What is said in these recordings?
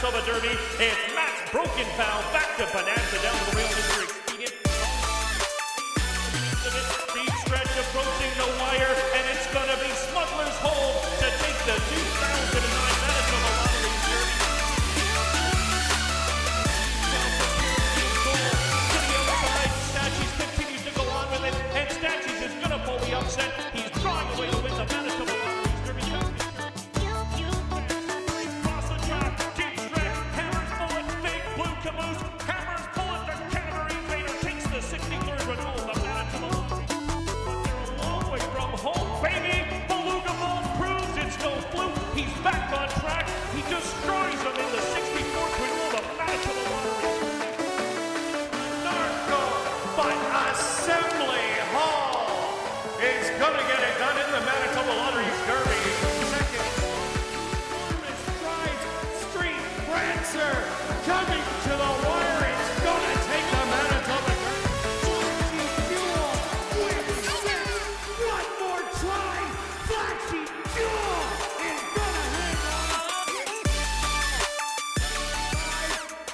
Manitoba Derby. It's Matt's broken pal back to Bonanza down to the rail. Mr. Expedient. Deep stretch approaching the wire, and it's going to be Smuggler's Hold to take the 2009 Manitoba Lottery Derby. To the outside, Stachys continues to go on with it, and Stachys is going to pull the upset. He's drawing away to win the Manitoba Lottery Derby Championship. Across the track, deep stretch, Hammer's bullet, big blue caboose. Hammer's bullet, the Canterbury Invader takes the 63rd renewal of the Manitoba Lottery. From home, baby, Beluga Ball proves it's no fluke. He's back on track. He destroys them in the 64th renewal of Manitoba Lottery. Narco, but Assembly Hall is going to get it done in the Manitoba Lottery Derby. Second, enormous strides, Street Prancer coming to the wire. It's going to take the Manitoba Derby.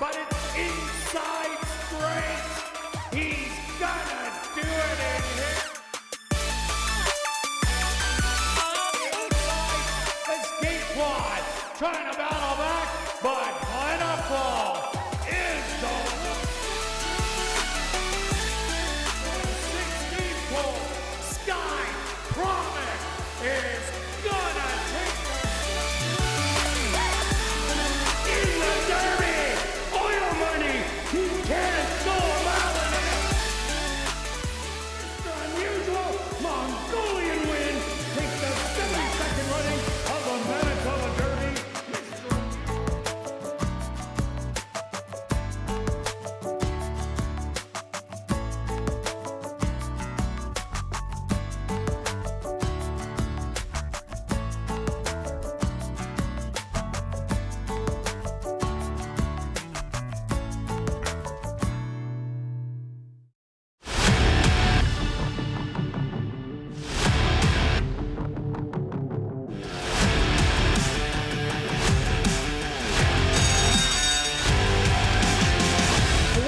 But it's inside straight. He's gonna do it in here. Escape quad, trying to battle back, but Pineapple is the 16th pole. Sky Promise is gonna take in the Derby. Oil money, he can't go around it. Mr. Unusual Mongolian win takes the 72nd running of the Manitoba Derby.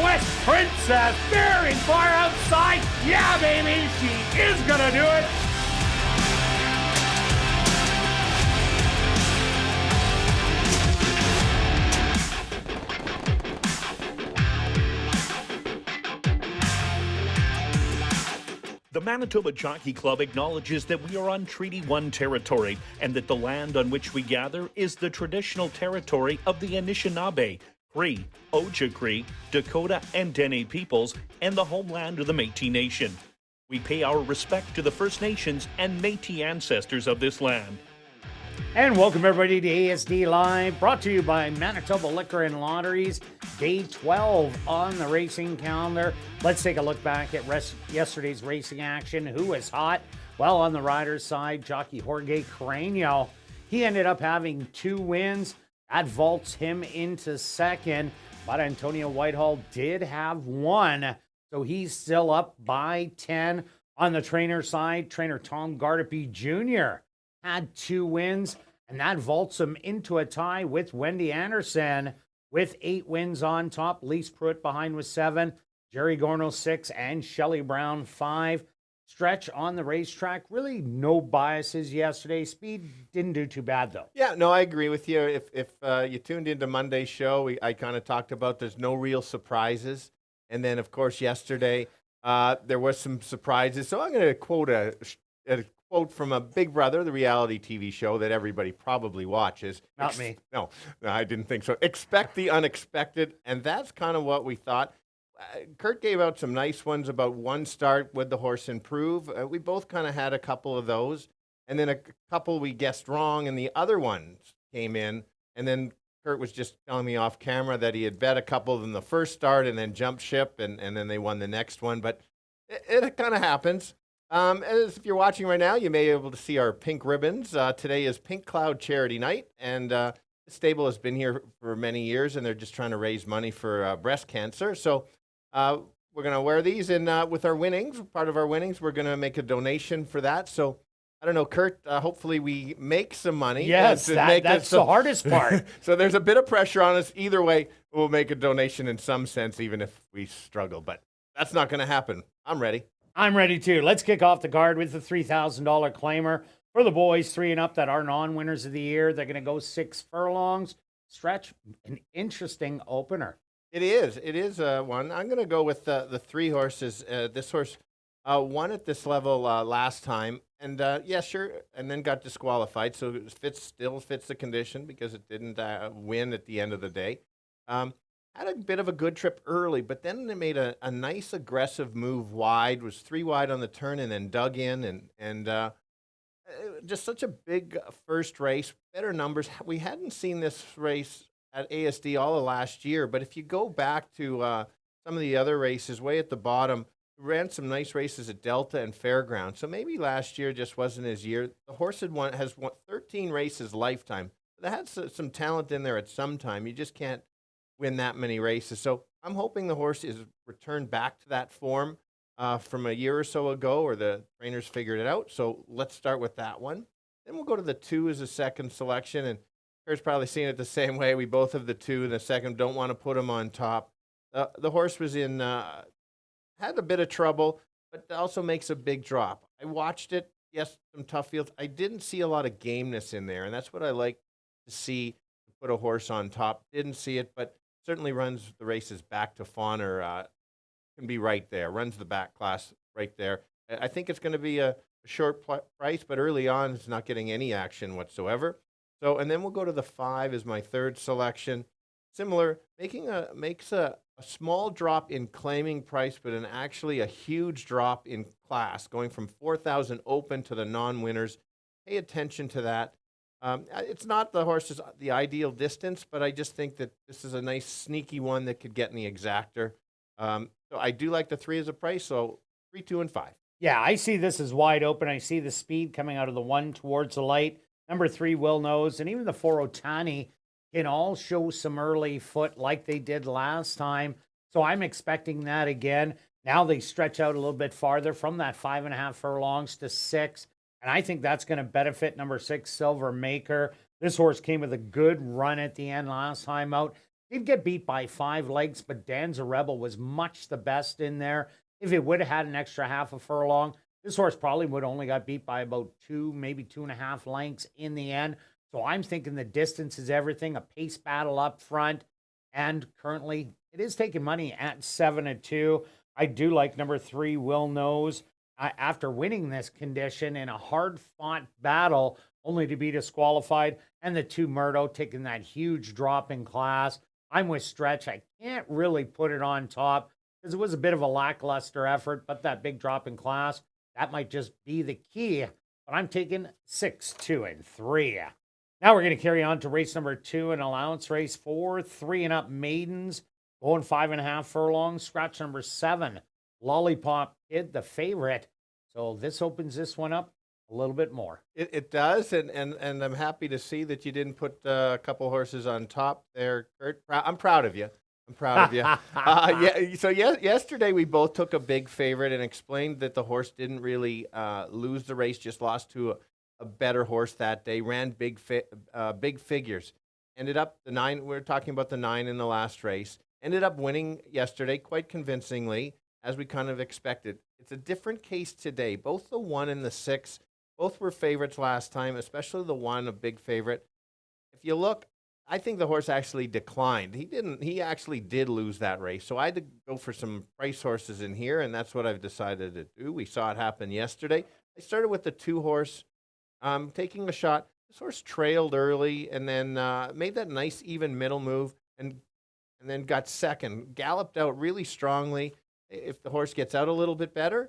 West Princess very far outside. Yeah, baby, she is gonna do it. The Manitoba Jockey Club acknowledges that we are on Treaty 1 territory and that the land on which we gather is the traditional territory of the Anishinaabe, Cree, Ojibwe, Dakota, and Dene peoples, and the homeland of the Métis Nation. We pay our respect to the First Nations and Métis ancestors of this land. And welcome everybody to ASD Live, brought to you by Manitoba Liquor and Lotteries. Day 12 on the racing calendar. Let's take a look back at yesterday's racing action. Who was hot? Well, on the rider's side, jockey Jorge Carreño. He ended up having 2 wins. That vaults him into second. But Antonio Whitehall did have 1. So he's still up by 10. On the trainer side, trainer Tom Gardapi Jr. had 2 wins, and that vaults him into a tie with Wendy Anderson with 8 wins on top. Lise Pruitt behind with 7, Jerry Gorno 6, and Shelley Brown 5. Stretch on the racetrack, really no biases yesterday. Speed didn't do too bad, though. Yeah, no, I agree with you. If you tuned into Monday's show, I kind of talked about there's no real surprises. And then, of course, yesterday, there was some surprises. So I'm going to quote a quote from a Big Brother, the reality TV show that everybody probably watches. Not me. No, I didn't think so. Expect the unexpected, and that's kind of what we thought. Kirt gave out some nice ones about one start, would the horse improve? We both kind of had a couple of those, and then a couple we guessed wrong, and the other ones came in, and then Kirt was just telling me off camera that he had bet a couple of them the first start and then jumped ship, and then they won the next one, but it kind of happens. As if you're watching right now, you may be able to see our pink ribbons. Today is Pink Cloud Charity Night, and the stable has been here for many years, and they're just trying to raise money for breast cancer. So we're going to wear these, and with our winnings, part of our winnings, we're going to make a donation for that. So I don't know, Kirt, hopefully we make some money. Yes, that's the hardest part. So there's a bit of pressure on us. Either way, we'll make a donation in some sense, even if we struggle. But that's not going to happen. I'm ready. I'm ready too. Let's kick off the card with the $3,000 claimer for the boys 3 and up that are non-winners of the year. They're going to go 6 furlongs. Stretch, an interesting opener. It is. It is one. I'm going to go with the 3 horses. This horse won at this level last time. And yeah, sure, and then got disqualified. So it still fits the condition because it didn't win at the end of the day. Had a bit of a good trip early, but then they made a nice aggressive move wide, was 3 wide on the turn and then dug in. And just such a big first race, better numbers. We hadn't seen this race at ASD all of last year, but if you go back to some of the other races way at the bottom, ran some nice races at Delta and Fairground. So maybe last year just wasn't his year. The horse has won 13 races lifetime. They had some talent in there at some time. You just can't win that many races. So I'm hoping the horse is returned back to that form from a year or so ago, or the trainers figured it out. So let's start with that one. Then we'll go to the 2 as a second selection. And Kurt's probably seen it the same way. We both have the 2 and the second. Don't want to put him on top. The horse was in... had a bit of trouble, but also makes a big drop. I watched it. Yes, some tough fields. I didn't see a lot of gameness in there, and that's what I like to see, to put a horse on top. Didn't see it, but certainly runs the races back to fawn, or can be right there. Runs the back class right there. I think it's going to be a short price, but early on it's not getting any action whatsoever. So, and then we'll go to the 5 as my third selection. Similar, makes a small drop in claiming price, but actually a huge drop in class, going from 4,000 open to the non-winners. Pay attention to that. It's not the horse's the ideal distance, but I just think that this is a nice sneaky one that could get in the exactor. So I do like the 3 as a price, so 3, 2, and 5. Yeah, I see this as wide open. I see the speed coming out of the 1 towards the light. Number 3, Will Knows, and even the 4, Otani, can all show some early foot like they did last time. So I'm expecting that again. Now they stretch out a little bit farther from that 5.5 furlongs to 6. And I think that's going to benefit number 6, Silver Maker. This horse came with a good run at the end last time out. Did get beat by 5 legs, but Danza Rebel was much the best in there. If it would have had an extra half a furlong, this horse probably would only got beat by about 2, maybe 2.5 lengths in the end. So I'm thinking the distance is everything, a pace battle up front, and currently it is taking money at 7-2. I do like number 3, Will Knows. After winning this condition in a hard-fought battle, only to be disqualified, and the 2, Murdo, taking that huge drop in class. I'm with Stretch. I can't really put it on top because it was a bit of a lackluster effort, but that big drop in class, that might just be the key. But I'm taking 6, 2, and 3. Now we're going to carry on to race number 2, an allowance race 4, 3 and up maidens, going 5.5 furlongs. Scratch number 7, Lollipop Kid, the favorite. So this opens this one up a little bit more. It does, and I'm happy to see that you didn't put a couple horses on top there, Kirt. I'm proud of you. I'm proud of you. Yeah. So yesterday we both took a big favorite and explained that the horse didn't really lose the race, just lost to a better horse that day. Ran big figures. Ended up the 9. We're talking about the 9 in the last race. Ended up winning yesterday quite convincingly, as we kind of expected. It's a different case today. Both the 1 and the 6, both were favorites last time, especially the 1, a big favorite. If you look, I think the horse actually declined. He actually did lose that race. So I had to go for some price horses in here, and that's what I've decided to do. We saw it happen yesterday. I started with the 2 horse, taking a shot. This horse trailed early and then made that nice even middle move and then got second. Galloped out really strongly. If the horse gets out a little bit better,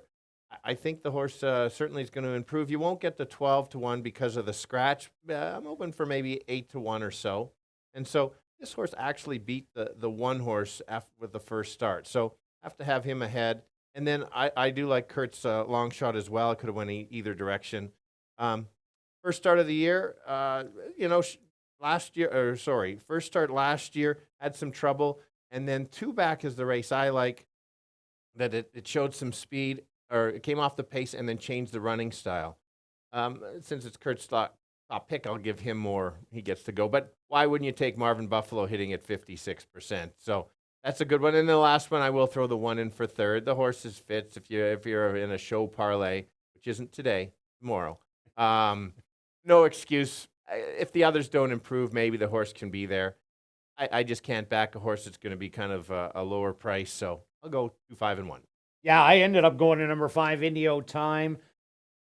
I think the horse certainly is going to improve. You won't get the 12-1 because of the scratch. I'm hoping for maybe 8-1 or so. And so this horse actually beat the 1 horse with the first start. So I have to have him ahead. And then I do like Kurt's long shot as well. It could have went either direction. First start of the year, first start last year, had some trouble. And then 2 back is the race I like, that it showed some speed, or it came off the pace and then changed the running style. Since it's Kurt's top pick, I'll give him more. He gets to go. But why wouldn't you take Marvin Buffalo hitting at 56%? So that's a good one. And the last one, I will throw the one in for third. The horses fits if you're in a show parlay, which isn't today, tomorrow. No excuse. If the others don't improve, maybe the horse can be there. I just can't back a horse that's going to be kind of a lower price. So I'll go 2, 5, and 1. Yeah, I ended up going to number 5, Indio Time.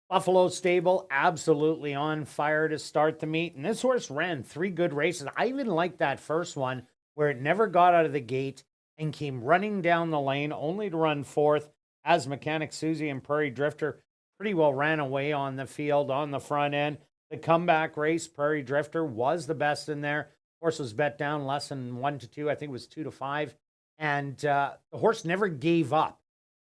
Buffalo stable, absolutely on fire to start the meet. And this horse ran 3 good races. I even liked that first one where it never got out of the gate and came running down the lane, only to run 4th as Mechanic Susie and Prairie Drifter pretty well ran away on the field on the front end. The comeback race, Prairie Drifter was the best in there. Horse was bet down less than 1 to 2. I think it was 2 to 5. And the horse never gave up.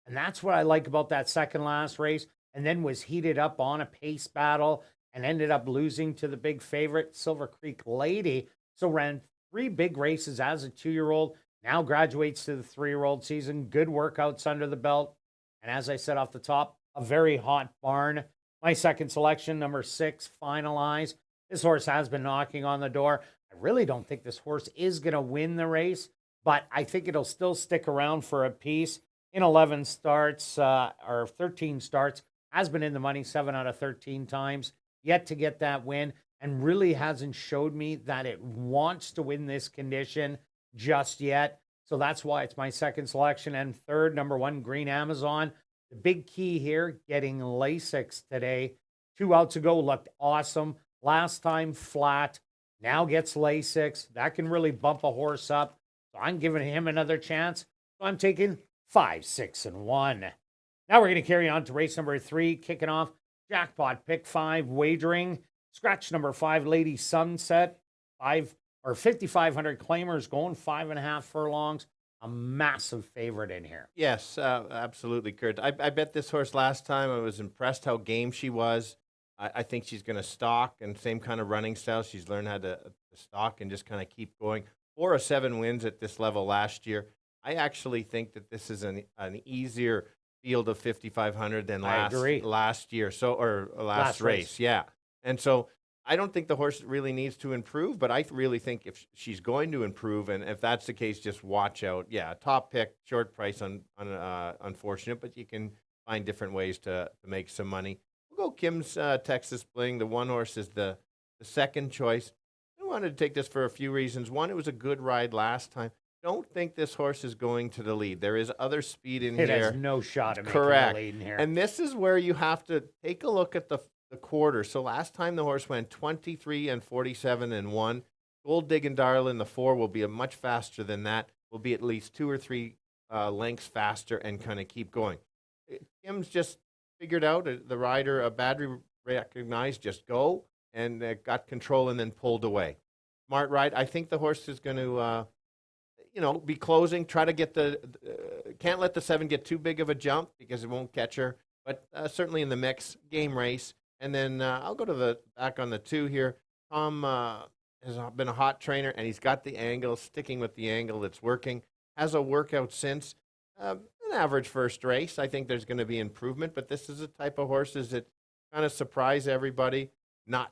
And that's what I like about that second last race. And then was heated up on a pace battle and ended up losing to the big favorite, Silver Creek Lady. So ran 3 big races as a 2-year-old. Now graduates to the 3-year-old season. Good workouts under the belt. And as I said off the top, a very hot barn. My second selection, number 6, Finalize. This horse has been knocking on the door. I really don't think this horse is going to win the race, but I think it'll still stick around for a piece. In 11 starts, or 13 starts, has been in the money 7 out of 13 times, yet to get that win, and really hasn't showed me that it wants to win this condition just yet. So that's why it's my second selection. And third, number 1, Green Amazon. The big key here, getting Lasix today. 2 outs ago, looked awesome. Last time, flat. Now gets Lasix. That can really bump a horse up. So I'm giving him another chance. So I'm taking 5, 6, and 1. Now we're going to carry on to race number 3, kicking off jackpot pick 5 wagering. Scratch number 5, Lady Sunset. 5,500 claimers going 5.5 furlongs. A massive favorite in here. Yes, absolutely, Kurt. I bet this horse last time. I was impressed how game she was. I think she's going to stalk, and same kind of running style. She's learned how to stalk and just kind of keep going. 4 of 7 wins at this level last year. I actually think that this is an easier field of 5,500 than last year. So, or last race. Yeah. And so I don't think the horse really needs to improve, but I really think if she's going to improve, and if that's the case, just watch out. Yeah, top pick, short price, unfortunate, but you can find different ways to make some money. We'll go Kim's Texas Bling. The 1 horse is the second choice. I wanted to take this for a few reasons. One, it was a good ride last time. Don't think this horse is going to the lead. There is other speed in here. It has no shot of making the lead in here. And this is where you have to take a look at the quarter. So last time the horse went 23 and 47 and 1. Gold Diggin' Darlin', the 4, will be much faster than that. Will be at least 2 or 3 lengths faster and kind of keep going. Kim's just figured out the rider, a battery recognized, just go, and got control and then pulled away. Smart ride. I think the horse is going to be closing, try to get can't let the 7 get too big of a jump because it won't catch her, but certainly in the mix, game race. And then I'll go to the back on the 2 here. Tom has been a hot trainer, and he's got the angle, sticking with the angle that's working. Has a workout since. An average first race. I think there's going to be improvement, but this is a type of horses that kind of surprise everybody. Not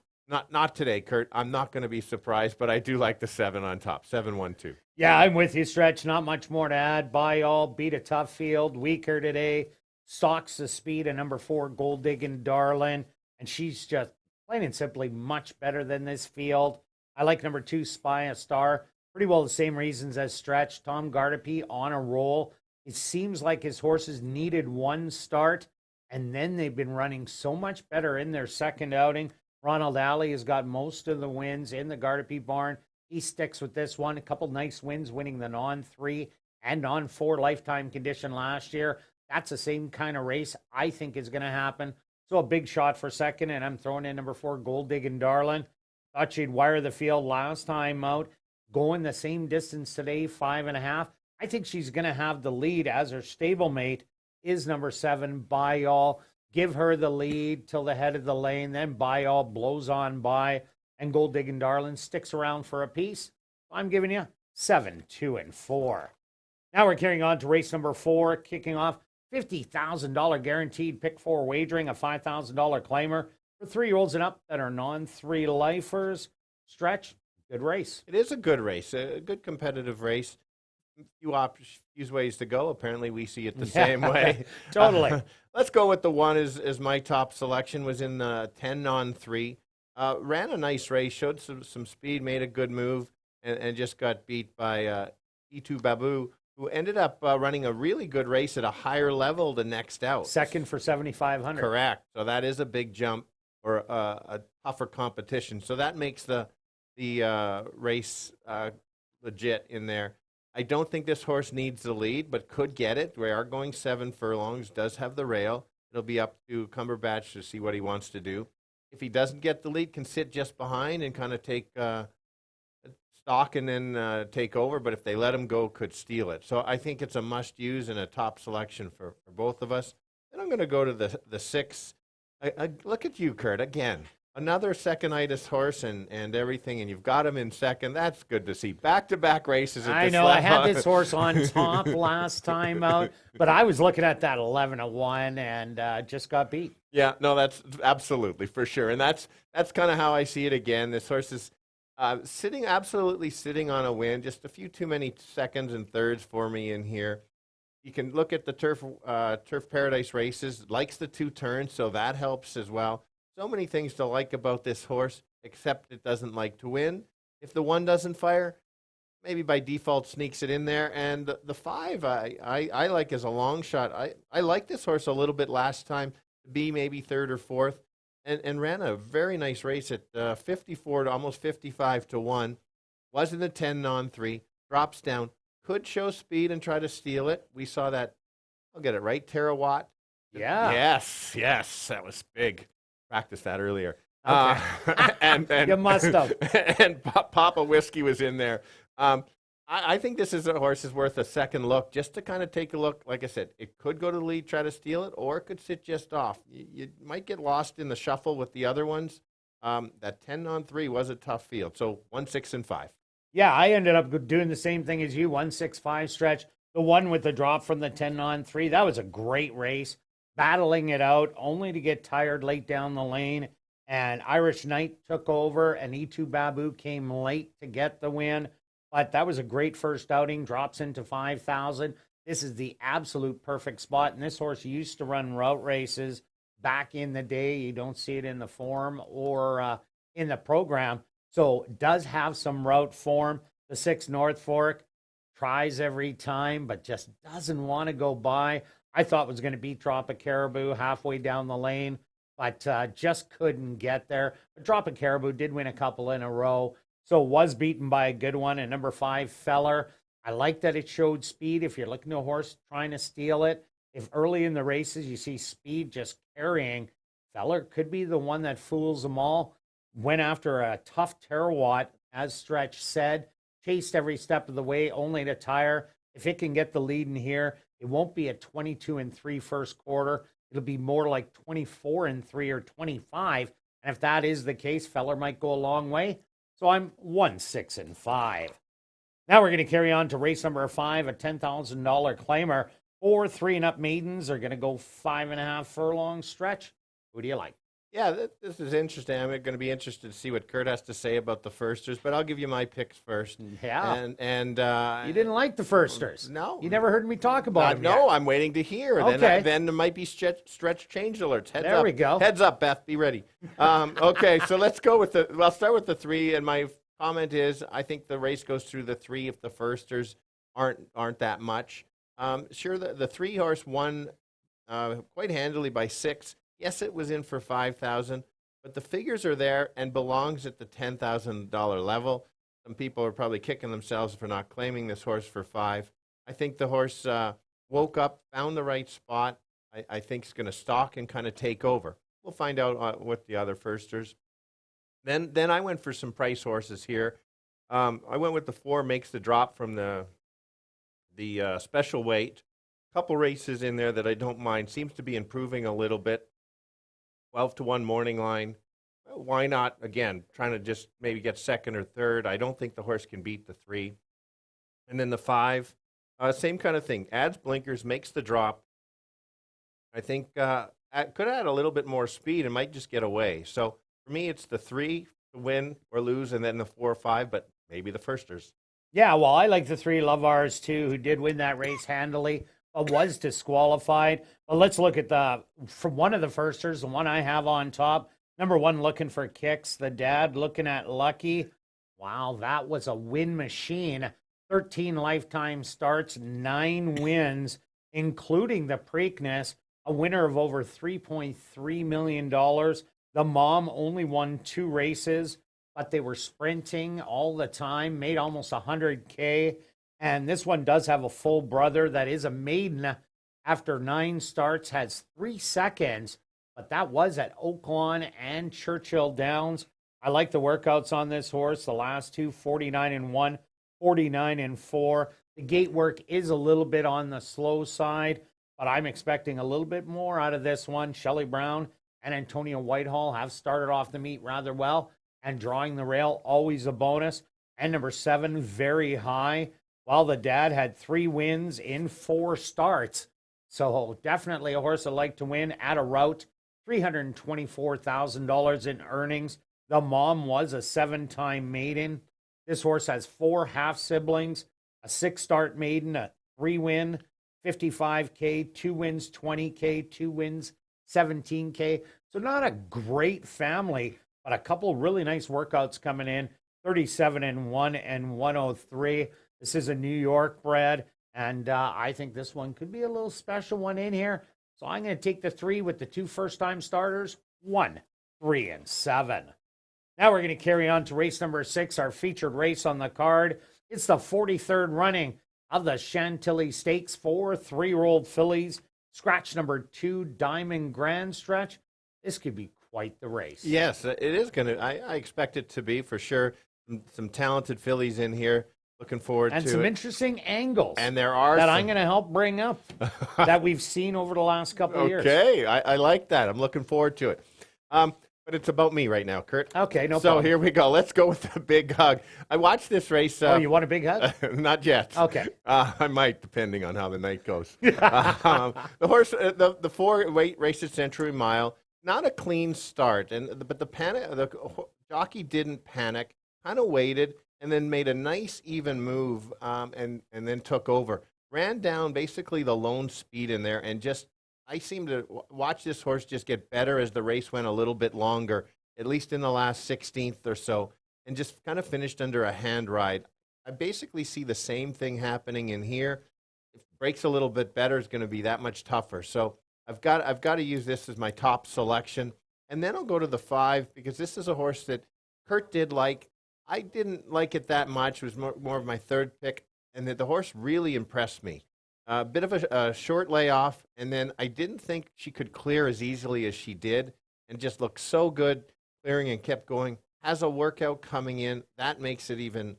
today, Kurt. I'm not going to be surprised, but I do like the 7 on top. 7-1-2. Yeah, I'm with you, Stretch. Not much more to add. By all, beat a tough field. Weaker today. Stalks the speed of number 4, Gold Diggin' Darlin'. And she's just plain and simply much better than this field. I like number 2, Spy a Star. Pretty well the same reasons as Stretch. Tom Gardepy on a roll. It seems like his horses needed 1 start, and then they've been running so much better in their second outing. Ronald Alley has got most of the wins in the Gardepy barn. He sticks with this one. A couple nice wins, winning the non-3 and non-4 lifetime condition last year. That's the same kind of race I think is going to happen. So a big shot for second, and I'm throwing in number 4, Gold Diggin' Darlin'. Thought she'd wire the field last time out. Going the same distance today, 5.5. I think she's going to have the lead as her stablemate is number 7, By All. Give her the lead till the head of the lane, then By All blows on by, and Gold Diggin' Darlin' sticks around for a piece. I'm giving you 7, 2, and 4. Now we're carrying on to race number 4, kicking off $50,000 guaranteed pick 4 wagering, a $5,000 claimer. For 3-year-olds and up that are non-3 lifers, Stretch, good race. It is a good race, a good competitive race. Few ways to go. Apparently, we see it the same way. Totally. Let's go with the one as my top selection. Was in the 10 non-3. Ran a nice race, showed some speed, made a good move, and just got beat by E2 Babu, who ended up running a really good race at a higher level the next out. Second for 7,500. Correct. So that is a big jump or a tougher competition. So that makes the race legit in there. I don't think this horse needs the lead, but could get it. We are going 7 furlongs, does have the rail. It'll be up to Cumberbatch to see what he wants to do. If he doesn't get the lead, can sit just behind and kind of take stock and then take over. But if they let him go, could steal it. So I think it's a must-use and a top selection for both of us. Then I'm going to go to the 6. Look at you, Kirt, again. Another second-itis horse and everything, and you've got him in second. That's good to see. Back-to-back races. I know. I had this horse on top last time out, but I was looking at that 11-1 and just got beat. Yeah, no, that's absolutely for sure, and that's kind of how I see it again. This horse is absolutely sitting on a win. Just a few too many seconds and thirds for me in here. You can look at the Turf Paradise races. Likes the 2 turns, so that helps as well. So many things to like about this horse, except it doesn't like to win. If the 1 doesn't fire, maybe by default sneaks it in there. And the 5, I like as a long shot. I like this horse a little bit last time to be maybe 3rd or 4th, and ran a very nice race at 54 to almost 55 to 1. Was in the 10 non-3, drops down, could show speed and try to steal it. We saw that. I'll get it right, Terawatt. Yeah. Yes, that was big. Practiced that earlier. Okay. And You must have. And Papa Whiskey was in there. I think this is a horse is worth a second look, just to kind of take a look. Like I said, it could go to the lead, try to steal it, or it could sit just off. You might get lost in the shuffle with the other ones. That 10 on 3 was a tough field. So 1, 6, and 5. Yeah, I ended up doing the same thing as you, 1, 6, 5 Stretch. The one with the drop from the 10 on 3, that was a great race. Battling it out, only to get tired late down the lane. And Irish Knight took over, and E2 Babu came late to get the win. But that was a great first outing, drops into 5,000. This is the absolute perfect spot. And this horse used to run route races back in the day. You don't see it in the form or in the program. So does have some route form. The 6 North Fork tries every time, but just doesn't want to go by. I thought was going to beat Drop a Caribou halfway down the lane, but just couldn't get there. But Drop a Caribou did win a couple in a row, so was beaten by a good one. And number 5, Feller. I like that it showed speed. If you're looking at a horse trying to steal it, if early in the races you see speed just carrying, Feller could be the one that fools them all. Went after a tough Terawatt, as Stretch said, chased every step of the way, only to tire. If it can get the lead in here, it won't be a 22-3 first quarter. It'll be more like 24-3 or 25. And if that is the case, Feller might go a long way. So I'm 1, 6, and 5. Now we're going to carry on to race number 5, a $10,000 claimer. 4 3 and up maidens are going to go 5.5 furlong Stretch. Who do you like? Yeah, this is interesting. I'm going to be interested to see what Kirt has to say about the firsters, but I'll give you my picks first. Yeah. And you didn't like the firsters. No. You never heard me talk about them No, yet. I'm waiting to hear. Okay. Then there might be stretch change alerts. Heads There up. we go. Heads up, Beth. Be ready. Okay, so let's go with I'll start with the 3, and my comment is I think the race goes through the 3 if the firsters aren't that much. Sure, the 3 horse won quite handily by 6. Yes, it was in for 5,000, but the figures are there and belongs at the $10,000 level. Some people are probably kicking themselves for not claiming this horse for 5. I think the horse woke up, found the right spot. I think it's going to stalk and kind of take over. We'll find out with the other firsters. Then I went for some price horses here. I went with the 4 makes the drop from the special weight. Couple races in there that I don't mind. Seems to be improving a little bit. 12-1 morning line. Well, why not? Again, trying to just maybe get second or third. I don't think the horse can beat the 3. And then the 5, same kind of thing. Adds blinkers, makes the drop. I think could have had a little bit more speed and might just get away. So for me, it's the 3 to win or lose, and then the 4 or 5, but maybe the firsters. Yeah, well, I like the 3 Love Ours too, who did win that race handily, but was disqualified. But let's look at from one of the firsters, the one I have on top. Number 1 looking for kicks. The dad looking at Lucky. Wow, that was a win machine. 13 lifetime starts, 9 wins, including the Preakness, a winner of over $3.3 million. The mom only won 2 races, but they were sprinting all the time, made almost 100K. And this one does have a full brother that is a maiden after 9 starts, has 3 seconds, but that was at Oaklawn and Churchill Downs. I like the workouts on this horse. The last 2, 49-1, 49-4. The gate work is a little bit on the slow side, but I'm expecting a little bit more out of this one. Shelley Brown and Antonia Whitehall have started off the meet rather well, and drawing the rail, always a bonus. And number 7, very high. Well, the dad had 3 wins in 4 starts. So definitely a horse I'd like to win at a route. $324,000 in earnings. The mom was a 7-time maiden. This horse has 4 half siblings, a 6-start maiden, a 3-win, 55K, 2 wins, 20K, 2 wins, 17K. So not a great family, but a couple really nice workouts coming in. 37-1 and 103. This is a New York bred, and I think this one could be a little special one in here. So I'm going to take the 3 with the 2 first-time starters, 1, 3, and 7. Now we're going to carry on to race number 6, our featured race on the card. It's the 43rd running of the Chantilly Stakes, 4 3-year-old fillies. Scratch number 2, Diamond Grand Stretch. This could be quite the race. Yes, it is going to. I expect it to be for sure. Some talented fillies in here. Looking forward to it. And some interesting angles. And there are that I'm going to help bring up that we've seen over the last couple of years. Okay, I like that. I'm looking forward to it. But it's about me right now, Kirt. Okay, no problem. So here we go. Let's go with the big hug. I watched this race. Oh, you want a big hug? Not yet. Okay. I might, depending on how the night goes. The horse, the 4-weight race at Century Mile, not a clean start, but the jockey didn't panic. Kind of waited and then made a nice even move, and then took over. Ran down basically the lone speed in there, and just I seem to watch this horse just get better as the race went a little bit longer, at least in the last 16th or so, and just kind of finished under a hand ride. I basically see the same thing happening in here. If it breaks a little bit better, it's going to be that much tougher. So I've got to use this as my top selection, and then I'll go to the 5 because this is a horse that Kirt did like. I didn't like it that much. It was more of my 3rd pick, and that the horse really impressed me. A bit of a short layoff, and then I didn't think she could clear as easily as she did, and just looked so good clearing and kept going. Has a workout coming in. That makes it even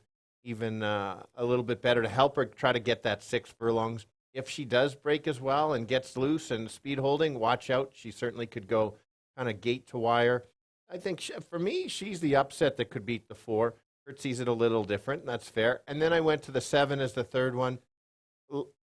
a little bit better to help her try to get that 6 furlongs. If she does break as well and gets loose and speed holding, watch out. She certainly could go kind of gate to wire. I think, for me, she's the upset that could beat the 4. Kirt sees it a little different, and that's fair. And then I went to the 7 as the 3rd one.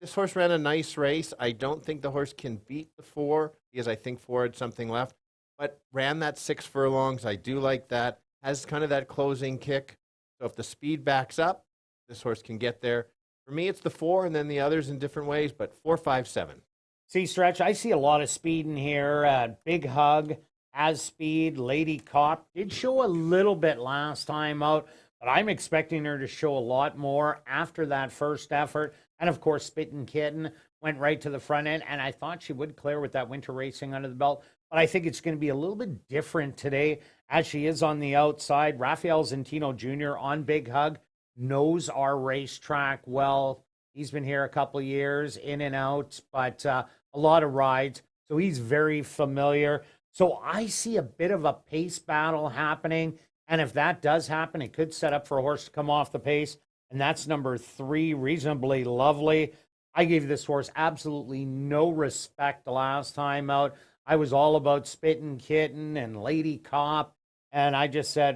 This horse ran a nice race. I don't think the horse can beat the 4 because I think 4 had something left, but ran that 6 furlongs. I do like that. Has kind of that closing kick. So if the speed backs up, this horse can get there. For me, it's the 4 and then the others in different ways, but 4, 5, 7. See, Stretch, I see a lot of speed in here. Big Hug has speed. Lady Cop did show a little bit last time out, but I'm expecting her to show a lot more after that first effort. And, of course, Spittin' Kitten went right to the front end, and I thought she would clear with that winter racing under the belt. But I think it's going to be a little bit different today as she is on the outside. Rafael Zentino Jr. on Big Hug knows our racetrack well. He's been here a couple of years, in and out, but a lot of rides. So he's very familiar. So I see a bit of a pace battle happening. And if that does happen, it could set up for a horse to come off the pace. And that's number 3, Reasonably Lovely. I gave this horse absolutely no respect the last time out. I was all about Spittin' Kitten and Lady Cop. And I just said,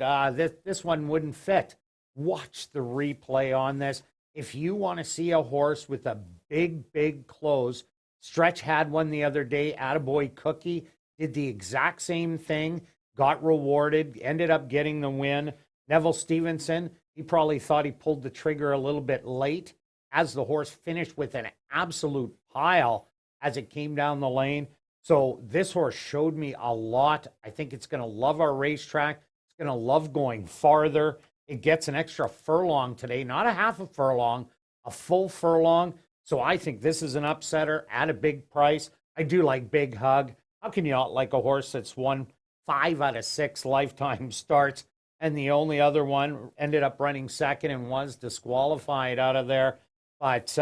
this one wouldn't fit. Watch the replay on this. If you want to see a horse with a big, big close, Stretch had one the other day. Attaboy Cookie did the exact same thing, got rewarded, ended up getting the win. Neville Stevenson, he probably thought he pulled the trigger a little bit late as the horse finished with an absolute pile as it came down the lane. So this horse showed me a lot. I think it's going to love our racetrack. It's going to love going farther. It gets an extra furlong today, not a half a furlong, a full furlong. So I think this is an upsetter at a big price. I do like Big Hug. How can you not like a horse that's won 5 out of 6 lifetime starts, and the only other one ended up running second and was disqualified out of there? But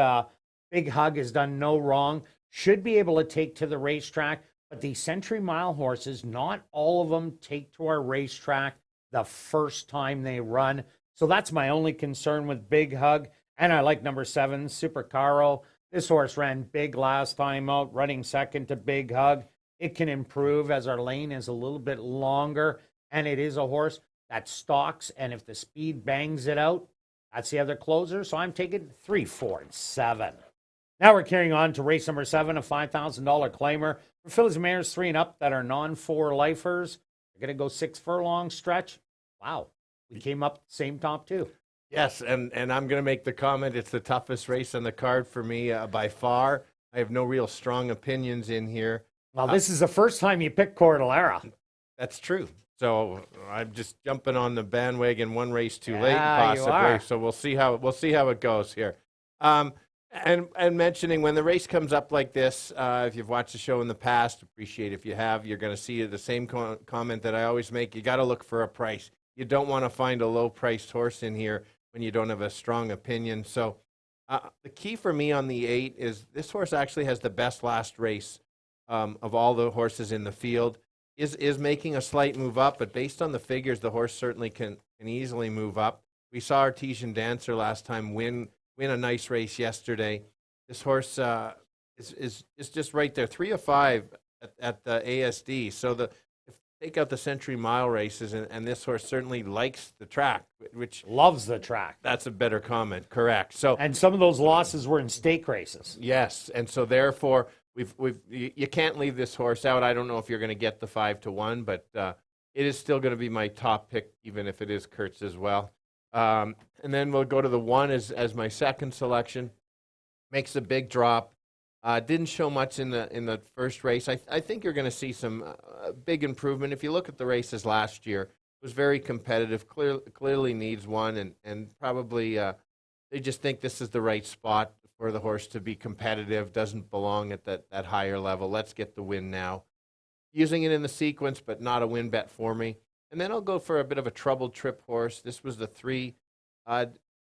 Big Hug has done no wrong. Should be able to take to the racetrack. But the Century Mile horses, not all of them take to our racetrack the first time they run. So that's my only concern with Big Hug. And I like number 7, Super Caro. This horse ran big last time out, running second to Big Hug. It can improve as our lane is a little bit longer, and it is a horse that stalks, and if the speed bangs it out, that's the other closer. So I'm taking 3, 4, and 7. Now we're carrying on to race number 7, a $5,000 claimer for fillies and mares 3 and up that are non-4 lifers. They're going to go 6 furlong stretch. Wow, we came up same top 2. Yes, and I'm going to make the comment, it's the toughest race on the card for me by far. I have no real strong opinions in here. Well, this is the first time you picked Cordillera. That's true. So I'm just jumping on the bandwagon one race too late, Yeah, you possibly. are. So we'll see how it goes here. And mentioning when the race comes up like this, if you've watched the show in the past, appreciate if you have, you're going to see the same comment that I always make. You got to look for a price. You don't want to find a low-priced horse in here when you don't have a strong opinion. So the key for me on the 8 is this horse actually has the best last race of all the horses in the field. Is making a slight move up, but based on the figures, the horse certainly can easily move up. We saw Artesian Dancer last time win a nice race yesterday. This horse is just right there, 3 of 5 at the ASD. So if take out the Century Mile races, and this horse certainly likes the track, which Loves the track. that's a better comment. Correct. So And some of those losses were in stake races. yes, and so therefore you can't leave this horse out. I don't know if you're going to get the 5-1, but it is still going to be my top pick, even if it is Kirt's as well. And then we'll go to the 1 as my second selection. Makes a big drop. Didn't show much in the first race. I think you're going to see some big improvement. If you look at the races last year, it was very competitive. Clearly needs one, and probably they just think this is the right spot for the horse to be competitive. Doesn't belong at that higher level. Let's get the win now. Using it in the sequence, but not a win bet for me. And then I'll go for a bit of a troubled trip horse. This was the 3.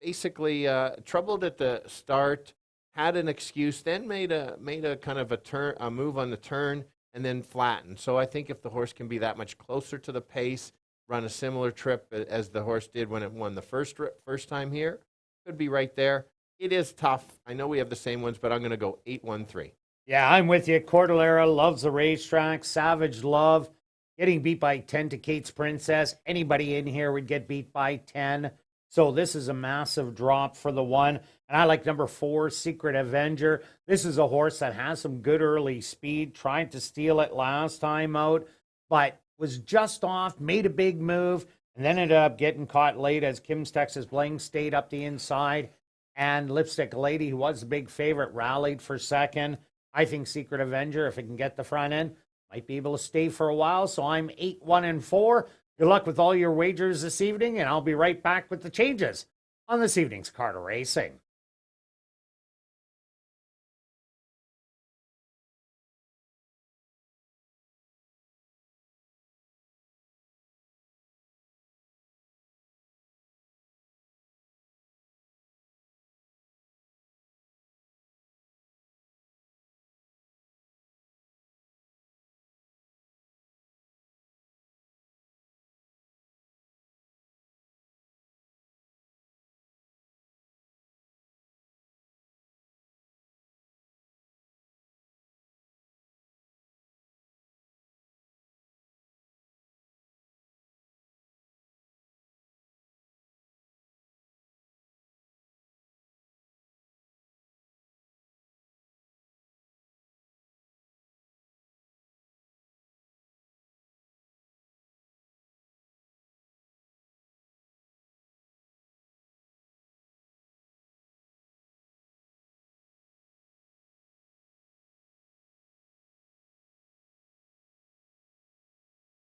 Basically troubled at the start, had an excuse, then made a kind of a move on the turn, and then flattened. So I think if the horse can be that much closer to the pace, run a similar trip as the horse did when it won the first time here, could be right there. It is tough. I know we have the same ones, but I'm going to go 8-1-3. Yeah, I'm with you. Cordillera loves the racetrack. Savage Love getting beat by 10 to Kate's Princess. Anybody in here would get beat by 10. So this is a massive drop for the 1. And I like number 4, Secret Avenger. This is a horse that has some good early speed. Tried to steal it last time out, but was just off, made a big move, and then ended up getting caught late as Kim's Texas Bling stayed up the inside. And Lipstick Lady, who was the big favorite, rallied for second. I think Secret Avenger, if it can get the front end, might be able to stay for a while. So I'm 8-1-4. Good luck with all your wagers this evening, and I'll be right back with the changes on this evening's Card of Racing.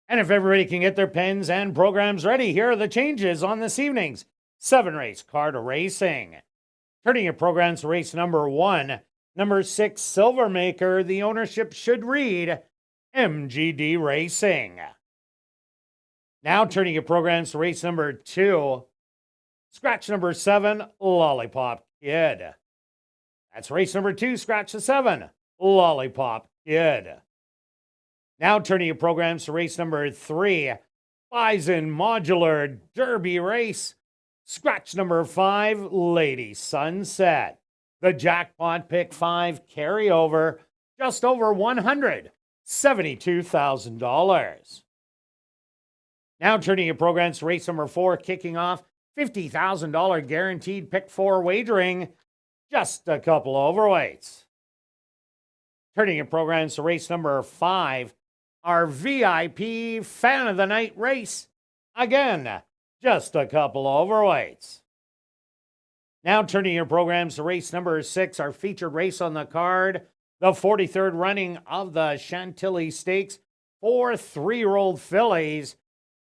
And if everybody can get their pens and programs ready, here are the changes on this evening's 7-race card racing. Turning your programs to race number 1, number 6, Silver Maker. The ownership should read MGD Racing. Now turning your programs to race number 2, scratch number 7, Lollipop Kid. That's race number 2, scratch the 7, Lollipop Kid. Now turning your programs to race number 3, Bison Modular Derby Race. Scratch number 5, Lady Sunset. The jackpot pick 5 carryover, just over $172,000. Now turning your programs to race number 4, kicking off $50,000 guaranteed pick 4 wagering, just a couple of overweights. Turning your programs to race number 5, our VIP Fan of the Night race. Again, just a couple of overweights. Now turning your programs to race number 6, our featured race on the card, the 43rd running of the Chantilly Stakes for 3-year-old fillies.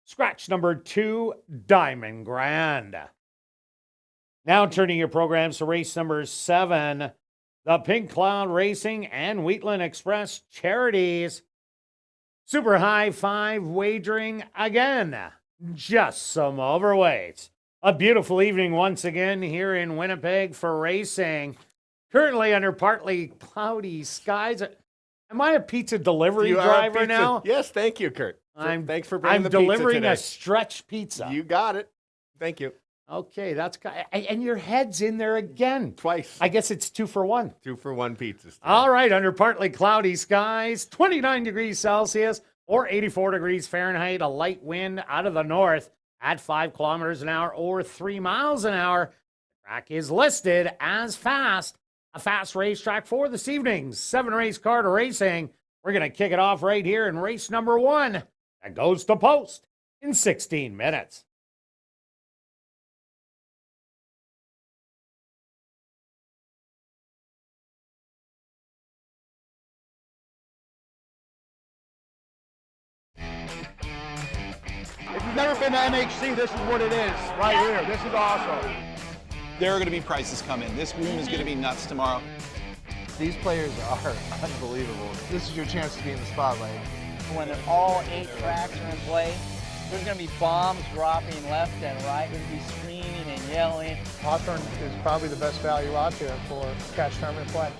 Scratch number 2, Diamond Grand. Now turning your programs to race number 7, the Pink Cloud Racing and Wheatland Express Charities. Super high 5 wagering again. Just some overweights. A beautiful evening once again here in Winnipeg for racing. Currently under partly cloudy skies. Am I a pizza delivery driver now? Yes, thank you, Kirt. Thanks for bringing the pizza today. I'm delivering a stretch pizza. You got it. Thank you. Okay, and your head's in there again. Twice. I guess it's 2 for 1. 2 for 1 pizzas. All right, under partly cloudy skies, 29 degrees Celsius or 84 degrees Fahrenheit, a light wind out of the north at 5 kilometers an hour or 3 miles an hour. The track is listed as fast. A fast racetrack for this evening's 7-race card racing. We're going to kick it off right here in race number 1. That goes to post in 16 minutes. If you've never been to MHC, this is what it is right here. This is awesome. There are going to be prices coming. This room is going to be nuts tomorrow. These players are unbelievable. This is your chance to be in the spotlight. When all 8 tracks are in play, there's going to be bombs dropping left and right. There's going to be screaming and yelling. Hawthorne is probably the best value out there for cash tournament play.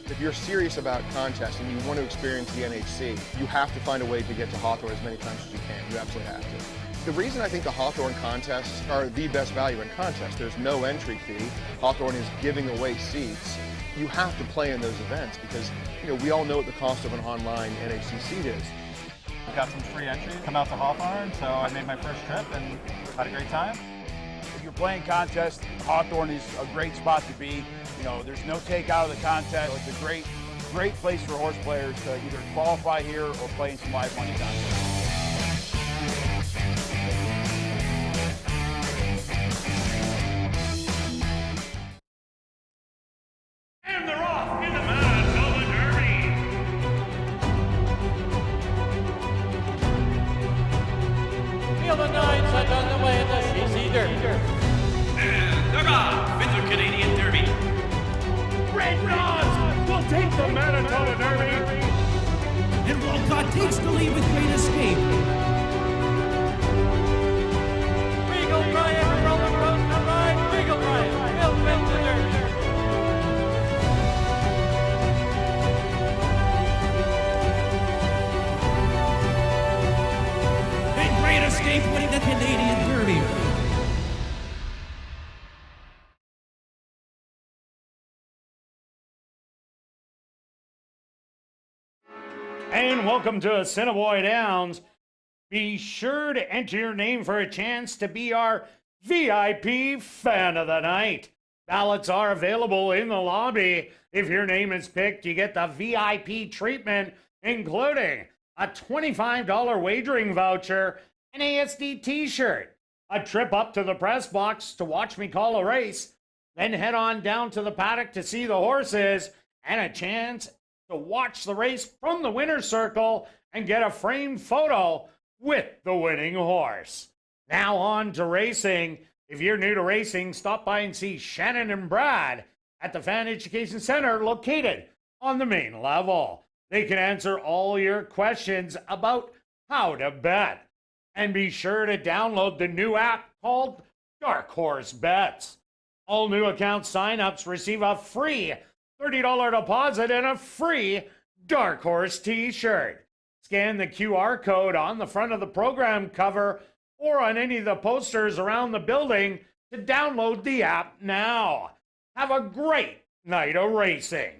If you're serious about contests and you want to experience the NHC, you have to find a way to get to Hawthorne as many times as you can. You absolutely have to. The reason I think the Hawthorne contests are the best value in contests, there's no entry fee. Hawthorne is giving away seats. You have to play in those events because, we all know what the cost of an online NHC seat is. Got some free entries, come out to Hawthorne, so I made my first trip and had a great time. If you're playing contests, Hawthorne is a great spot to be. There's no takeout of the contest. It's a great place for horse players to either qualify here or play in some live money contests. And they're off in the Manitoba Derby. Field of 9 set underway in the CC Derby. And they're off in the Canadian Derby. Red Rods will take the Manitoba Derby. And Walcott takes the lead with Great Escape. Regal Bryant, Roller Coaster Ride, Regal Bryant, will win the Derby. And Great Escape winning the Canadian Derby. And welcome to Assiniboia Downs. Be sure to enter your name for a chance to be our VIP Fan of the Night. Ballots are available in the lobby. If your name is picked, you get the VIP treatment, including a $25 wagering voucher, an ASD t-shirt, a trip up to the press box to watch me call a race, then head on down to the paddock to see the horses, and a chance to watch the race from the winner's circle and get a framed photo with the winning horse. Now on to racing. If you're new to racing, stop by and see Shannon and Brad at the Fan Education Center located on the main level. They can answer all your questions about how to bet. And be sure to download the new app called Dark Horse Bets. All new account signups receive a free $30 deposit and a free Dark Horse t-shirt. Scan the QR code on the front of the program cover or on any of the posters around the building to download the app now. Have a great night of racing.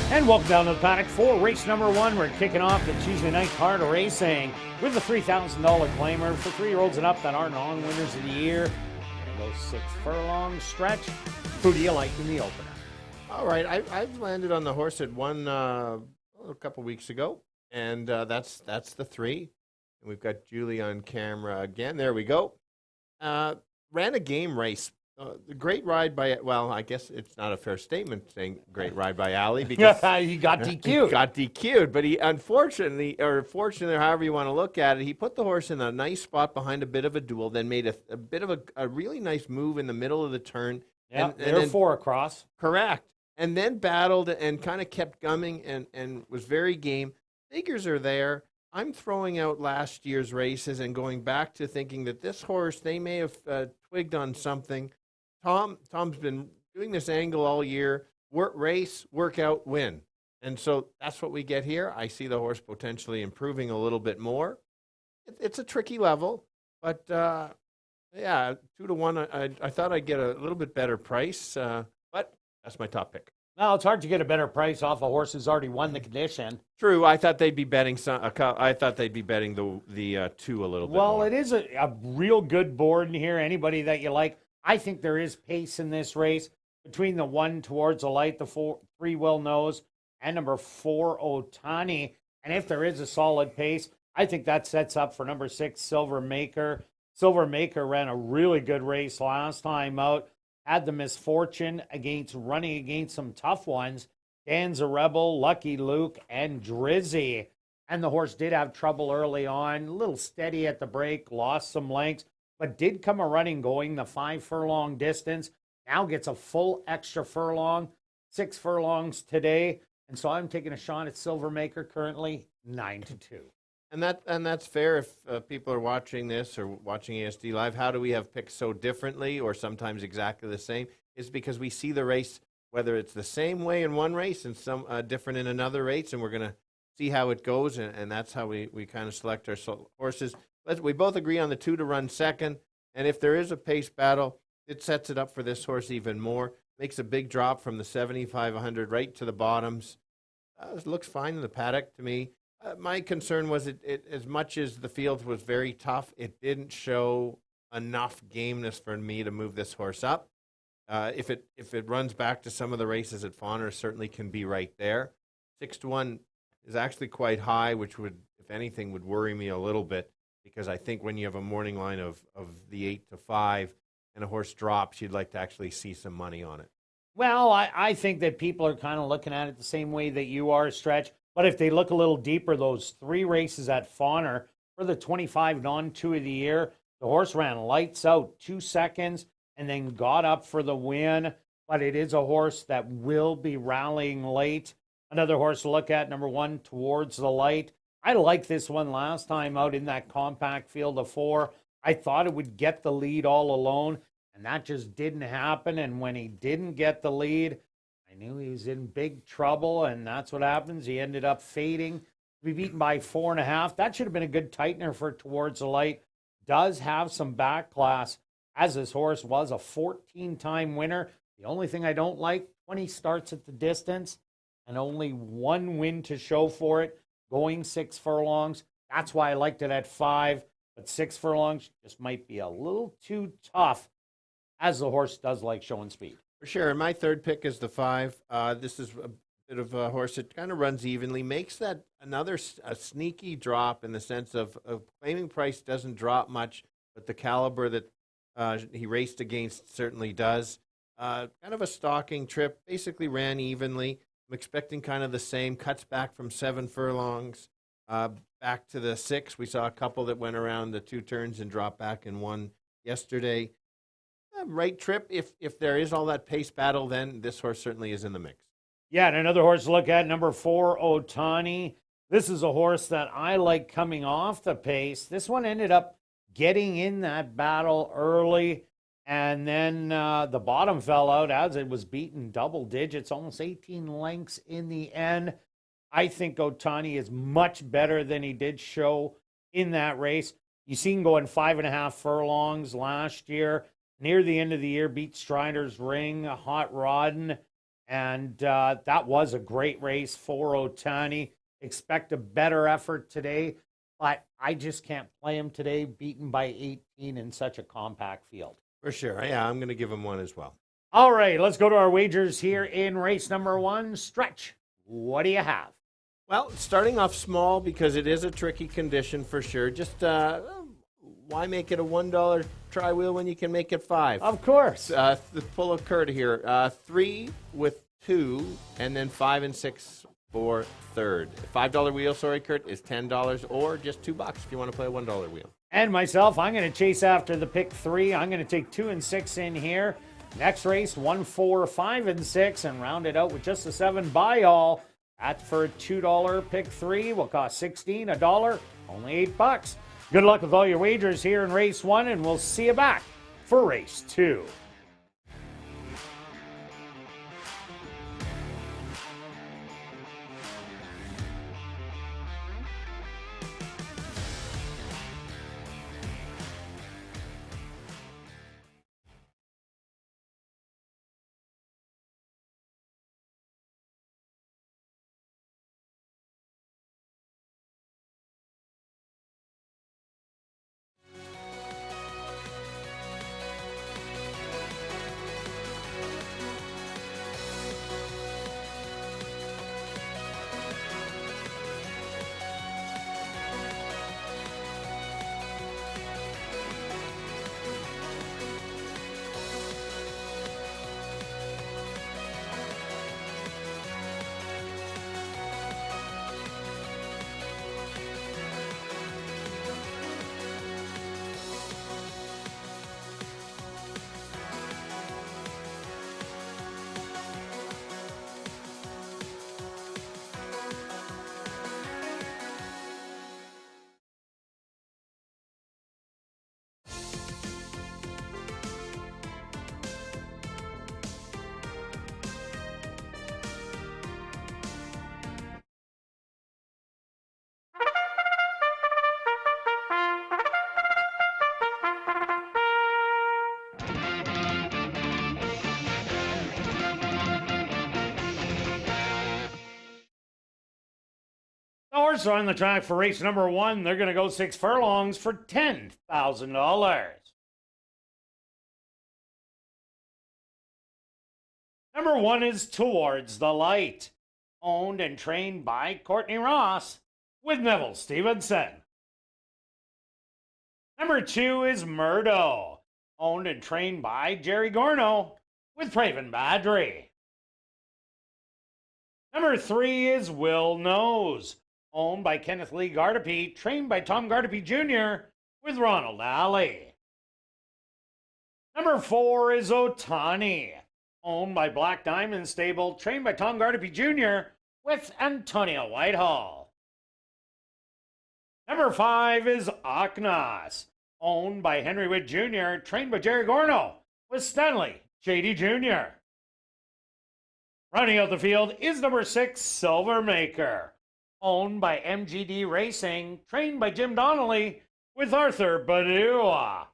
And welcome down to the paddock for race number one. We're kicking off the Tuesday night card of racing with the $3,000 claimer for 3-year-olds and up that are non-winners of the year. And those 6 furlong stretch. Who do you like in the opener? All right, I've landed on the horse that won a couple weeks ago, and that's the 3. And we've got Julie on camera again. There we go. Ran a game race The great ride by, well, I guess it's not a fair statement saying great ride by Ali because he got DQ'd. Got DQ'd, but he unfortunately, or fortunately, or however you want to look at it, he put the horse in a nice spot behind a bit of a duel, then made a bit of a really nice move in the middle of the turn. Yeah, there were 4 across. Correct. And then battled and kind of kept gumming and was very game. Figures are there. I'm throwing out last year's races and going back to thinking that this horse, they may have twigged on something. Tom's been doing this angle all year. Race, workout, win. And so that's what we get here. I see the horse potentially improving a little bit more. It's a tricky level, but yeah, 2-1. I thought I'd get a little bit better price, but that's my top pick. Well, it's hard to get a better price off a horse who's already won the condition. True. I thought they'd be betting I thought they'd be betting the 2 a little bit Well, more. it is a real good board in here. Anybody that you like. I think there is pace in this race between the 1 Towards the Light, the 3 Will Knows, and number 4 Otani. And if there is a solid pace, I think that sets up for number 6 Silver Maker. Silver Maker ran a really good race last time out. Had the misfortune running against some tough ones. Dan's a Rebel, Lucky Luke, and Drizzy. And the horse did have trouble early on, a little steady at the break, lost some lengths, but did come a running going the 5 furlong distance. Now gets a full extra furlong, 6 furlongs today. And so I'm taking a shot at Silver Maker currently 9-2. And that's fair if people are watching this or watching ASD Live. How do we have picks so differently or sometimes exactly the same? Is because we see the race, whether it's the same way in one race and some different in another race, and we're going to see how it goes, and that's how we kind of select our horses. We both agree on the 2 to run second, and if there is a pace battle, it sets it up for this horse even more. Makes a big drop from the 75-100 right to the bottoms. It looks fine in the paddock to me. My concern was it as much as the field was very tough, it didn't show enough gameness for me to move this horse up. If it runs back to some of the races at Fauna, certainly can be right there. 6-1 is actually quite high, which would, if anything, would worry me a little bit because I think when you have a morning line of the 8-5 and a horse drops, you'd like to actually see some money on it. Well, I think that people are kind of looking at it the same way that you are, Stretch. But if they look a little deeper, those 3 races at Fauna for the 25 non-2 of the year, the horse ran lights out 2 seconds and then got up for the win. But it is a horse that will be rallying late. Another horse to look at, number 1, Towards the Light. I liked this one last time out in that compact field of 4. I thought it would get the lead all alone, and that just didn't happen. And when he didn't get the lead, I knew he was in big trouble, and that's what happens. He ended up fading to be beaten by 4.5. That should have been a good tightener for Towards the Light. Does have some back class, as this horse was a 14-time winner. The only thing I don't like, 20 starts at the distance and only 1 win to show for it, going 6 furlongs. That's why I liked it at 5, but 6 furlongs just might be a little too tough, as the horse does like showing speed. For sure. My third pick is the 5. This is a bit of a horse that kind of runs evenly, makes that a sneaky drop in the sense of claiming price doesn't drop much, but the caliber that he raced against certainly does. Kind of a stalking trip, basically ran evenly. I'm expecting kind of the same, cuts back from 7 furlongs back to the 6. We saw a couple that went around the 2 turns and dropped back in 1 yesterday. Right trip, if there is all that pace battle, then this horse certainly is in the mix. Yeah, and another horse to look at, number 4, Otani. This is a horse that I like coming off the pace. This one ended up getting in that battle early, and then the bottom fell out as it was beaten double digits, almost 18 lengths in the end. I think Otani is much better than he did show in that race. You see him going 5.5 furlongs last year. Near the end of the year, beat Strider's Ring, Hot Roddin', and that was a great race for Otani. Expect a better effort today, but I just can't play him today, beaten by 18 in such a compact field. For sure. Yeah, I'm going to give him 1 as well. All right, let's go to our wagers here in race number 1. Stretch, what do you have? Well, starting off small because it is a tricky condition for sure. Just why make it a $1 try wheel when you can make it 5? Of course. The pull of Kirt here. 3 with 2, and then 5 and 6 for third. $5 wheel, sorry, Kirt, is $10 or just $2 if you want to play a $1 wheel. And myself, I'm going to chase after the pick 3. I'm going to take 2 and 6 in here. Next race, 1, 4, 5, and 6, and round it out with just a 7 by all. That for a $2 pick 3 will cost $16, $1, only $8. Good luck with all your wagers here in race 1, and we'll see you back for race 2. Horses are on the track for race number 1. They're going to go 6 furlongs for $10,000. Number 1 is Towards the Light, owned and trained by Courtney Ross with Neville Stevenson. Number 2 is Murdo, owned and trained by Jerry Gorno with Craven Badry. Number 3 is Will Knows, owned by Kenneth Lee Gardepee, trained by Tom Gardepee Jr. with Ronald Alley. Number 4 is Otani, owned by Black Diamond Stable, trained by Tom Gardepee Jr. with Antonio Whitehall. Number 5 is Aknas, owned by Henry Witt Jr., trained by Jerry Gorno with Stanley J.D. Jr. Running out the field is number 6, Silver Maker, owned by MGD Racing, trained by Jim Donnelly with Arthur Badua.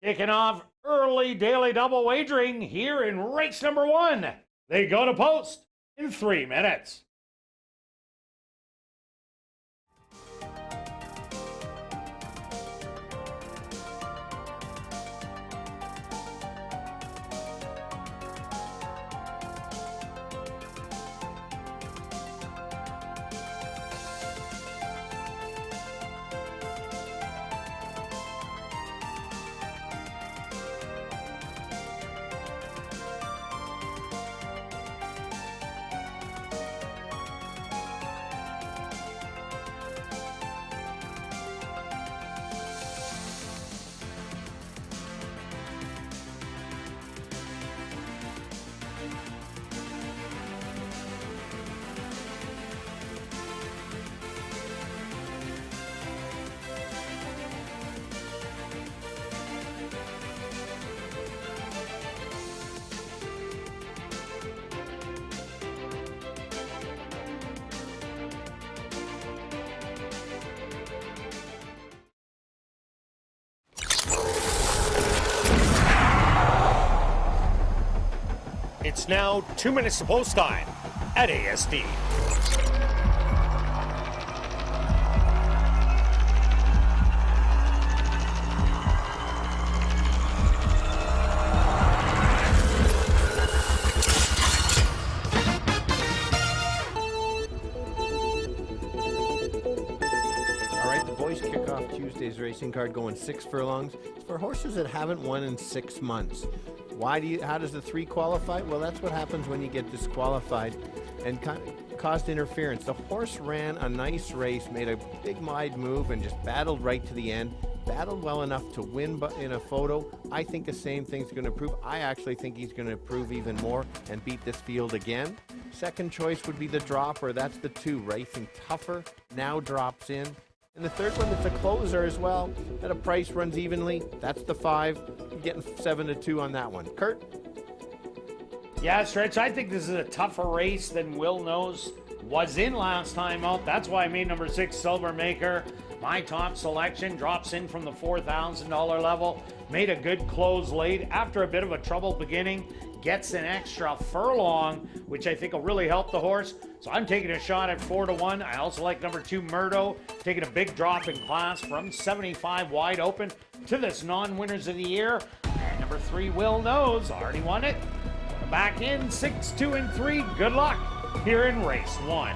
Kicking off early daily double wagering here in race number 1. They go to post in 3 minutes. It's now 2 minutes to post time at ASD. All right, the boys kick off 2 Tuesday's racing card going 6 furlongs. It's for horses that haven't won in 6 months. How does the 3 qualify? Well, that's what happens when you get disqualified and caused interference. The horse ran a nice race, made a big wide move, and just battled right to the end. Battled well enough to win in a photo. I think the same thing's going to prove. I actually think he's going to prove even more and beat this field again. Second choice would be the Dropper. That's the 2, racing tougher, now drops in. And the third one is a closer as well. At a price runs evenly. That's the 5. You're getting 7-2 on that one. Kirt? Yeah, Stretch, I think this is a tougher race than Will Knows was in last time out. That's why I made number 6, Silver Maker, my top selection. Drops in from the $4,000 level. Made a good close late. After a bit of a troubled beginning, gets an extra furlong, which I think will really help the horse. So I'm taking a shot at 4-1. I also like number 2, Murdo, taking a big drop in class from 75 wide open to this non-winners of the year. And number 3, Will Knows, already won it. Back in 6, 2, and 3. Good luck here in race 1.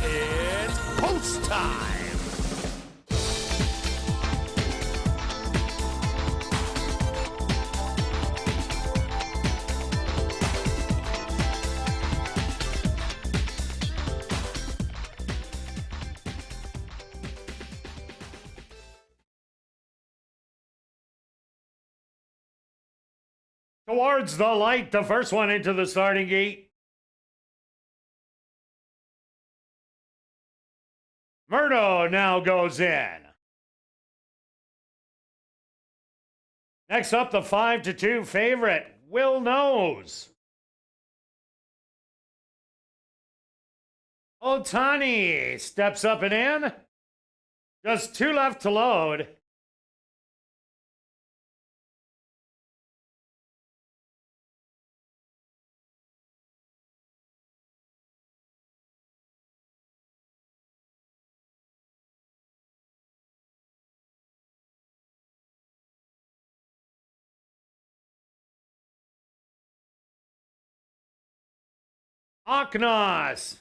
It's post time. Towards the light, the first one into the starting gate. Murdo now goes in. Next up, the 5-2 favorite, Will Knows. Otani steps up and in. Just 2 left to load. Aknos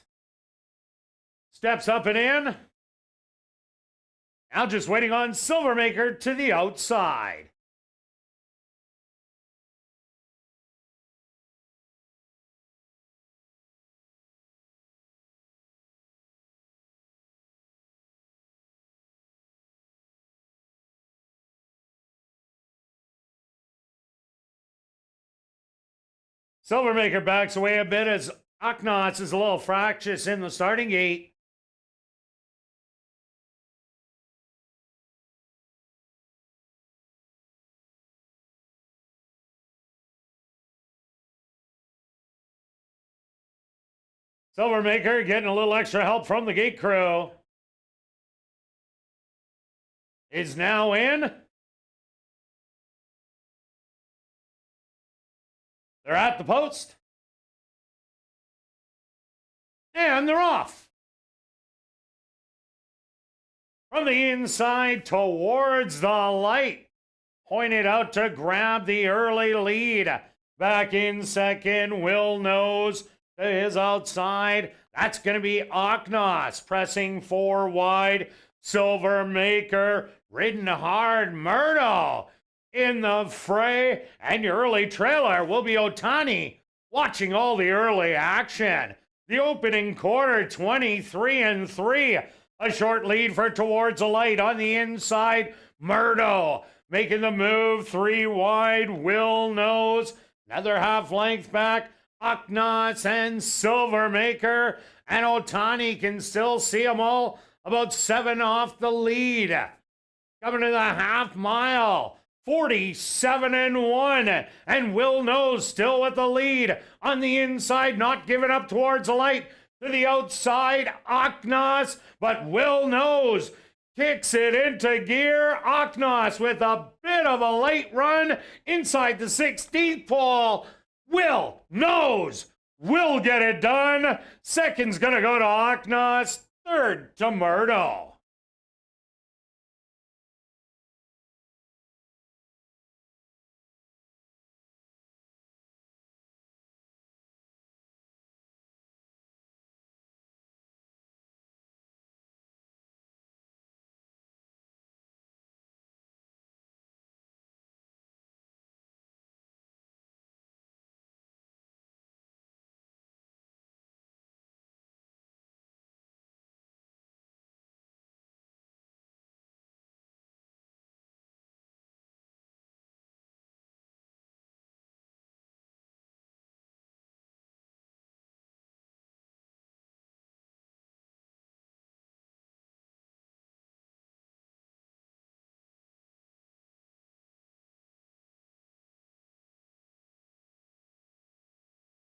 steps up and in. Now just waiting on Silvermaker to the outside. Silvermaker backs away a bit as Aknos is a little fractious in the starting gate. Silvermaker getting a little extra help from the gate crew. Is now in. They're at the post. And they're off. From the inside towards the light. Pointed out to grab the early lead. Back in second, Will Knows to his outside. That's going to be Aknos pressing 4 wide. Silvermaker ridden hard. Murdo in the fray, and your early trailer will be Otani watching all the early action. The opening quarter, 23-3. A short lead for Towards the Light on the inside. Murdo making the move 3 wide. Will Knows another half length back. Aknos and Silvermaker, and Otani can still see them all about 7 off the lead. Coming to the half mile. 47-1, and Will Knows still with the lead on the inside, not giving up Towards the Light. To the outside, Aknos, but Will Knows kicks it into gear. Aknos with a bit of a late run inside the 16th pole. Will Knows will get it done. Second's gonna go to Aknos, third to Murdo.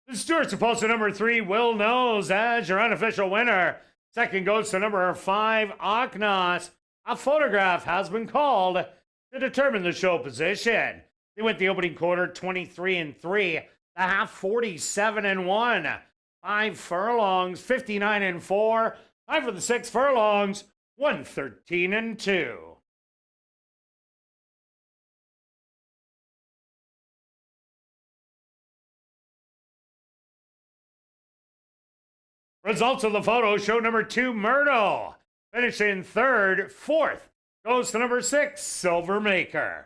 The Stewart's supposed to number 3, Will Knows, as your unofficial winner. Second goes to number 5, Aknos. A photograph has been called to determine the show position. They went the opening quarter 23-3, the half 47-1, 5 furlongs 59-4, time for the 6 furlongs 113-2. Results of the photo show number 2, Murdo, finishing third. Fourth goes to number 6, Silvermaker.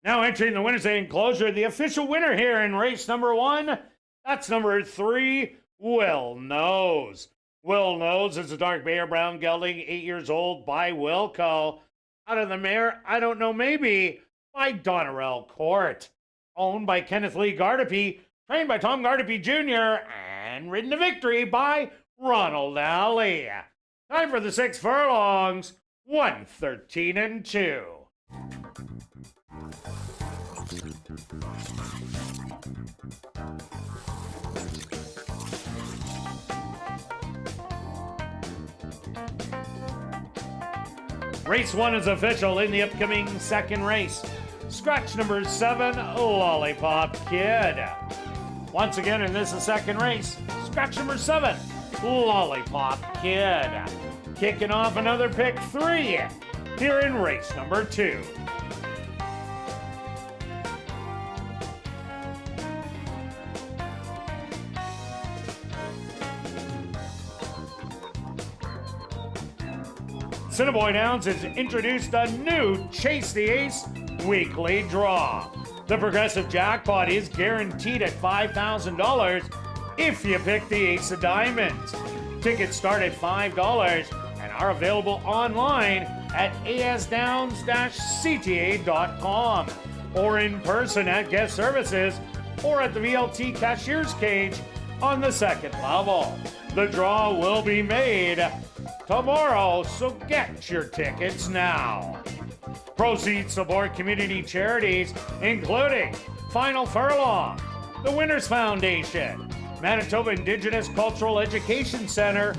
Now entering the Wednesday enclosure, the official winner here in race number 1, that's number 3, Will Knows. Will Knows is a dark Bear Brown gelding, 8 years old, by Wilco. Out of the mare, I don't know, maybe by Donnerell Court. owned by Kenneth Lee Gardepy, trained by Tom Gardepy Jr., and ridden to victory by Ronald Alley. Time for the 6 furlongs, 1:13 2. Race 1 is official in the upcoming second race. Scratch number 7, Lollipop Kid. Once again, in this second race, scratch number 7, Lollipop Kid. Kicking off another pick 3 here in race number 2. Assiniboia Downs has introduced a new Chase the Ace weekly draw. The progressive jackpot is guaranteed at $5,000 if you pick the Ace of Diamonds. Tickets start at $5 and are available online at asdowns-cta.com or in person at guest services or at the VLT cashier's cage on the second level. The draw will be made tomorrow, so get your tickets now. Proceeds support community charities, including Final Furlong, the Winners Foundation, Manitoba Indigenous Cultural Education Center,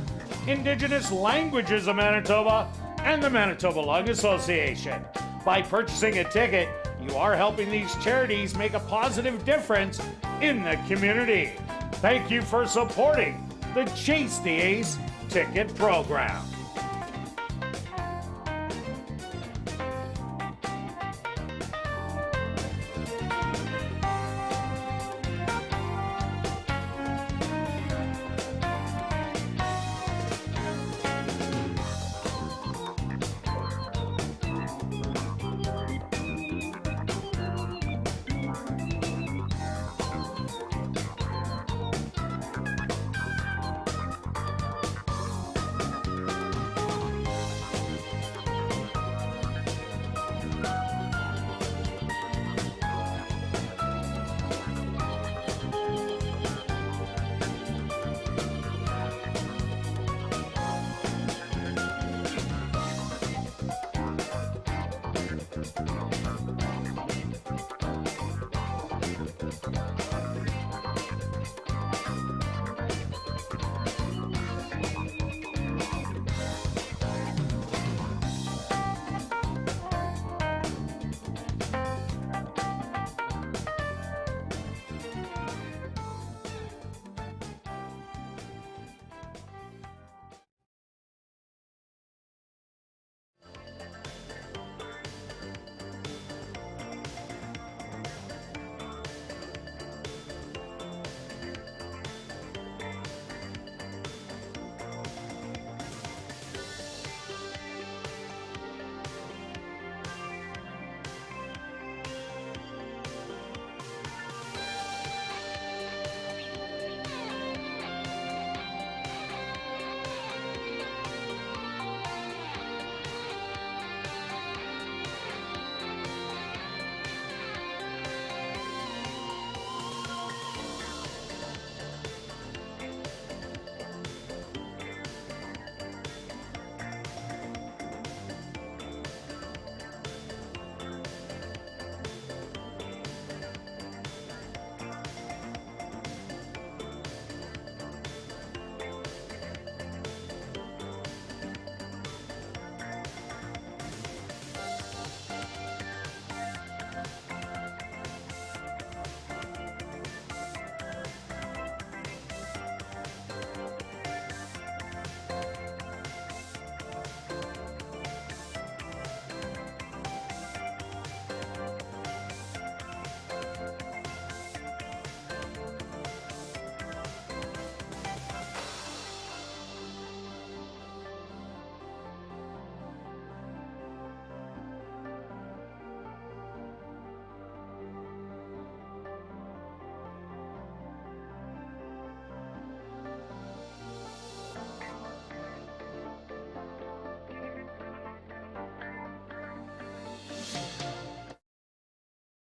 Indigenous Languages of Manitoba, and the Manitoba Lung Association. By purchasing a ticket, you are helping these charities make a positive difference in the community. Thank you for supporting the Chase the Ace ticket program.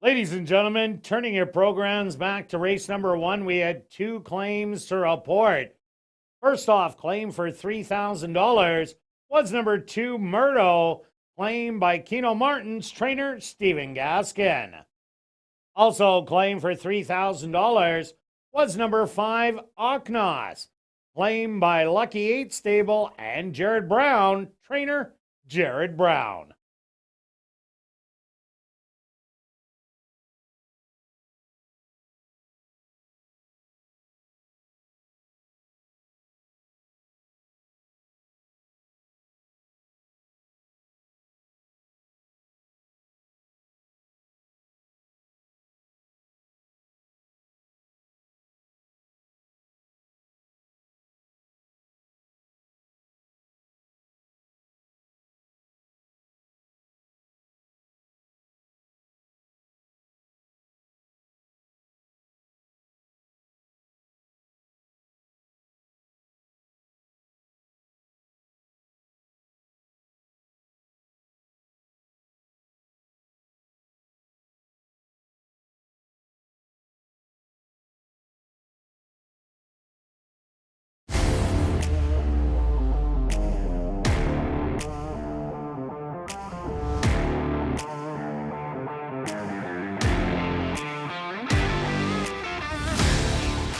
Ladies and gentlemen, turning your programs back to race number 1, we had 2 claims to report. First off, claim for $3,000 was number 2, Murdo, claimed by Keno Martin's trainer, Stephen Gaskin. Also claimed for $3,000 was number 5, Oknos, claimed by Lucky 8 Stable and Jared Brown, trainer, Jared Brown.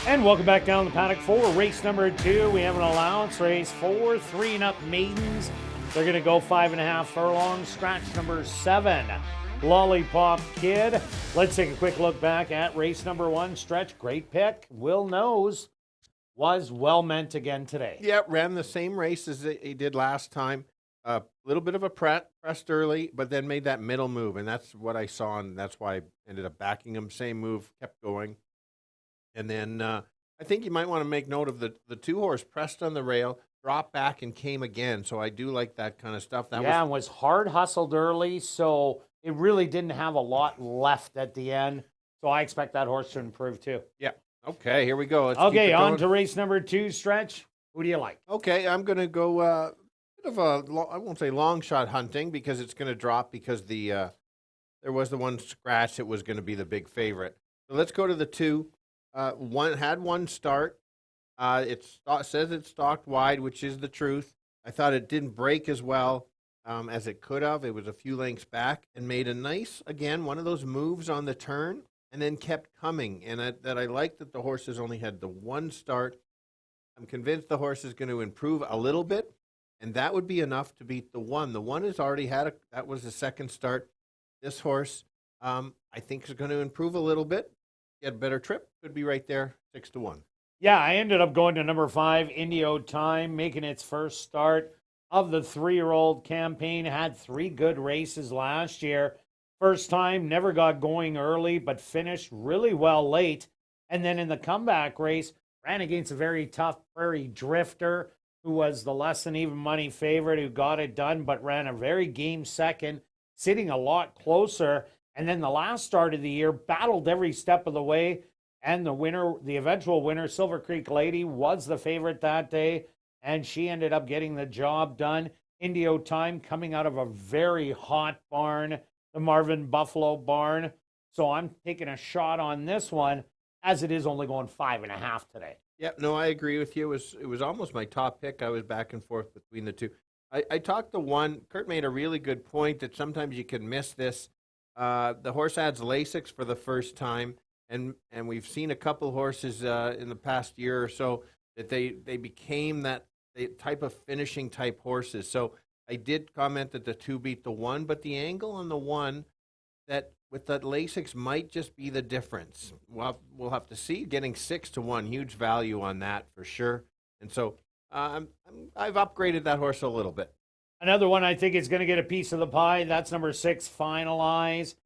And welcome back down the paddock for race number 2. We have an allowance race, 4 3-and-up maidens. They're going to go 5.5 furlongs. Scratch number 7, Lollipop Kid. Let's take a quick look back at race number 1. Stretch, great pick. Will Knows was well meant again today. Yeah, ran the same race as he did last time. A little bit of a pressed early, but then made that middle move, and that's what I saw, and that's why I ended up backing him. Same move, kept going. And then I think you might want to make note of the 2-horse pressed on the rail, dropped back, and came again. So I do like that kind of stuff. And was hard hustled early, so it really didn't have a lot left at the end. So I expect that horse to improve too. Yeah. Okay, here we go. Let's okay, on to race number 2, Stretch. Who do you like? Okay, I'm going to go a bit of I won't say long shot hunting because it's going to drop because there was the one scratch that was going to be the big favorite. So let's go to the 2. One start. It says it's stalked wide, which is the truth. I thought it didn't break as well as it could have. It was a few lengths back and made a nice, again, one of those moves on the turn and then kept coming. And I like that the horses only had the 1 start. I'm convinced the horse is going to improve a little bit, and that would be enough to beat the 1. The 1 has already had that was the 2nd start. This horse, I think, is going to improve a little bit. Get a better trip, could be right there, 6-1. Yeah, I ended up going to number 5, Indio Time, making its first start of the 3-year-old campaign. Had 3 good races last year. First time, never got going early, but finished really well late. And then in the comeback race, ran against a very tough Prairie Drifter, who was the less than even money favorite, who got it done, but ran a very game second, sitting a lot closer. And then the last start of the year, battled every step of the way. And the winner, the eventual winner, Silver Creek Lady, was the favorite that day. And she ended up getting the job done. Indio Time coming out of a very hot barn, the Marvin Buffalo barn. So I'm taking a shot on this one, as it is only going 5.5 today. Yeah, no, I agree with you. It was almost my top pick. I was back and forth between the 2. I talked to 1. Kirt made a really good point that sometimes you can miss this. The horse adds Lasix for the first time, and we've seen a couple horses in the past year or so that they became that type of finishing type horses. So I did comment that the 2 beat the 1, but the angle on the 1 that with that Lasix might just be the difference. We'll have to see. Getting 6-1, huge value on that for sure. And so I've upgraded that horse a little bit. Another one I think is going to get a piece of the pie. That's number 6, Finalize.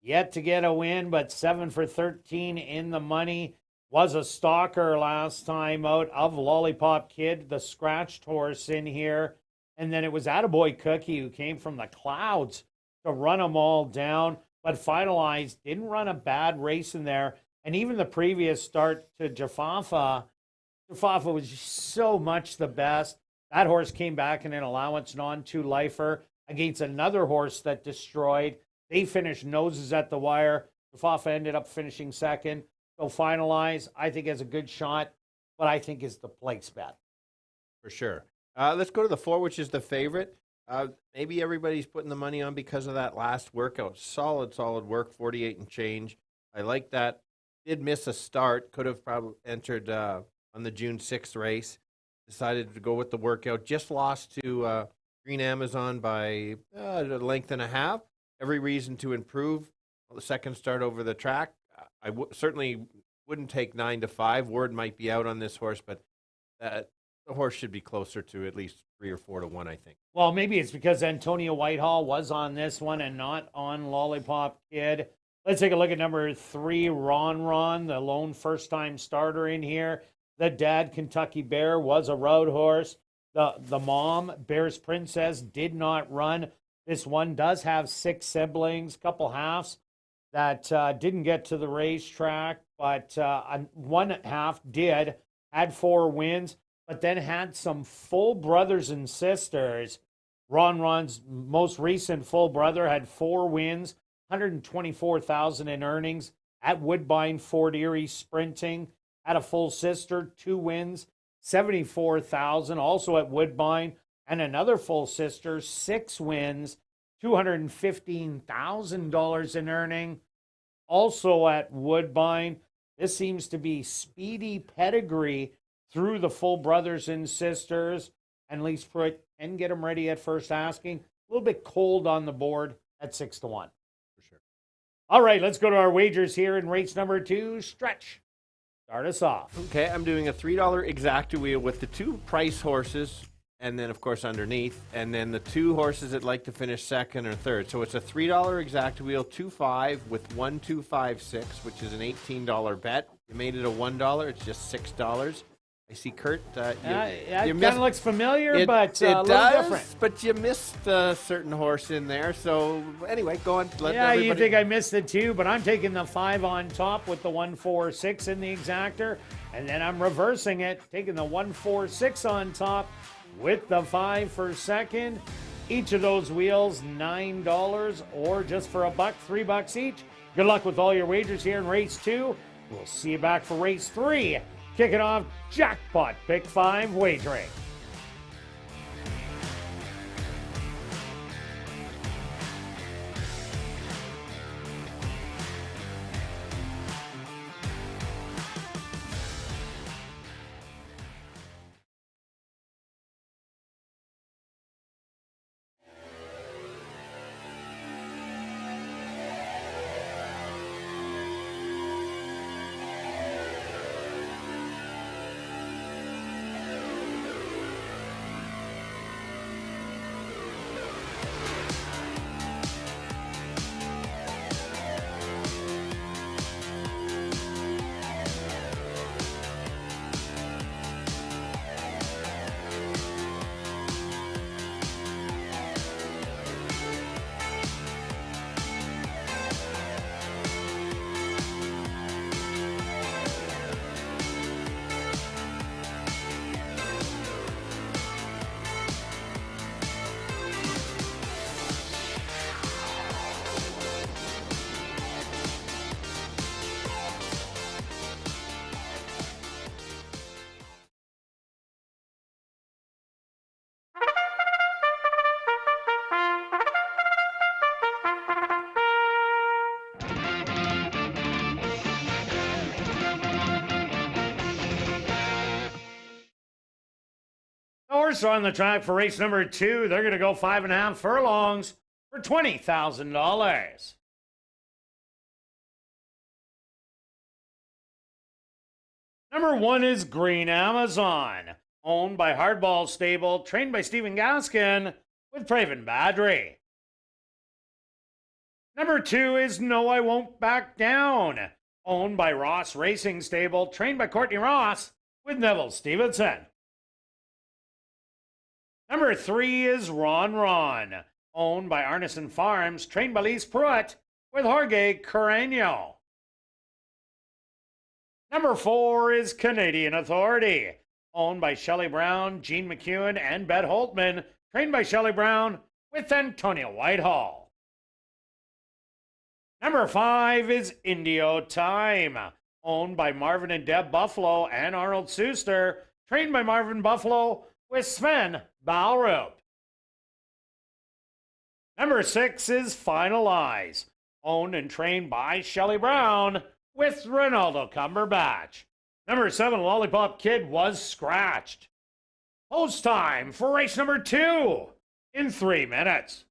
Yet to get a win, but 7 for 13 in the money. Was a stalker last time out of Lollipop Kid, the scratched horse in here. And then it was Attaboy Cookie who came from the clouds to run them all down. But Finalize didn't run a bad race in there. And even the previous start to Jafafa was so much the best. That horse came back in an allowance non-2-lifer against another horse that destroyed. They finished noses at the wire. Fafa ended up finishing second. So Finalize, I think, has a good shot, but I think is the place bet. For sure. Let's go to the 4, which is the favorite. Maybe everybody's putting the money on because of that last workout. Solid work, 48 and change. I like that. Did miss a start. Could have probably entered on the June 6th race. Decided to go with the workout. Just lost to Green Amazon by a length and a half. Every reason to improve. The second start over the track. I certainly wouldn't take 9 to 5. Word might be out on this horse, but the horse should be closer to at least 3 or 4 to 1, I think. Well, maybe it's because Antonio Whitehall was on this one and not on Lollipop Kid. Let's take a look at number 3, Ron, the lone first-time starter in here. The dad, Kentucky Bear, was a road horse. The mom, Bear's Princess, did not run. This one does have 6 siblings, couple halves that didn't get to the racetrack, but one half did, had 4 wins, but then had some full brothers and sisters. Ron's most recent full brother had 4 wins, $124,000 in earnings at Woodbine Fort Erie sprinting. Had a full sister, 2 wins, $74,000 also at Woodbine, and another full sister, 6 wins, $215,000 in earning, also at Woodbine. This seems to be speedy pedigree through the full brothers and sisters, and Lease Pruitt can get them ready at first asking. A little bit cold on the board at 6 to 1. For sure. All right, let's go to our wagers here in race number 2. Stretch. Start us off. Okay, I'm doing a $3 exacta wheel with the 2 price horses, and then, of course, underneath, and then the 2 horses that like to finish second or third. So it's a $3 exacta wheel, 2-5 with 1-2-5-6, which is an $18 bet. You made it a $1. It's just $6. I see Kirt. It kind of looks familiar, but a little different. But you missed a certain horse in there. So anyway, go on. You think I missed the 2, but I'm taking the 5 on top with the 1-4-6 in the exactor, and then I'm reversing it, taking the 1-4-6 on top with the 5 for second. Each of those wheels $9, or just for $1, $3 each. Good luck with all your wagers here in race 2. We'll see you back for race 3. Kicking off Jackpot Pick 5 wagering. Horse on the track for race number 2. They're going to go 5.5 furlongs for $20,000. Number 1 is Green Amazon, owned by Hardball Stable, trained by Stephen Gaskin with Praven Badri. Number 2 is No I Won't Back Down, owned by Ross Racing Stable, trained by Courtney Ross with Neville Stevenson. Number 3 is Ron, owned by Arneson Farms, trained by Lease Pruitt with Jorge Carreño. Number 4 is Canadian Authority, owned by Shelley Brown, Gene McEwen, and Bet Holtman, trained by Shelley Brown with Antonio Whitehall. Number 5 is Indio Time, owned by Marvin and Deb Buffalo and Arnold Suster, trained by Marvin Buffalo with Sven Balrup. Number 6 is Finalize, owned and trained by Shelley Brown with Ronaldo Cumberbatch. Number 7, Lollipop Kid, was scratched. Post time for race number 2 in 3 minutes.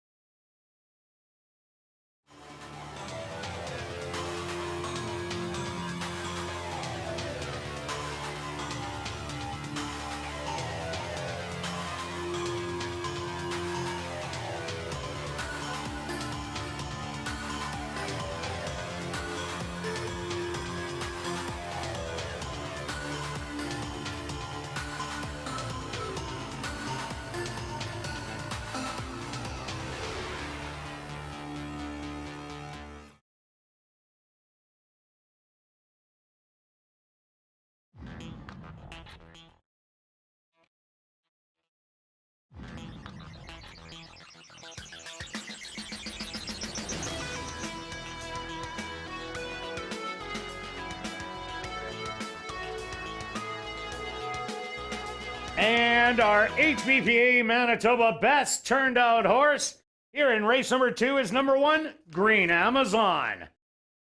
And our HBPA Manitoba best turned out horse here in race number 2 is number 1, Green Amazon.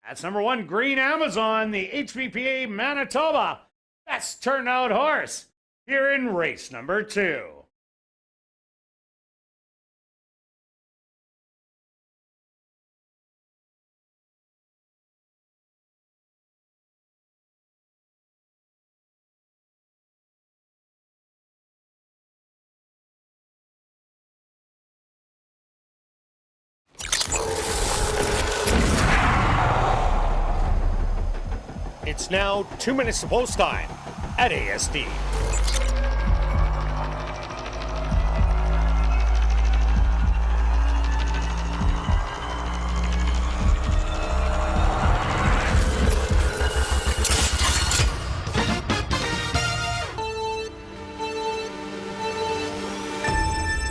That's number 1, Green Amazon, the HBPA Manitoba best turned out horse here in race number 2. It's now 2 minutes to post time at ASD.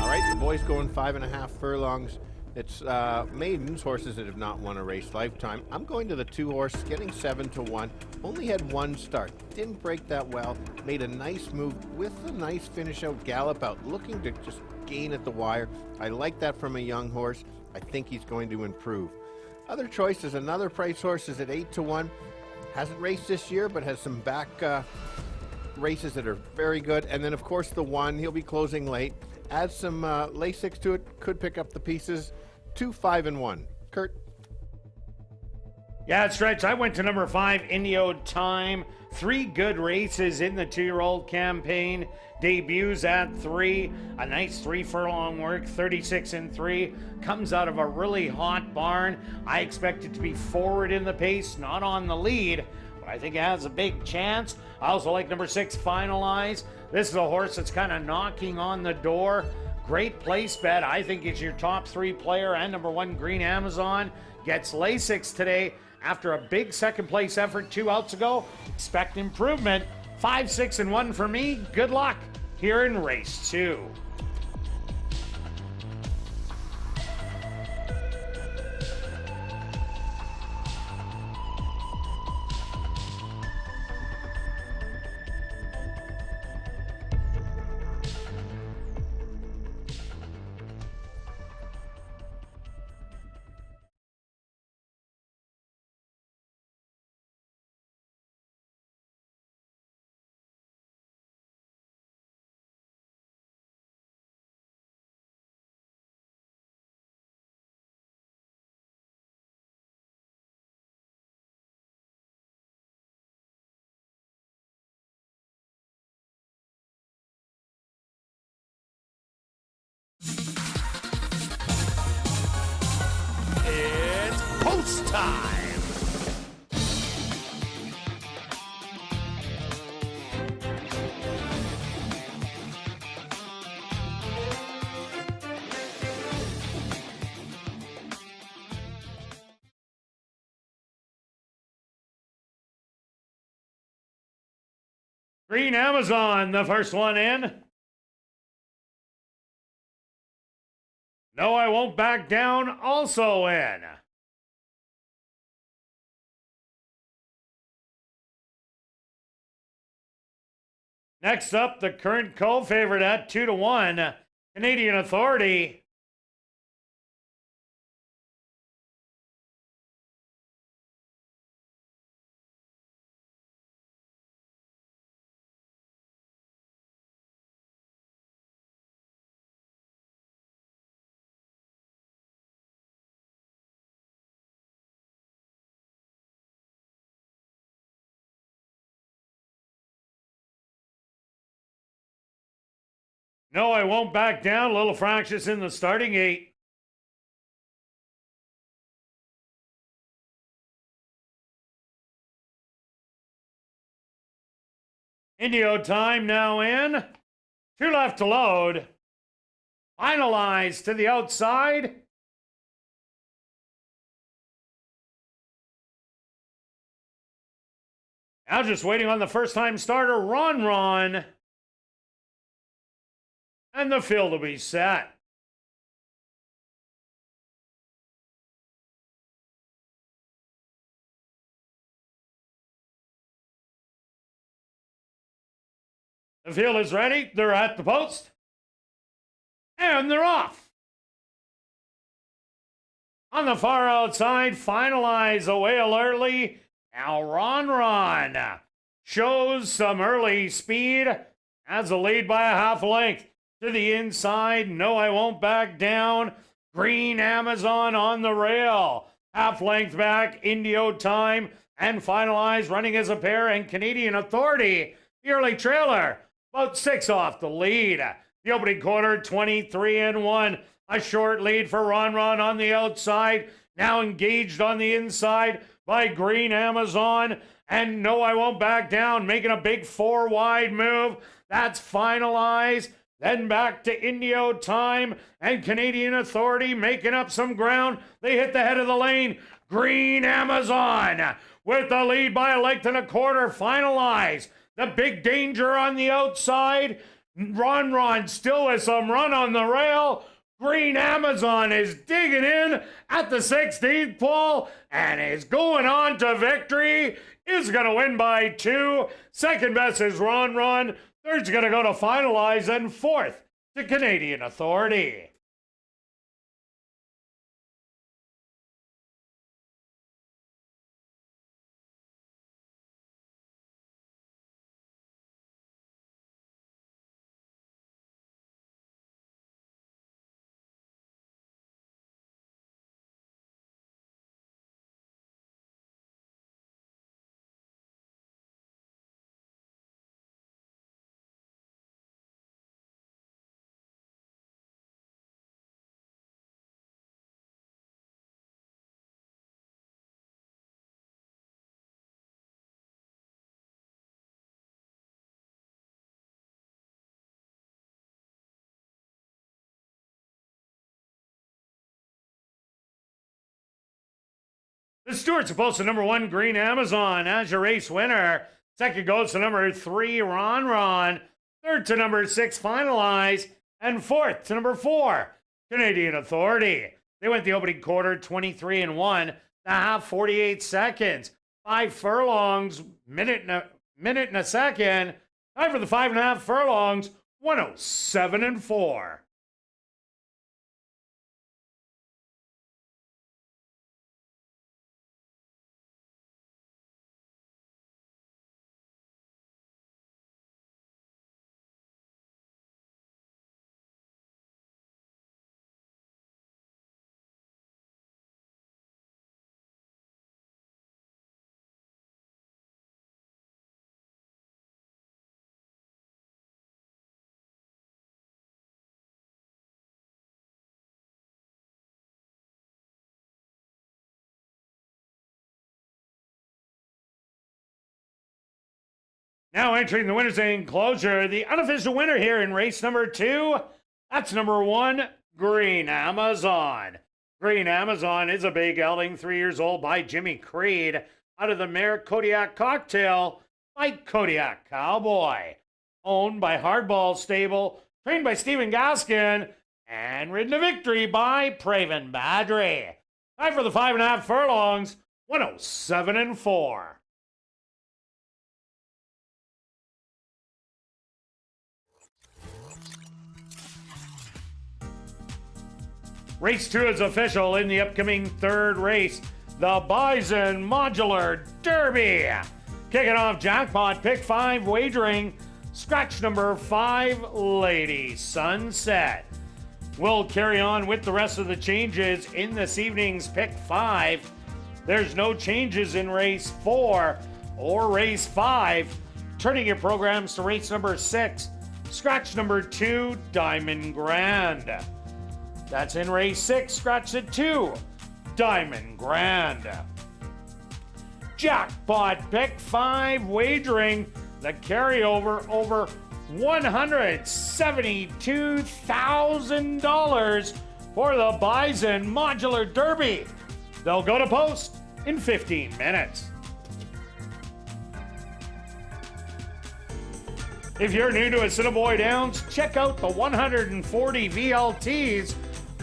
All right, the boys going 5.5 furlongs. It's maidens, horses that have not won a race lifetime. I'm going to the 2 horse, getting 7-1. Only had 1 start. Didn't break that well. Made a nice move with a nice finish out, gallop out, looking to just gain at the wire. I like that from a young horse. I think he's going to improve. Other choice is another price horse is at 8-1. Hasn't raced this year, but has some back races that are very good. And then, of course, the 1. He'll be closing late. Add some Lasix to it. Could pick up the pieces. 2, 5, and 1. Kirt? Yeah, that's right. So I went to number 5, Indio Time. 3 good races in the 2-year-old campaign. Debuts at 3. A nice 3 furlong work, 36-3. Comes out of a really hot barn. I expect it to be forward in the pace, not on the lead. But I think it has a big chance. I also like number 6, Finalize. This is a horse that's kind of knocking on the door. Great place bet. I think it's your top 3 player. And number 1, Green Amazon, gets Lasix today after a big second place effort 2 outs ago. Expect improvement. 5, 6, and 1 for me. Good luck here in race 2. It's post time. Green Amazon, the first one in. No, I won't back down, also in. Next up, the current co-favorite at 2-1, Canadian Authority. No, I won't back down. A little fractious in the starting gate. Indio time now in. 2 left to load. Finalize to the outside. Now just waiting on the first-time starter, Ron. And the field will be set. The field is ready. They're at the post. And they're off. On the far outside, finalize away alertly. Now Ron shows some early speed. Has a lead by a half length. To the inside, no, I won't back down. Green Amazon on the rail. Half length back, Indio time, and finalize running as a pair, and Canadian Authority, the early trailer, about 6 off the lead. The opening quarter, 23-1. A short lead for Ron on the outside. Now engaged on the inside by Green Amazon. And no, I won't back down, making a big 4-wide move. That's finalized. Then back to Indio time, and Canadian Authority making up some ground. They hit the head of the lane. Green Amazon with the lead by a length and a quarter. Finalize. The big danger on the outside. Ron still with some run on the rail. Green Amazon is digging in at the 16th pole and is going on to victory. Is going to win by 2. Second best is Ron. Third's going to go to finalize, and fourth to Canadian Authority. The Stewart's supposed to number 1, Green Amazon, as your race winner. Second goes to number 3, Ron. Third to number 6, Finalize. And fourth to number 4, Canadian Authority. They went the opening quarter 23-1, the half 48 seconds. 5 furlongs, minute and a second. Time for the 5.5 furlongs, 107-4. Now entering the winner's enclosure, the unofficial winner here in race number 2, that's number 1, Green Amazon. Green Amazon is a big gelding, 3 years old, by Jimmy Creed, out of the mare Kodiak Cocktail by Kodiak Cowboy. Owned by Hardball Stable, trained by Stephen Gaskin, and ridden to victory by Praven Badri. Time for the 5.5 furlongs, 107-4. Race 2 is official in the upcoming third race, the Bison Modular Derby. Kicking off jackpot, pick 5 wagering, scratch number 5, Lady Sunset. We'll carry on with the rest of the changes in this evening's pick 5. There's no changes in race 4 or race 5. Turning your programs to race number 6, scratch number 2, Diamond Grand. That's in race 6, scratch at 2, Diamond Grand. Jackpot pick 5 wagering, the carryover over $172,000 for the Bison Modular Derby. They'll go to post in 15 minutes. If you're new to Assiniboia Downs, check out the 140 VLTs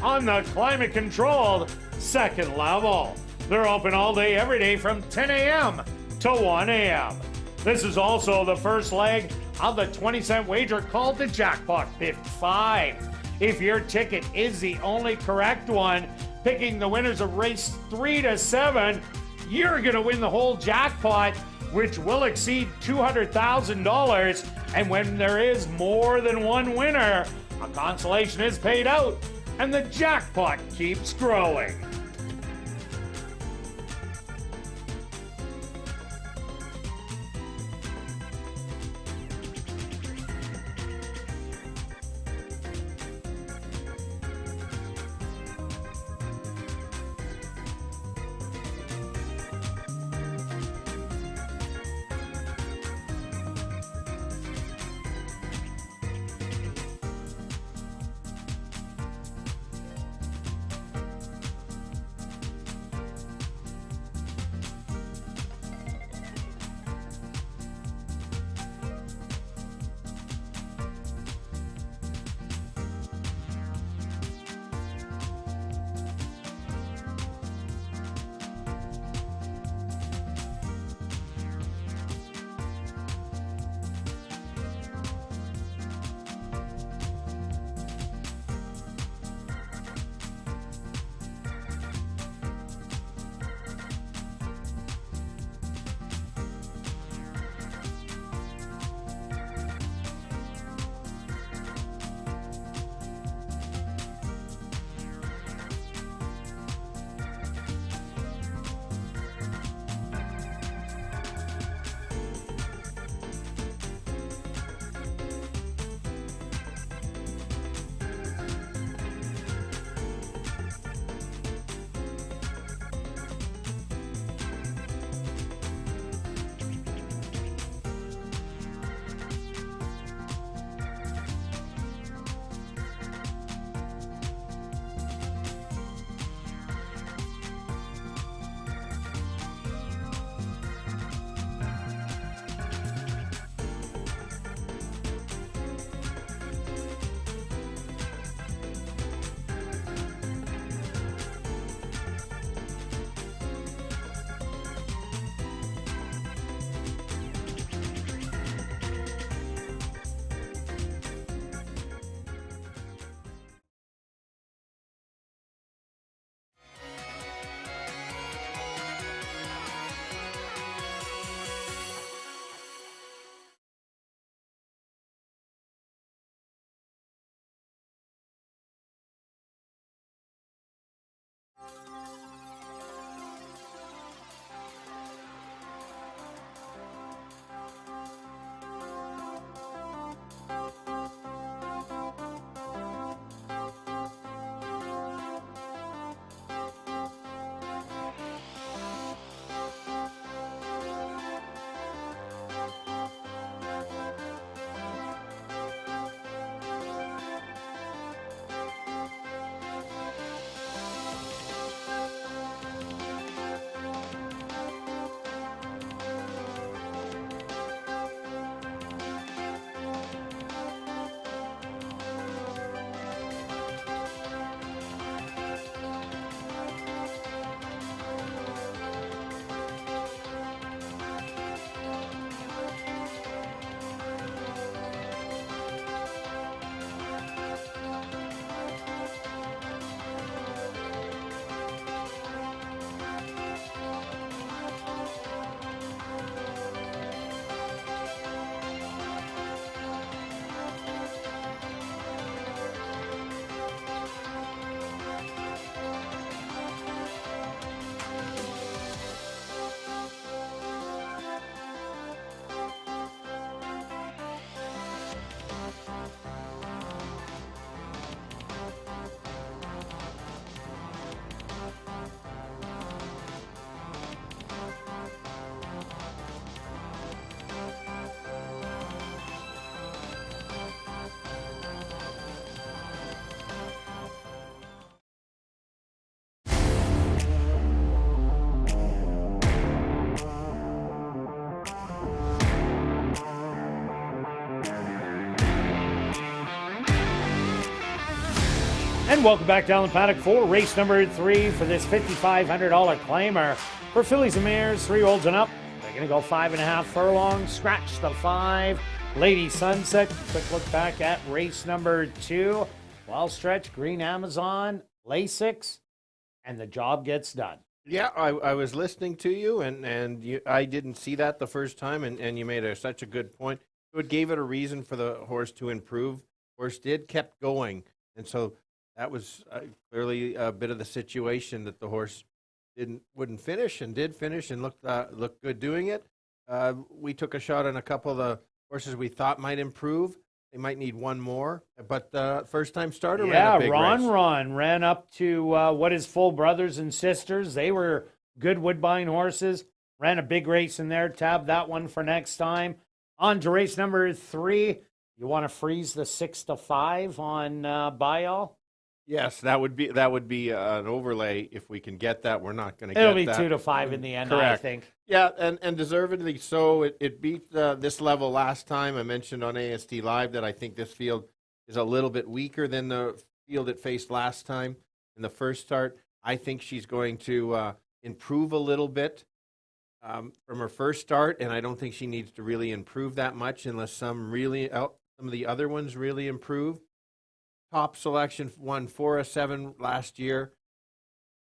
on the climate-controlled second level. They're open all day, every day from 10 a.m. to 1 a.m. This is also the first leg of the 20-cent wager called the Jackpot Pick 5. If your ticket is the only correct one, picking the winners of race 3 to 7, you're going to win the whole jackpot, which will exceed $200,000. And when there is more than one winner, a consolation is paid out, and the jackpot keeps growing. And welcome back down the paddock for race number 3 for this $5,500 claimer. For fillies and mares, 3-year-olds and up, they're going to go 5.5 furlongs, scratch the 5. Lady Sunset, quick look back at race number 2. Well stretched, Green Amazon, Lasix, and the job gets done. Yeah, I was listening to you, and I didn't see that the first time, and you made such a good point. So it gave it a reason for the horse to improve. Horse kept going, and so that was clearly a bit of the situation that the horse wouldn't finish, and did finish, and looked good doing it. We took a shot on a couple of the horses we thought might improve. They might need one more, but the first-time starter ran a big race. Ron ran up to what is full brothers and sisters. They were good Woodbine horses. Ran a big race in there. Tab that one for next time. On to race number 3. You want to freeze the 6-5 on Bayall? Yes, that would be an overlay if we can get that. We're not going to get that. It'll be 2-5 in the end, Correct. I think. Yeah, and deservedly so. It beat this level last time. I mentioned on ASD Live that I think this field is a little bit weaker than the field it faced last time in the first start. I think she's going to improve a little bit from her first start, and I don't think she needs to really improve that much unless some of the other ones really improve. Top selection won 4-7 last year.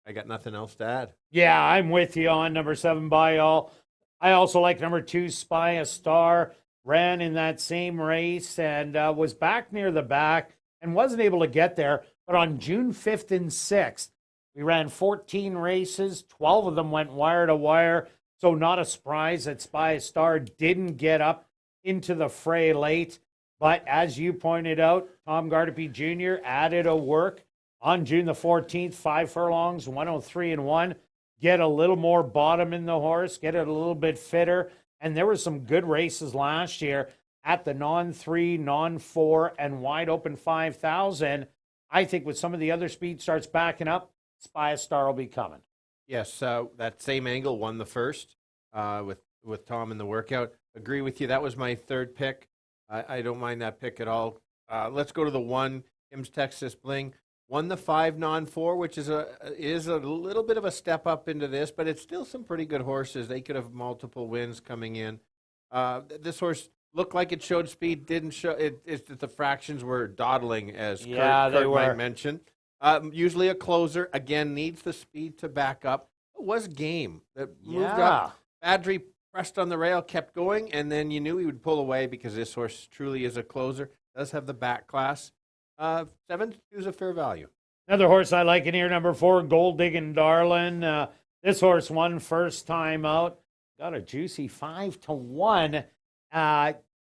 I got nothing else to add. Yeah, I'm with you on number 7 Bayall. I also like number 2 Spy a Star. Ran in that same race and was back near the back and wasn't able to get there. But on June 5th and 6th, we ran 14 races. 12 of them went wire to wire. So not a surprise that Spy a Star didn't get up into the fray late. But as you pointed out, Tom Gardapi Jr. added a work on June the 14th, 5 furlongs, 103-1. Get a little more bottom in the horse, get it a little bit fitter. And there were some good races last year at the non-3, non-4, and wide open 5,000. I think with some of the other speed starts backing up, Spy a Star will be coming. Yes, that same angle won the first with Tom in the workout. Agree with you. That was my third pick. I don't mind that pick at all. Let's go to the 1, Kim's Texas Bling. Won the 5 non-4, which is a little bit of a step up into this, but it's still some pretty good horses. They could have multiple wins coming in. This horse looked like it showed speed, didn't show. It's that the fractions were dodling, as Kurt might mention. Usually a closer, again, needs the speed to back up. It was game. That moved up. Badri pressed on the rail, kept going, and then you knew he would pull away because this horse truly is a closer. Does have the back class. 7 is a fair value. Another horse I like in here, number 4, Gold Diggin' Darlin'. This horse won first time out. Got a juicy 5-1.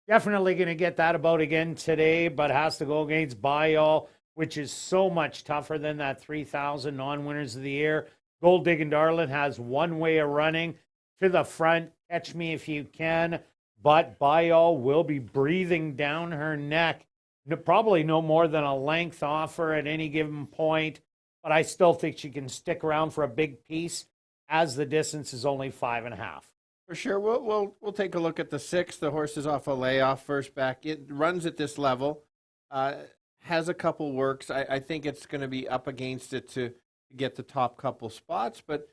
Definitely going to get that about again today, but has to go against Bayall, which is so much tougher than that 3,000 non-winners of the year. Gold Diggin' Darlin' has one way of running to the front. Catch me if you can. But Bayall will be breathing down her neck. Probably no more than a length off her at any given point. But I still think she can stick around for a big piece as the distance is only 5.5. For sure. We'll take a look at the 6. The horse is off a layoff first back. It runs at this level. Has a couple works. I think it's going to be up against it to get the top couple spots, but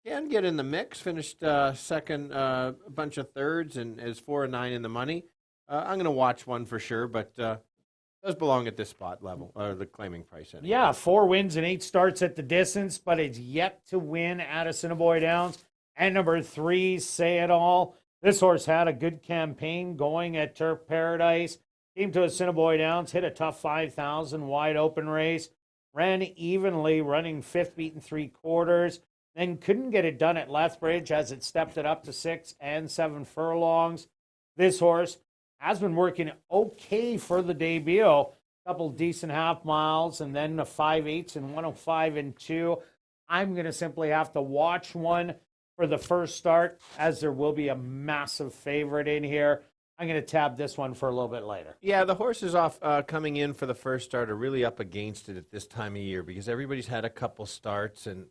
can get in the mix. Finished second, a bunch of thirds, and is 4-9 in the money. I'm going to watch one for sure, but does belong at this spot level, or the claiming price. Anyway. Yeah, 4 wins and 8 starts at the distance, but it's yet to win at Assiniboia Downs. And number 3, Say It All. This horse had a good campaign going at Turf Paradise. Came to Assiniboia Downs, hit a tough 5,000 wide open race. Ran evenly, running 5th, beaten 3/4. Then couldn't get it done at Lethbridge as it stepped it up to 6 and 7 furlongs. This horse has been working okay for the debut. A couple decent half miles and then the 5/8 and 105-2. I'm going to simply have to watch one for the first start, as there will be a massive favorite in here. I'm going to tab this one for a little bit later. Yeah, the horse is off coming in for the first start are really up against it at this time of year because everybody's had a couple starts and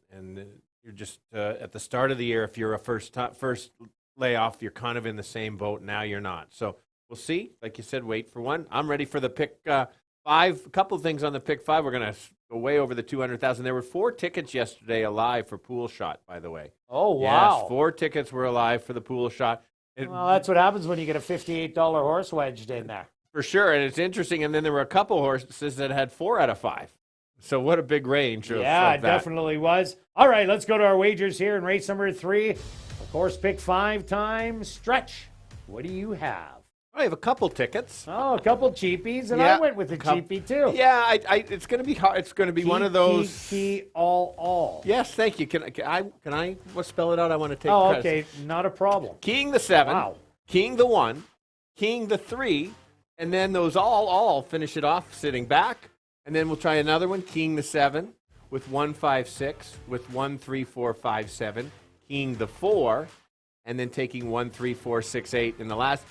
you're just at the start of the year. If you're a first layoff, you're kind of in the same boat. Now you're not. So we'll see. Like you said, wait for one. I'm ready for the pick 5. A couple of things on the pick 5. We're going to go way over the 200,000. There were 4 tickets yesterday alive for pool shot, by the way. Oh, wow. Yes, 4 tickets were alive for the pool shot. Well, that's what happens when you get a $58 horse wedged in there. For sure, and it's interesting. And then there were a couple horses that had 4 out of 5. So what a big range. Yeah, it definitely was. All right, let's go to our wagers here in race number 3. Of course, pick 5 times. Stretch, what do you have? I have a couple tickets. Oh, a couple cheapies, and I went with the cheapie too. Yeah, it's going to be hard. It's going to be one of those. Key, all. Yes, thank you. Can I spell it out? I want to take. Oh, credit. okay, not a problem. Keying the 7. Wow. Keying the 1. Keying the 3, and then those all finish it off sitting back, and then we'll try another one. Keying the 7 with 1, 5, 6 with 1, 3, 4, 5, 7. Keying the 4, and then taking 1, 3, 4, 6, 8 in the last.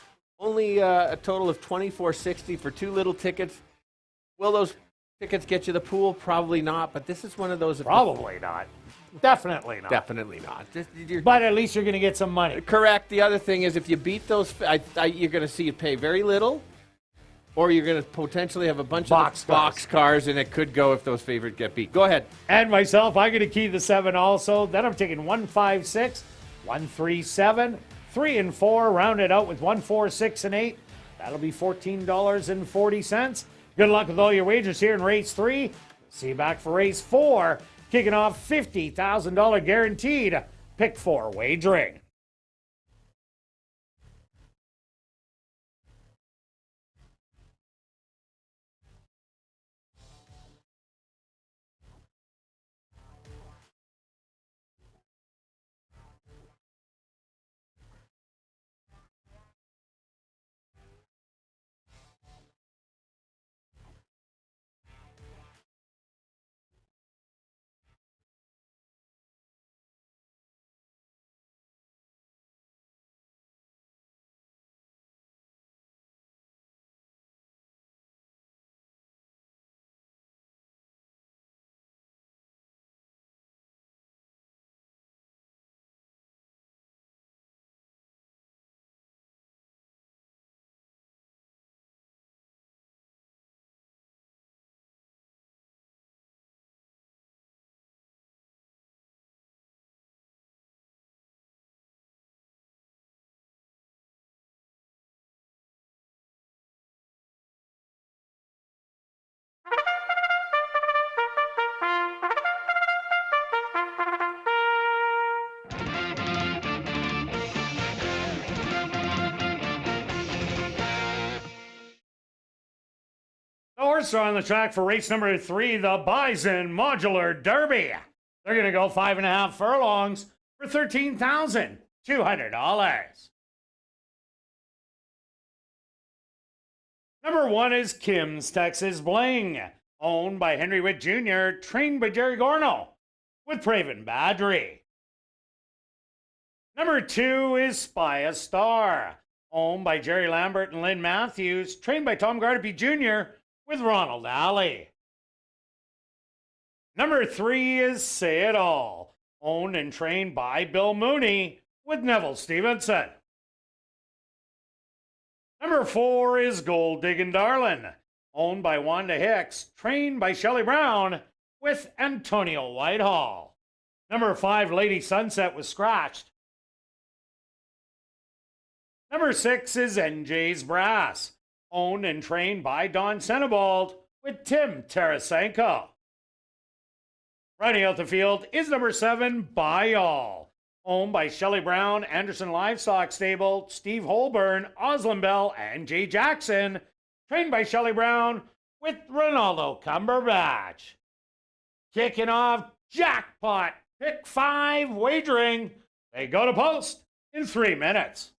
Only a total of $24.60 for 2 little tickets. Will those tickets get you the pool? Probably not, but this is one of those. Probably not. Definitely not. Definitely not. But at least you're going to get some money. Correct. The other thing is if you beat those, you're going to see you pay very little, or you're going to potentially have a bunch of box cars, and it could go if those favorites get beat. Go ahead. And myself, I'm going to key the 7 also. Then I'm taking 1, 5, 6, 1, 3, 7. 3 and 4, rounded out with 1, 4, 6, and 8. That'll be $14.40. Good luck with all your wagers here in race 3. See you back for race 4, kicking off $50,000 guaranteed pick 4 wagering. Horses are on the track for race number 3, the Bison Modular Derby. They're going to go 5.5 furlongs for $13,200. Number 1 is Kim's Texas Bling, owned by Henry Witt Jr., trained by Jerry Gorno, with Praven Badri. Number 2 is Spy a Star, owned by Jerry Lambert and Lynn Matthews, trained by Tom Gardapi Jr., with Ronald Alley. Number 3 is Say It All, owned and trained by Bill Mooney, with Neville Stevenson. Number 4 is Gold Diggin' Darlin', owned by Wanda Hicks, trained by Shelley Brown, with Antonio Whitehall. Number 5, Lady Sunset, was scratched. Number 6 is NJ's Brass, owned and trained by Don Senebald, with Tim Tarasenko. Riding out the field is number 7, By All, owned by Shelley Brown, Anderson Livestock Stable, Steve Holborn, Oslin Bell, and Jay Jackson, trained by Shelley Brown, with Ronaldo Cumberbatch. Kicking off Jackpot Pick 5 wagering. They go to post in 3 minutes.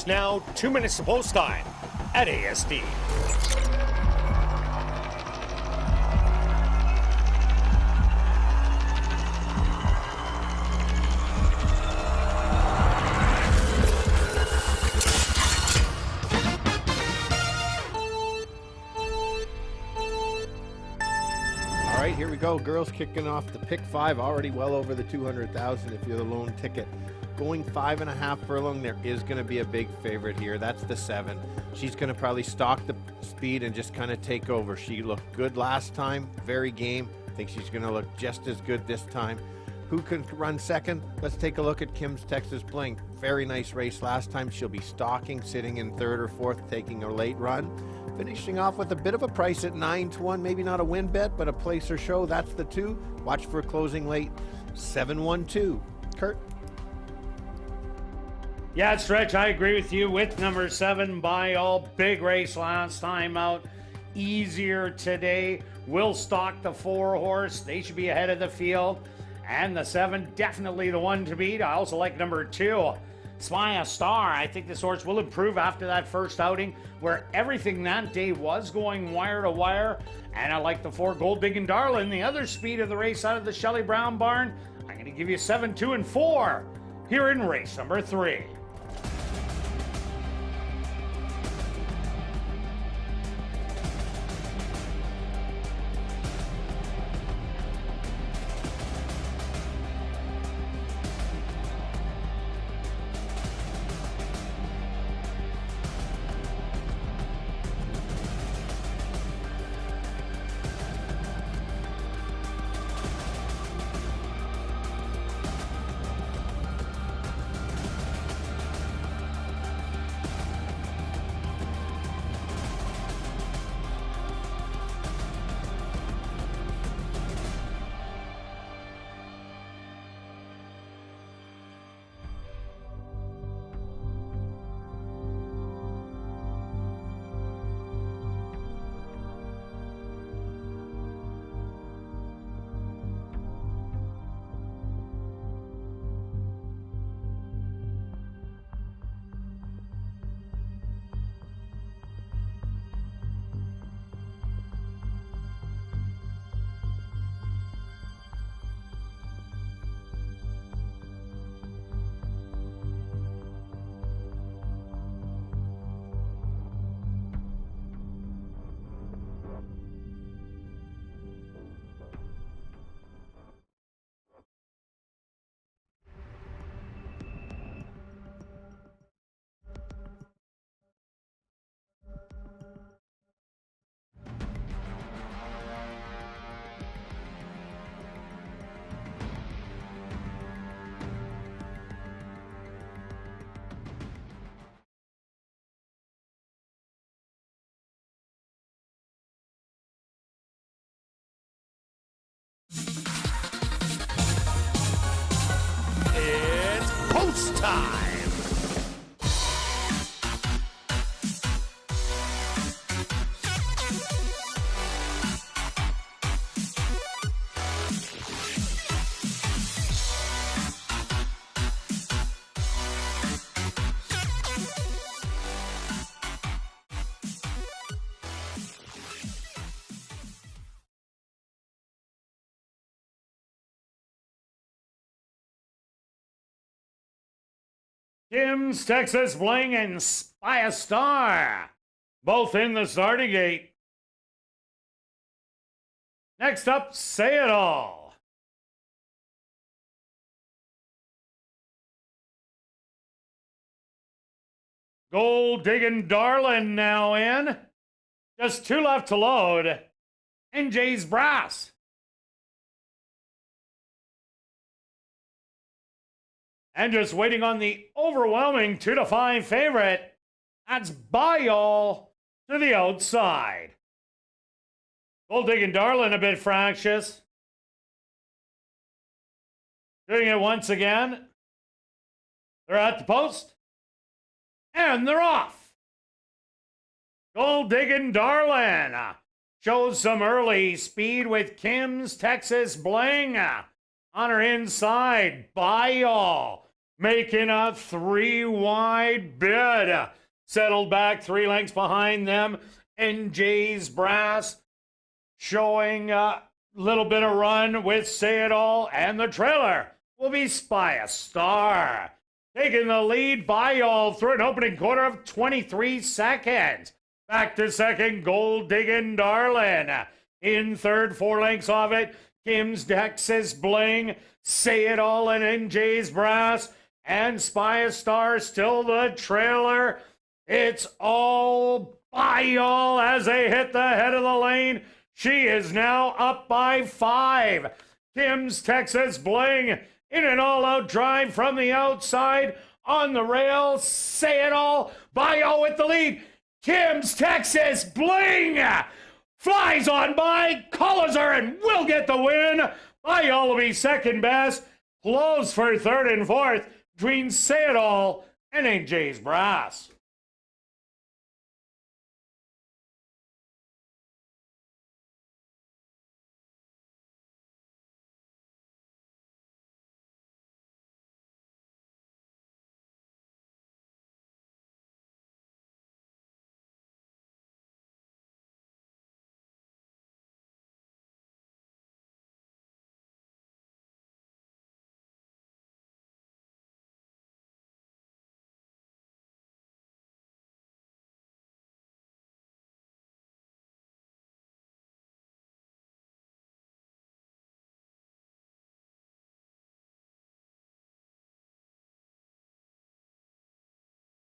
It's now 2 minutes to post time at ASD. All right, here we go. Girls kicking off the pick 5, already well over the 200,000 if you're the lone ticket. Going 5.5 furlong, there is going to be a big favorite here. That's the 7. She's going to probably stalk the speed and just kind of take over. She looked good last time, very game. I think she's going to look just as good this time. Who can run second? Let's take a look at Kim's Texas Bling. Very nice race last time. She'll be stalking, sitting in 3rd or 4th, taking a late run. Finishing off with a bit of a price at 9-1. Maybe not a win bet, but a place or show. That's the 2. Watch for closing late. 7-1-2. Kirt? Yeah, Stretch, I agree with you with number 7, By All. Big race last time out. Easier today. Will stalk the 4 horse. They should be ahead of the field. And the 7, definitely the one to beat. I also like number 2, Spy a Star. I think this horse will improve after that first outing where everything that day was going wire to wire. And I like the 4, Gold Diggin' Darlin', the other speed of the race out of the Shelley Brown barn. I'm going to give you 7, 2, and 4 here in race number 3. It's post time. Kim's Texas Bling and Spy a Star, both in the starting gate. Next up, Say It All. Gold Diggin' Darlin' now in. Just 2 left to load. NJ's Brass. And just waiting on the overwhelming 2-5 favorite. That's By All to the outside. Gold Diggin' Darlin' a bit fractious. Doing it once again. They're at the post. And they're off. Gold Diggin' Darlin' shows some early speed with Kim's Texas Bling on her inside. By All making a 3-wide bid. Settled back 3 lengths behind them. NJ's Brass showing a little bit of run with Say It All, and the trailer will be Spy a Star. Taking the lead by all through an opening quarter of 23 seconds. Back to second, Gold Diggin' Darlin'. In third, 4 lengths off it, Kim's Texas Bling, Say It All, and NJ's Brass, and Spy a Star still the trailer. It's all by all as they hit the head of the lane. She is now up by 5. Kim's Texas Bling in an all-out drive from the outside on the rail. Say It All, by all with the lead. Kim's Texas Bling flies on by, collars her, and will get the win. By all will be second best. Close for third and fourth between Say It All and NJ's Brass.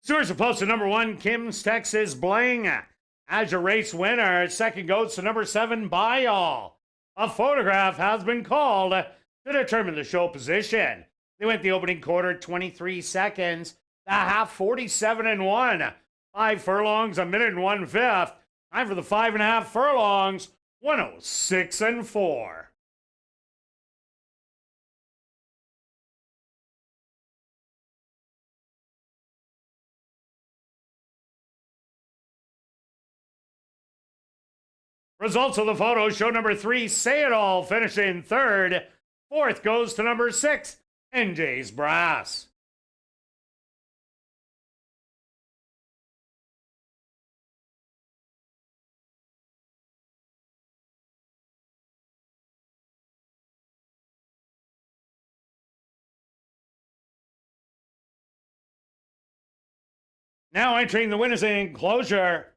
Stewards are close to number 1, Kim's Texas Bling. As your race winner, second goes to number 7, By All. A photograph has been called to determine the show position. They went the opening quarter 23 seconds, the half 47 and 1. 5 furlongs, a minute and 1/5. Time for the 5.5 furlongs, 106 and 4. Results of the photo show number 3, Say It All, finishing third. Fourth goes to number 6, NJ's Brass. Now entering the winners enclosure,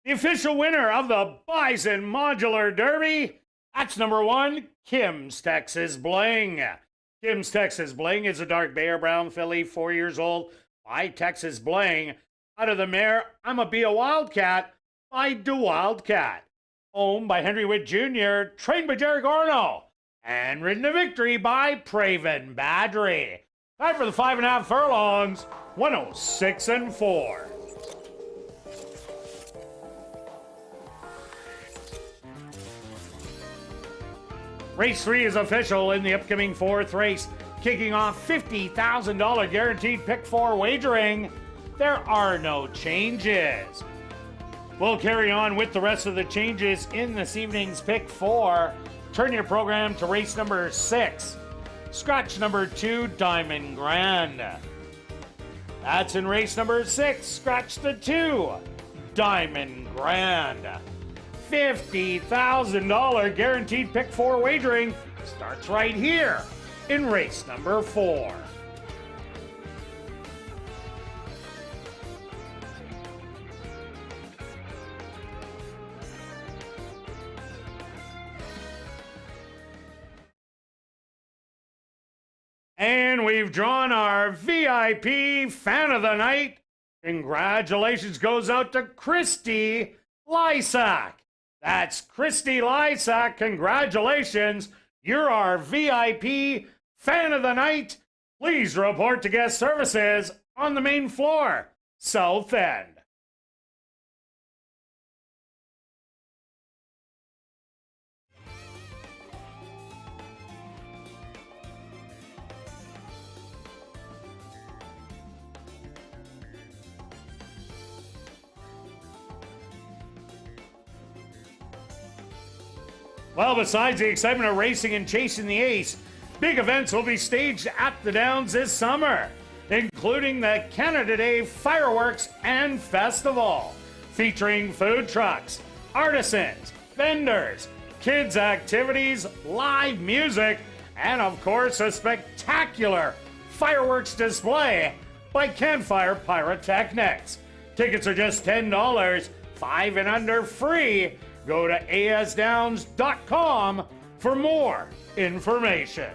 the official winner of the Bison Modular Derby, that's number 1, Kim's Texas Bling. Kim's Texas Bling is a dark bay or brown filly, 4 years old, by Texas Bling. Out of the mare, I'ma Be a Wildcat, by Do Wildcat. Owned by Henry Witt Jr., trained by Jerry Gorno, and ridden to victory by Praven Badry. Time for the 5.5 furlongs, 106 and 4. Race 3 is official in the upcoming 4th race, kicking off $50,000 guaranteed pick 4 wagering. There are no changes. We'll carry on with the rest of the changes in this evening's pick 4. Turn your program to race number 6. Scratch number 2, Diamond Grand. That's in race number 6. Scratch the 2, Diamond Grand. $50,000 guaranteed pick 4 wagering starts right here in race number 4. And we've drawn our VIP Fan of the Night. Congratulations goes out to Christy Lysak. That's Christy Lysak. Congratulations. You're our VIP Fan of the Night. Please report to guest services on the main floor, South End. Well, besides the excitement of racing and chasing the ace, Big events will be staged at the Downs this summer, including the Canada Day Fireworks and Festival, featuring food trucks, artisans, vendors, kids' activities, live music, and of course a spectacular fireworks display by Campfire Pyrotechnics. Tickets are just $10, 5 and under free. Go to asdowns.com for more information.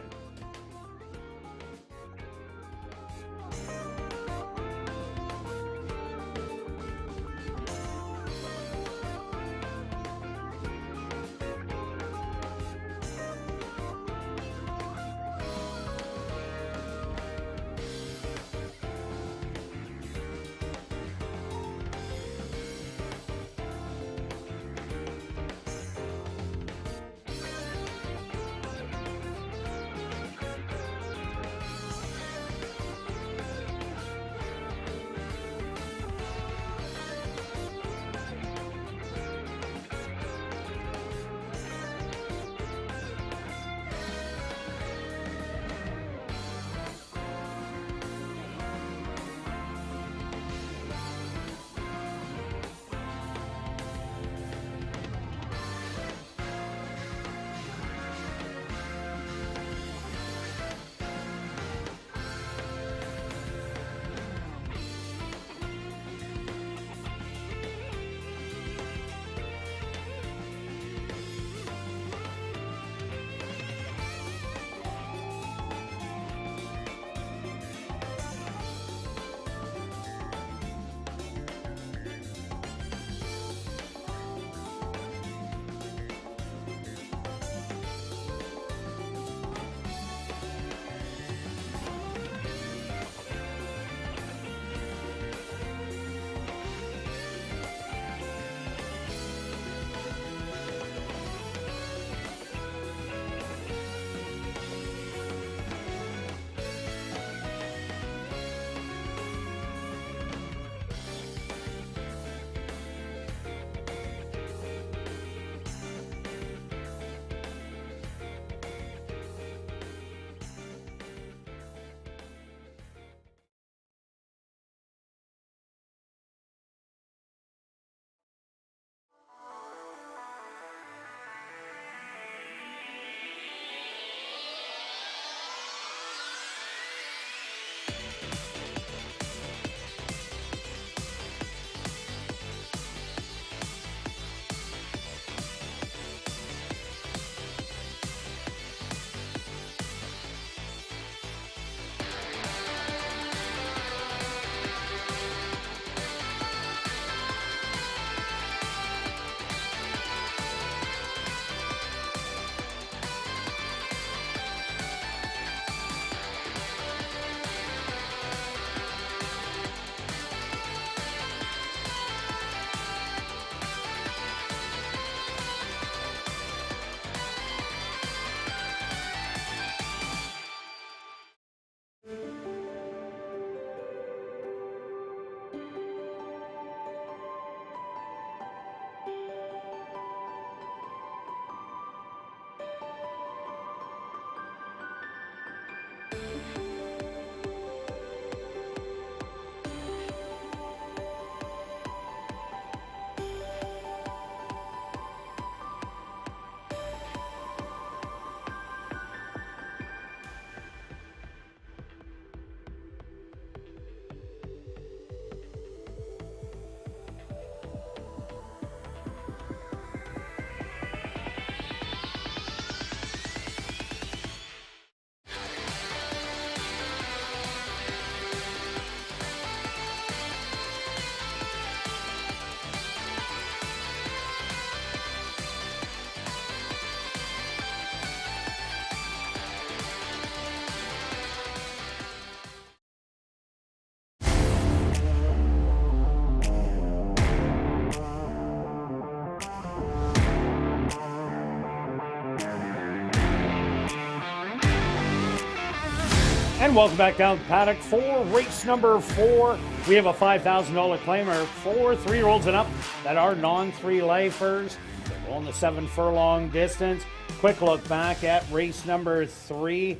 And welcome back down the paddock for race number 4. We have a $5,000 claimer for 3-year-olds and up that are non-3 lifers. They're going the 7 furlong distance. Quick look back at race number 3.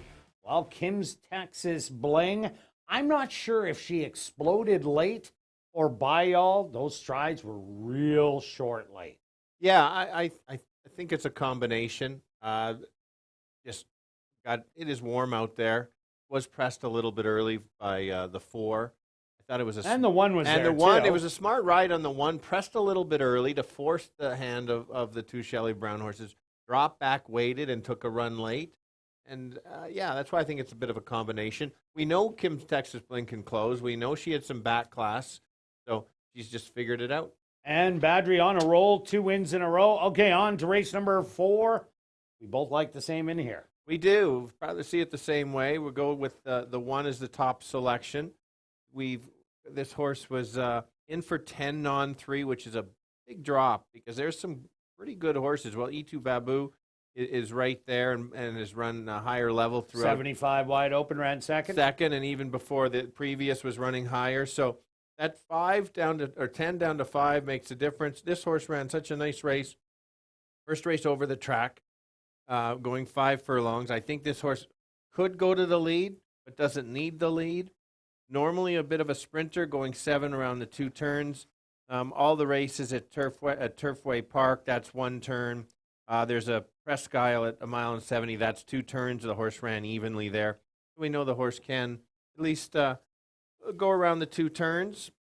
Well, Kim's Texas Bling. I'm not sure if she exploded late or by y'all. Those strides were real short late. Yeah, I think it's a combination. Just it is warm out there. Was pressed a little bit early by the 4. I thought it was and the 1 was and there the 1. too. It was a smart ride on the 1. Pressed a little bit early to force the hand of the 2 Shelley Brown horses. Dropped back, waited, and took a run late. And yeah, that's why I think it's a bit of a combination. We know Kim's Texas Bling can close. We know she had some back class, so she's just figured it out. And Badri on a roll, 2 wins in a row. Okay, on to race number 4. We both like the same in here. We do. We'll probably see it the same way. We'll go with the 1 as the top selection. This horse was in for 10 non-3, which is a big drop because there's some pretty good horses. Well, E2 Babu is right there and has run a higher level throughout. 75 wide open, ran second. Second, and even before the previous was running higher. So that 10 down to 5 makes a difference. This horse ran such a nice race. First race over the track, going 5 furlongs. I think this horse could go to the lead, but doesn't need the lead. Normally a bit of a sprinter, going 7 around the 2 turns. All the races at Turfway Park, that's 1 turn. There's a Presque Isle at 1.70 miles. That's 2 turns. The horse ran evenly there. We know the horse can at least go around the 2 turns.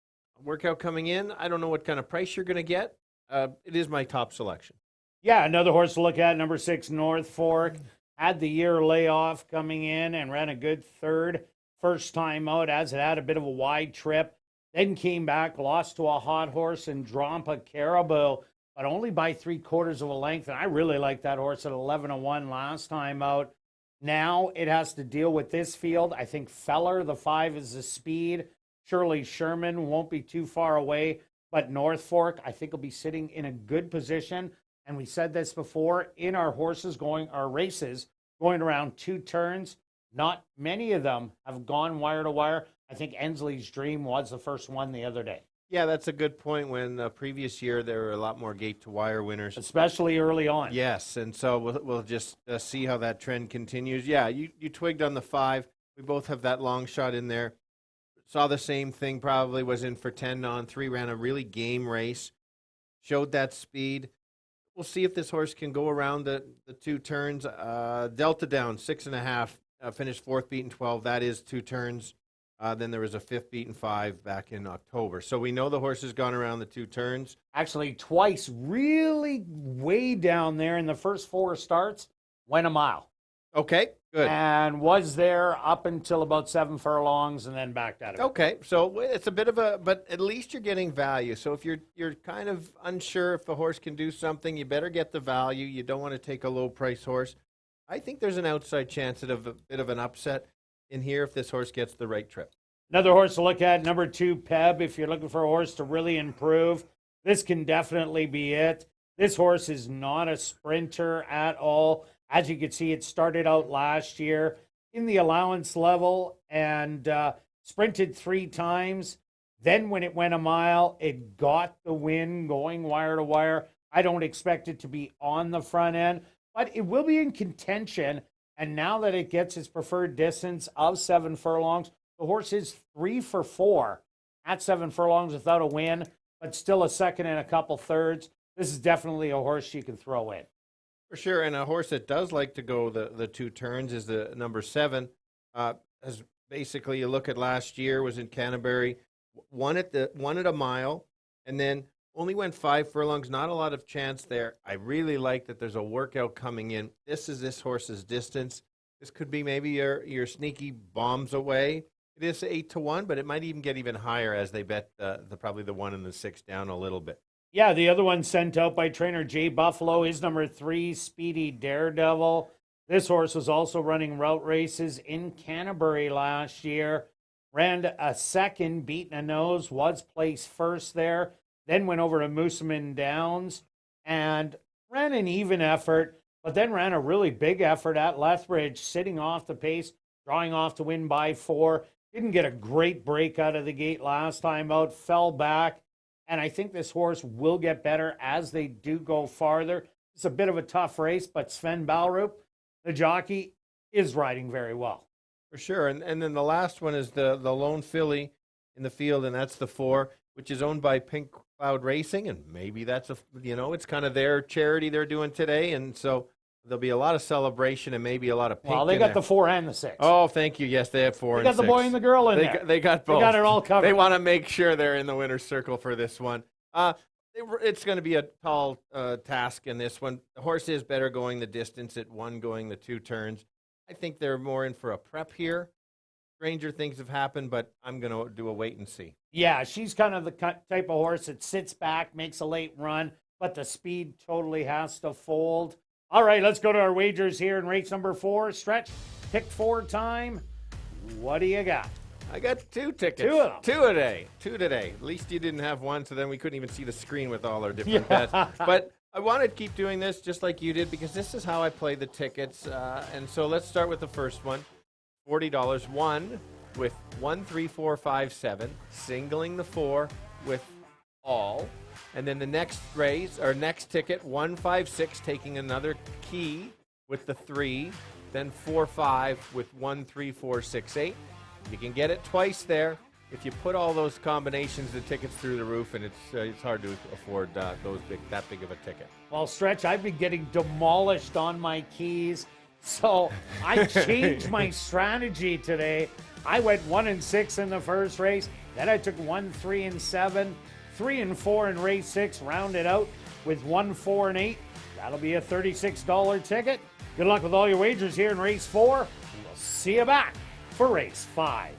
Workout coming in. I don't know what kind of price you're going to get. It is my top selection. Yeah, another horse to look at, number 6, North Fork. Had the year layoff coming in and ran a good 3rd. First time out, as it had a bit of a wide trip. Then came back, lost to a hot horse in Drampa Caribou, but only by 3/4 of a length. And I really like that horse at 11-1 last time out. Now it has to deal with this field. I think Feller, the 5, is the speed. Shirley Sherman won't be too far away, but North Fork, I think, will be sitting in a good position. And we said this before, in our races going around 2 turns, not many of them have gone wire to wire. I think Ensley's Dream was the first one the other day. Yeah, that's a good point. When the previous year there were a lot more gate to wire winners, especially early on. Yes, and so we'll just see how that trend continues. Yeah, you twigged on the 5. We both have that long shot in there. Saw the same thing. Probably was in for 10 non-3. Ran a really game race. Showed that speed. We'll see if this horse can go around the 2 turns. Delta down 6.5. Finished 4th beaten 12. That is 2 turns. Then there was a 5th beaten 5 back in October. So we know the horse has gone around the 2 turns. Actually, twice, really way down there in the first 4 starts, went a mile. Okay, good. And was there up until about 7 furlongs and then backed out of it. Okay, so it's a bit of a, but at least you're getting value. So if you're kind of unsure if the horse can do something, you better get the value. You don't want to take a low price horse. I think there's an outside chance of a bit of an upset in here if this horse gets the right trip. Another horse to look at, number 2, Peb. If you're looking for a horse to really improve, this can definitely be it. This horse is not a sprinter at all. As you can see, it started out last year in the allowance level and sprinted 3 times. Then when it went a mile, it got the win going wire to wire. I don't expect it to be on the front end, but it will be in contention. And now that it gets its preferred distance of 7 furlongs, the horse is 3 for 4 at 7 furlongs without a win, but still a second and a couple thirds. This is definitely a horse you can throw in. For sure, and a horse that does like to go the 2 turns is the number 7. As basically, you look at last year, was in Canterbury, won at a mile, and then only went 5 furlongs. Not a lot of chance there. I really like that there's a workout coming in. This is this horse's distance. This could be maybe your sneaky bombs away. It is 8-1, but it might even get even higher as they bet probably the 1 and the 6 down a little bit. Yeah, the other one sent out by trainer Jay Buffalo is number 3, Speedy Daredevil. This horse was also running route races in Canterbury last year. Ran a 2nd, beaten a nose, was placed 1st there. Then went over to Moosomin Downs and ran an even effort, but then ran a really big effort at Lethbridge, sitting off the pace, drawing off to win by 4. Didn't get a great break out of the gate last time out, fell back. And I think this horse will get better as they do go farther. It's a bit of a tough race, but Sven Balrup, the jockey, is riding very well. For sure. And then the last one is the lone filly in the field, and that's the 4, which is owned by Pink Cloud Racing, and maybe that's it's kind of their charity they're doing today, and so there'll be a lot of celebration and maybe a lot of pink. Well, they got the 4 and the 6. Oh, thank you. Yes, they have 4 and 6. They got the boy and the girl in there. They got both. They got it all covered. They want to make sure they're in the winner's circle for this one. It's going to be a tall task in this one. The horse is better going the distance at 1 going the 2 turns. I think they're more in for a prep here. Stranger things have happened, but I'm going to do a wait and see. Yeah, she's kind of the type of horse that sits back, makes a late run, but the speed totally has to fold. All right, let's go to our wagers here in race number 4. Stretch, pick 4 time. What do you got? I got 2 tickets. 2 of them. 2 today. At least you didn't have 1, so then we couldn't even see the screen with all our different bets. But I want to keep doing this just like you did because this is how I play the tickets. And so let's start with the first one. $40, 1 with 1, 3, 4, 5, 7, singling the 4 with all. And then the next race, or next ticket, 1, 5, 6, taking another key with the 3, then 4, 5 with 1, 3, 4, 6, 8. You can get it twice there. If you put all those combinations, the tickets through the roof, and it's hard to afford that big of a ticket. Well, Stretch, I've been getting demolished on my keys, so I changed my strategy today. I went 1 and 6 in the first race. Then I took 1, 3, and 7, 3 and 4 in race 6, rounded out with 1, 4, and 8. That'll be a $36 ticket. Good luck with all your wagers here in race 4. We'll see you back for race 5.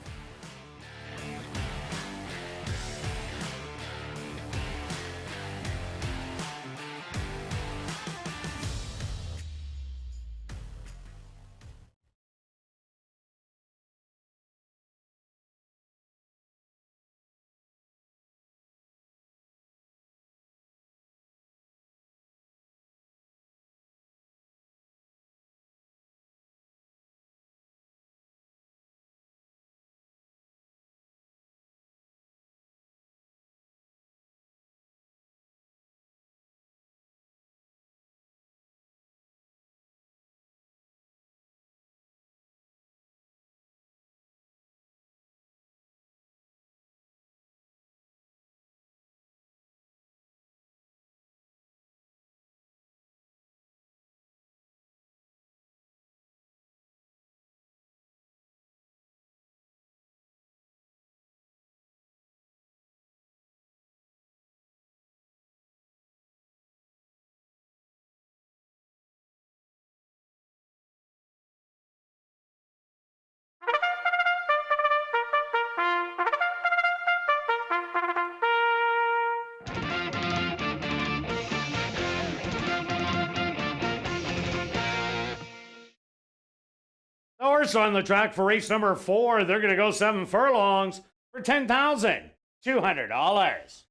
The horse on the track for race number 4. They're going to go 7 furlongs for $10,200.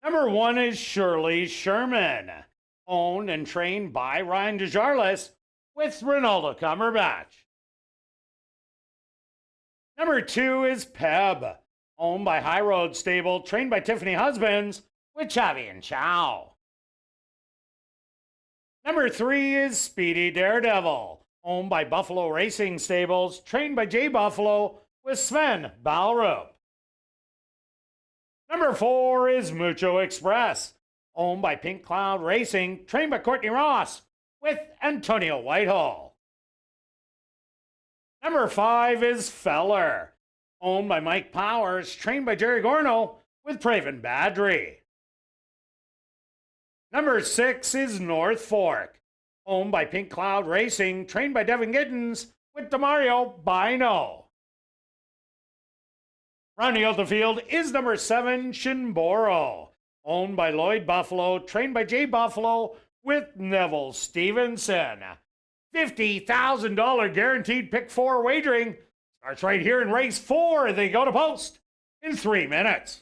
Number 1 is Shirley Sherman, owned and trained by Ryan DeJarlis with Ronaldo Cumberbatch. Number 2 is Peb, owned by High Road Stable, trained by Tiffany Husbands with Chavi and Chow. Number 3 is Speedy Daredevil, owned by Buffalo Racing Stables, trained by Jay Buffalo with Sven Balrup. Number 4 is Mucho Express, owned by Pink Cloud Racing, trained by Courtney Ross with Antonio Whitehall. Number 5 is Feller, owned by Mike Powers, trained by Jerry Gorno with Praven Badri. Number 6 is North Fork, owned by Pink Cloud Racing, trained by Devin Giddens with Demario Bino. Rounding out the field is number 7, Shinboro, owned by Lloyd Buffalo, trained by Jay Buffalo with Neville Stevenson. $50,000 guaranteed pick 4 wagering starts right here in race 4. They go to post in 3 minutes.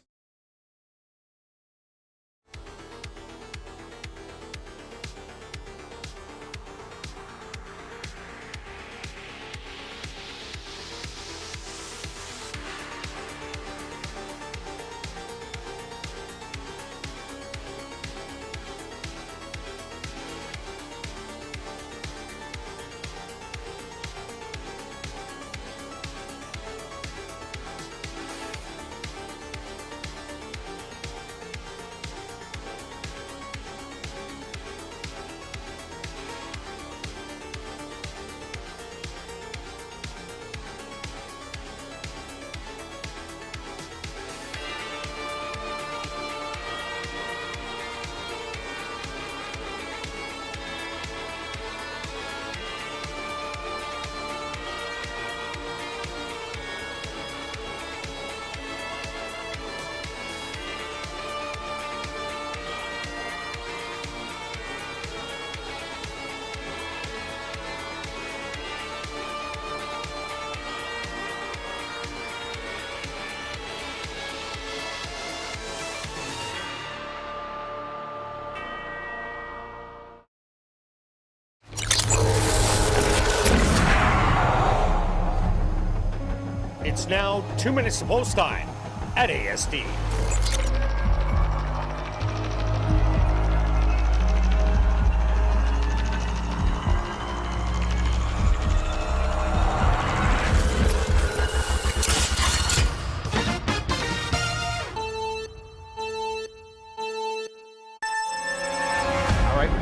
It's now 2 minutes to post time at ASD.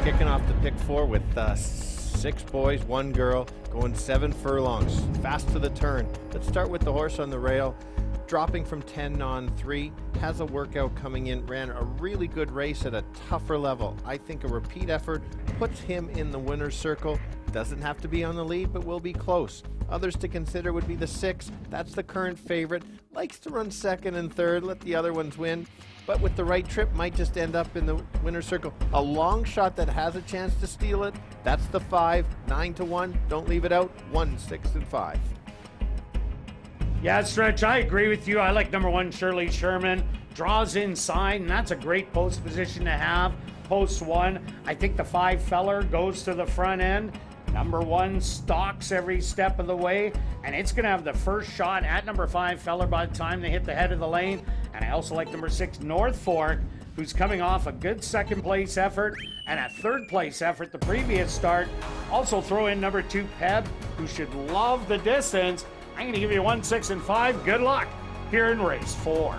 Kicking off the pick 4 with 6 boys, 1 girl, going 7 furlongs, fast to the turn. Let's start with the horse on the rail, dropping from 10 on 3, has a workout coming in, ran a really good race at a tougher level. I think a repeat effort puts him in the winner's circle. Doesn't have to be on the lead, but will be close. Others to consider would be the 6. That's the current favorite. Likes to run 2nd and 3rd, let the other ones win. But with the right trip, might just end up in the winner's circle. A long shot that has a chance to steal it. That's the 5, 9-1. Don't leave it out. 1, 6, and 5. Yeah, Stretch, I agree with you. I like number 1, Shirley Sherman. Draws inside, and that's a great post position to have. Post 1. I think the 5 feller goes to the front end. Number 1 stalks every step of the way, and it's going to have the first shot at number 5 feller by the time they hit the head of the lane. And I also like number 6, North Fork, who's coming off a good 2nd place effort and a 3rd place effort the previous start. Also throw in number 2, Peb, who should love the distance. I'm going to give you 1, 6, and 5. Good luck here in race 4.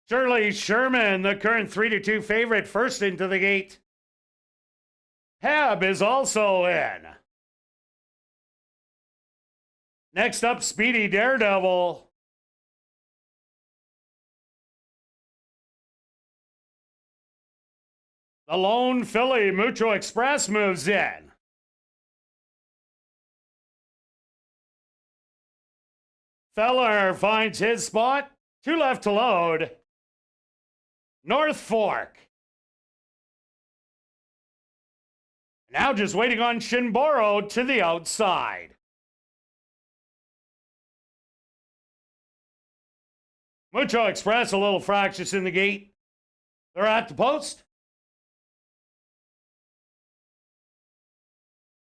Shirley Sherman, the current 3-2 favorite, first into the gate. Heb is also in. Next up, Speedy Daredevil. The lone filly, Mucho Express, moves in. Feller finds his spot. 2 left to load. North Fork. Now just waiting on Shinboro to the outside. Mucho Express a little fractious in the gate. They're at the post.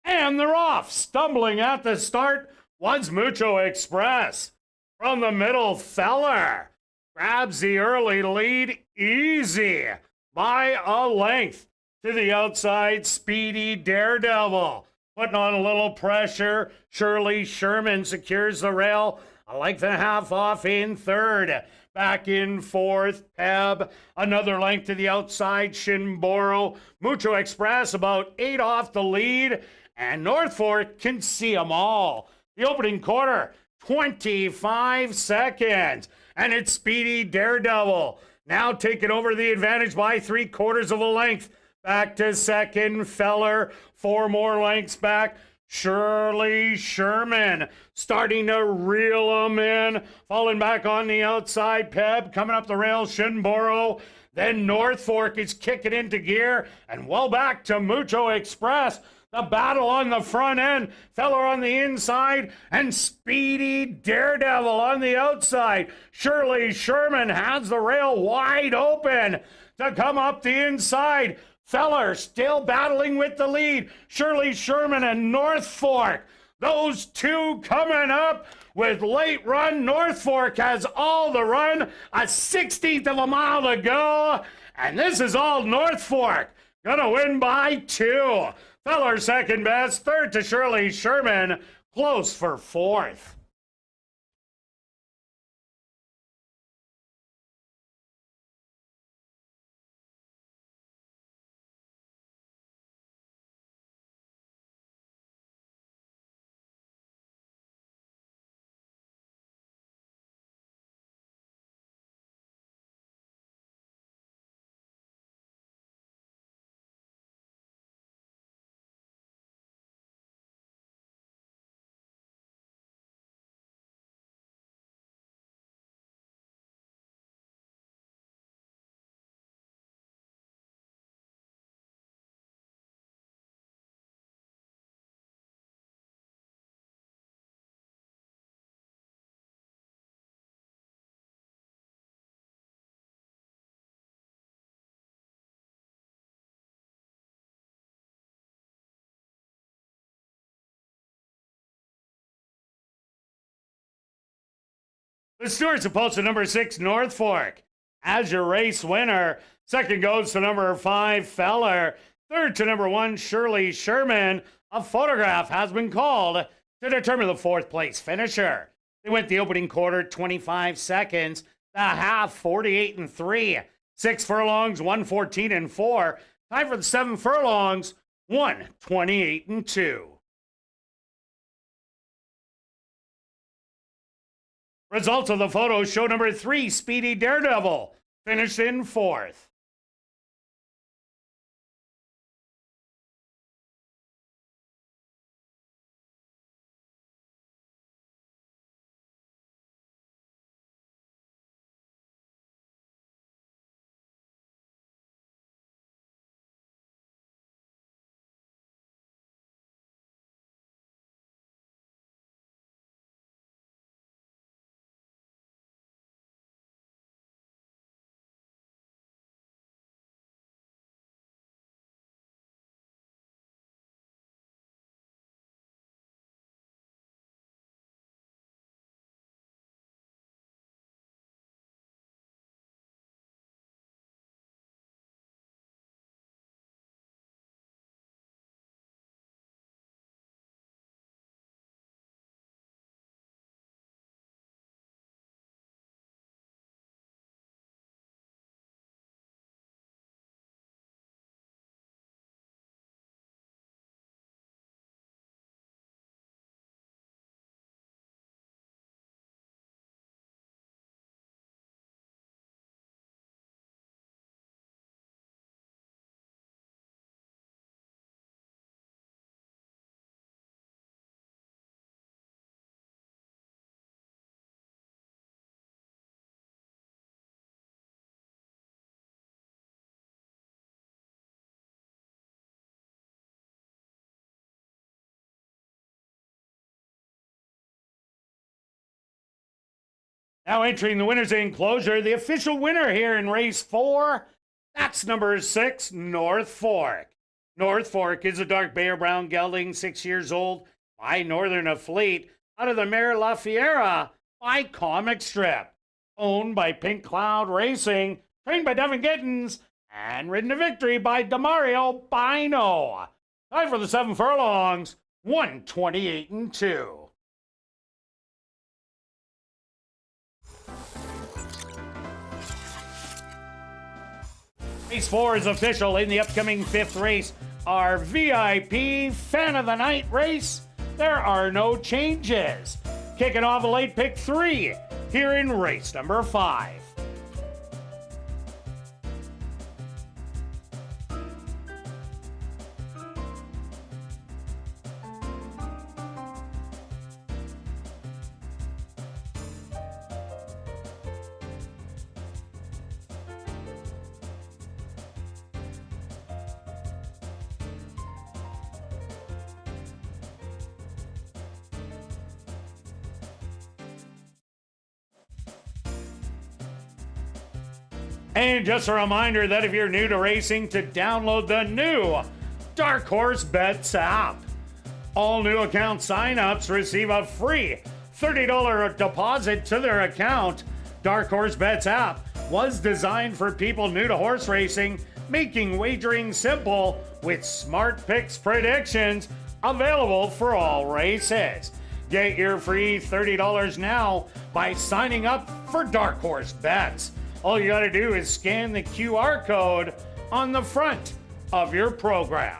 And they're off. Stumbling at the start was Mucho Express. From the middle, Feller grabs the early lead easy by a length. To the outside, Speedy Daredevil. Putting on a little pressure. Shirley Sherman secures the rail. A length and a half off in third. Back in fourth, Peb. Another length to the outside, Shinboro. Mucho Express about 8 off the lead. And North Fork can see them all. The opening quarter, 25 seconds. And it's Speedy Daredevil. Now taking over the advantage by 3/4 of a length. Back to second, Feller. 4 more lengths back. Shirley Sherman starting to reel them in. Falling back on the outside, Peb. Coming up the rail, Shinboro. Then North Fork is kicking into gear. And well back to Mucho Express. The battle on the front end. Feller on the inside. And Speedy Daredevil on the outside. Shirley Sherman has the rail wide open to come up the inside. Feller still battling with the lead. Shirley Sherman and North Fork. Those two coming up with late run. North Fork has all the run. A 16th of a mile to go. And this is all North Fork. Gonna win by 2. Feller second best. Third to Shirley Sherman. Close for fourth. The stewards have posted number 6, North Fork, as your race winner. Second goes to number 5, Feller. Third to number 1, Shirley Sherman. A photograph has been called to determine the 4th place finisher. They went the opening quarter 25 seconds, the half 48 and 3, 6 furlongs 114 and 4. Time for the 7 furlongs 128 and 2. Results of the photo show number 3, Speedy Daredevil, finished in 4th. Now entering the winner's enclosure, the official winner here in race 4, that's number 6, North Fork. North Fork is a dark Bear Brown gelding, 6 years old, by Northern Fleet, out of the mare La Fiera by Comic Strip. Owned by Pink Cloud Racing, trained by Devin Gittins, and ridden to victory by Demario Bino. Time for the 7 furlongs, 128 and 2. Race 4 is official in the upcoming 5th race. Our VIP Fan of the Night race. There are no changes. Kicking off a late pick 3 here in race number 5. And just a reminder that if you're new to racing, to download the new Dark Horse Bets app. All new account signups receive a free $30 deposit to their account. Dark Horse Bets app was designed for people new to horse racing, making wagering simple with smart picks predictions available for all races. Get your free $30 now by signing up for Dark Horse Bets. All you got to do is scan the QR code on the front of your program.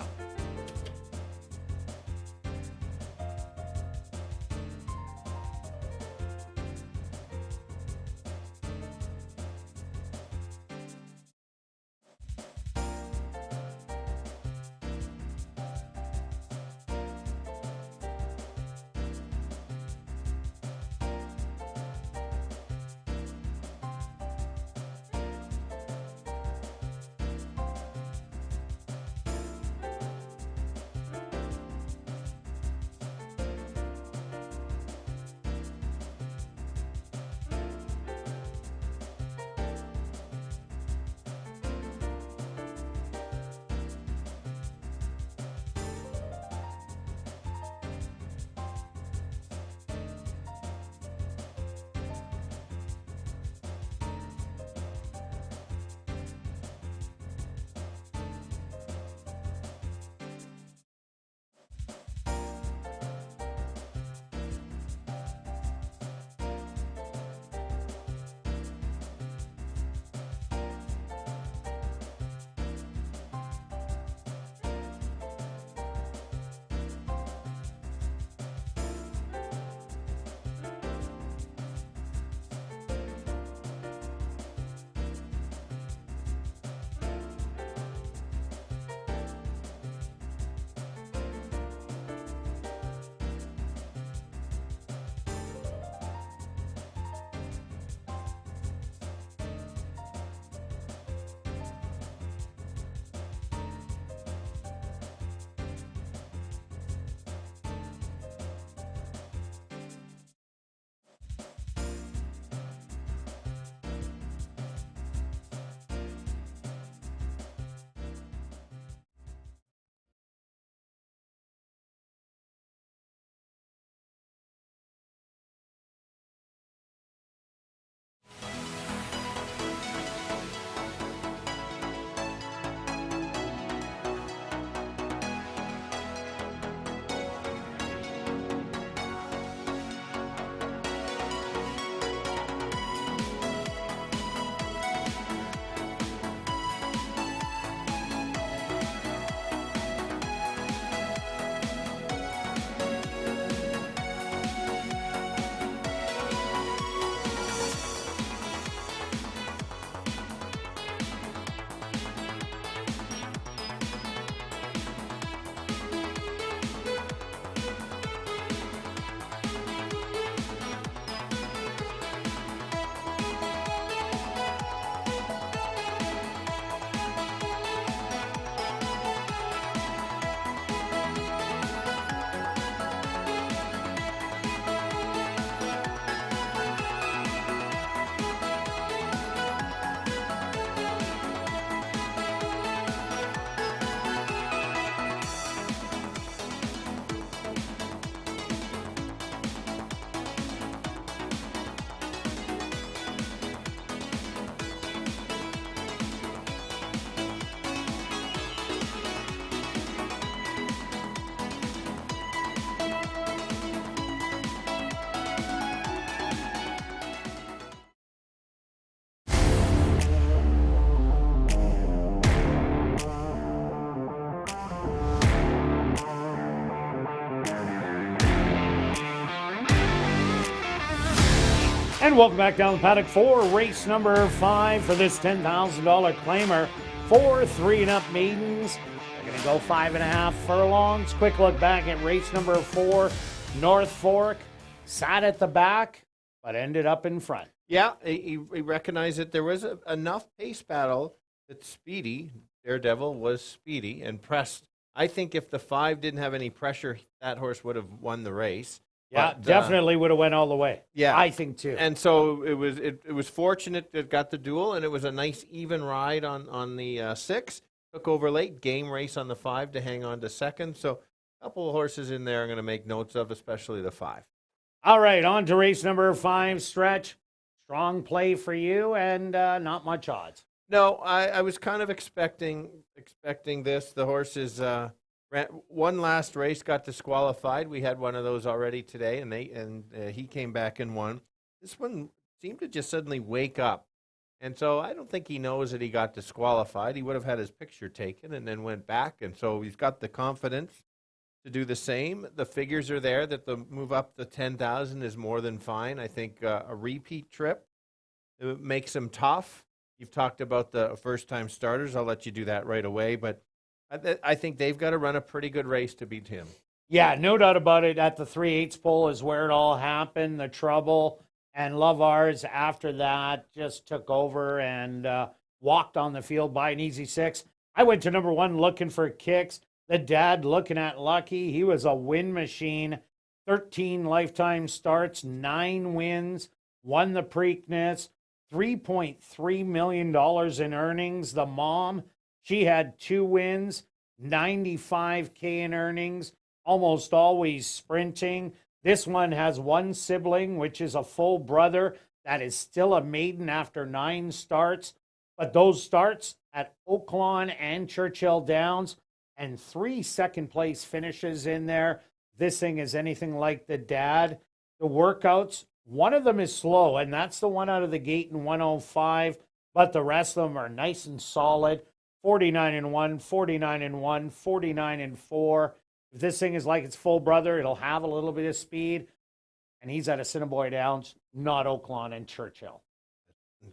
And welcome back down the paddock for race number 5 for this $10,000 claimer. 4 3-and-up maidens. They're going to go 5.5 furlongs. Quick look back at race number 4. North Fork sat at the back, but ended up in front. Yeah, he recognized that there was enough pace battle that Speedy, Daredevil, was speedy and pressed. I think if the 5 didn't have any pressure, that horse would have won the race. Yeah, but, definitely would have went all the way. Yeah, I think too. And so it was fortunate that it got the duel, and it was a nice even ride on the 6. Took over late, game race on the 5 to hang on to second. So a couple of horses in there I'm going to make notes of, especially the 5. All right, on to race number 5, Stretch. Strong play for you, and not much odds. No, I was kind of expecting this. The horses ran one last race, got disqualified. We had one of those already today, and he came back and won. This one seemed to just suddenly wake up, and so I don't think he knows that he got disqualified. He would have had his picture taken and then went back, and so he's got the confidence to do the same. The figures are there that the move up to 10,000 is more than fine. I think a repeat trip, it makes him tough. You've talked about the first-time starters. I'll let you do that right away, but I think they've got to run a pretty good race to beat him. Yeah, no doubt about it. At the 3/8 pole is where it all happened, the trouble. And Love Ours, after that, just took over and walked on the field by an easy 6. I went to number 1 looking for kicks. The dad looking at Lucky. He was a win machine. 13 lifetime starts, 9 wins, won the Preakness, $3.3 million in earnings. The mom, she had 2 wins, $95K in earnings, almost always sprinting. This one has 1 sibling, which is a full brother that is still a maiden after 9 starts. But those starts at Oaklawn and Churchill Downs and 3 second-place finishes in there. This thing is anything like the dad. The workouts, one of them is slow, and that's the one out of the gate in 105, but the rest of them are nice and solid. 49-1, 49-1, 49-4. If this thing is like its full brother, it'll have a little bit of speed, and he's at Assiniboia Downs, not Oaklawn and Churchill.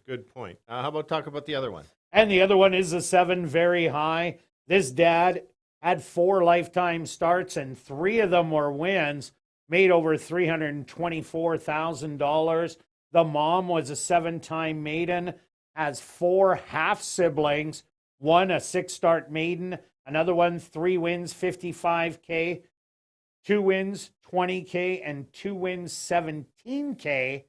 Good point. How about talk about the other one? And the other one is the 7, Very High. This dad had 4 lifetime starts, and 3 of them were wins, made over $324,000. The mom was a 7-time maiden, has 4 half-siblings, one a 6-start maiden, another one 3 wins, $55K, 2 wins, $20K, and 2 wins, $17K.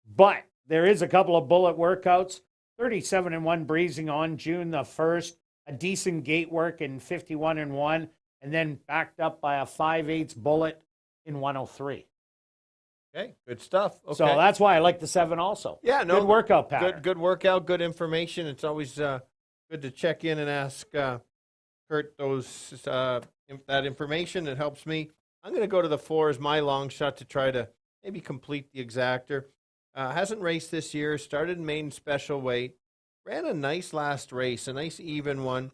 But there is a couple of bullet workouts, 37-1 breezing on June the 1st, a decent gate work in 51-1, and then backed up by a 5/8 bullet in 103. Okay, good stuff. Okay. So that's why I like the 7 also. Yeah, no, good workout pattern. Good workout, good information. It's always good to check in and ask Kirt that information. It helps me. I'm going to go to the 4 as my long shot to try to maybe complete the exactor. Hasn't raced this year. Started in maiden special weight. Ran a nice last race, a nice even one.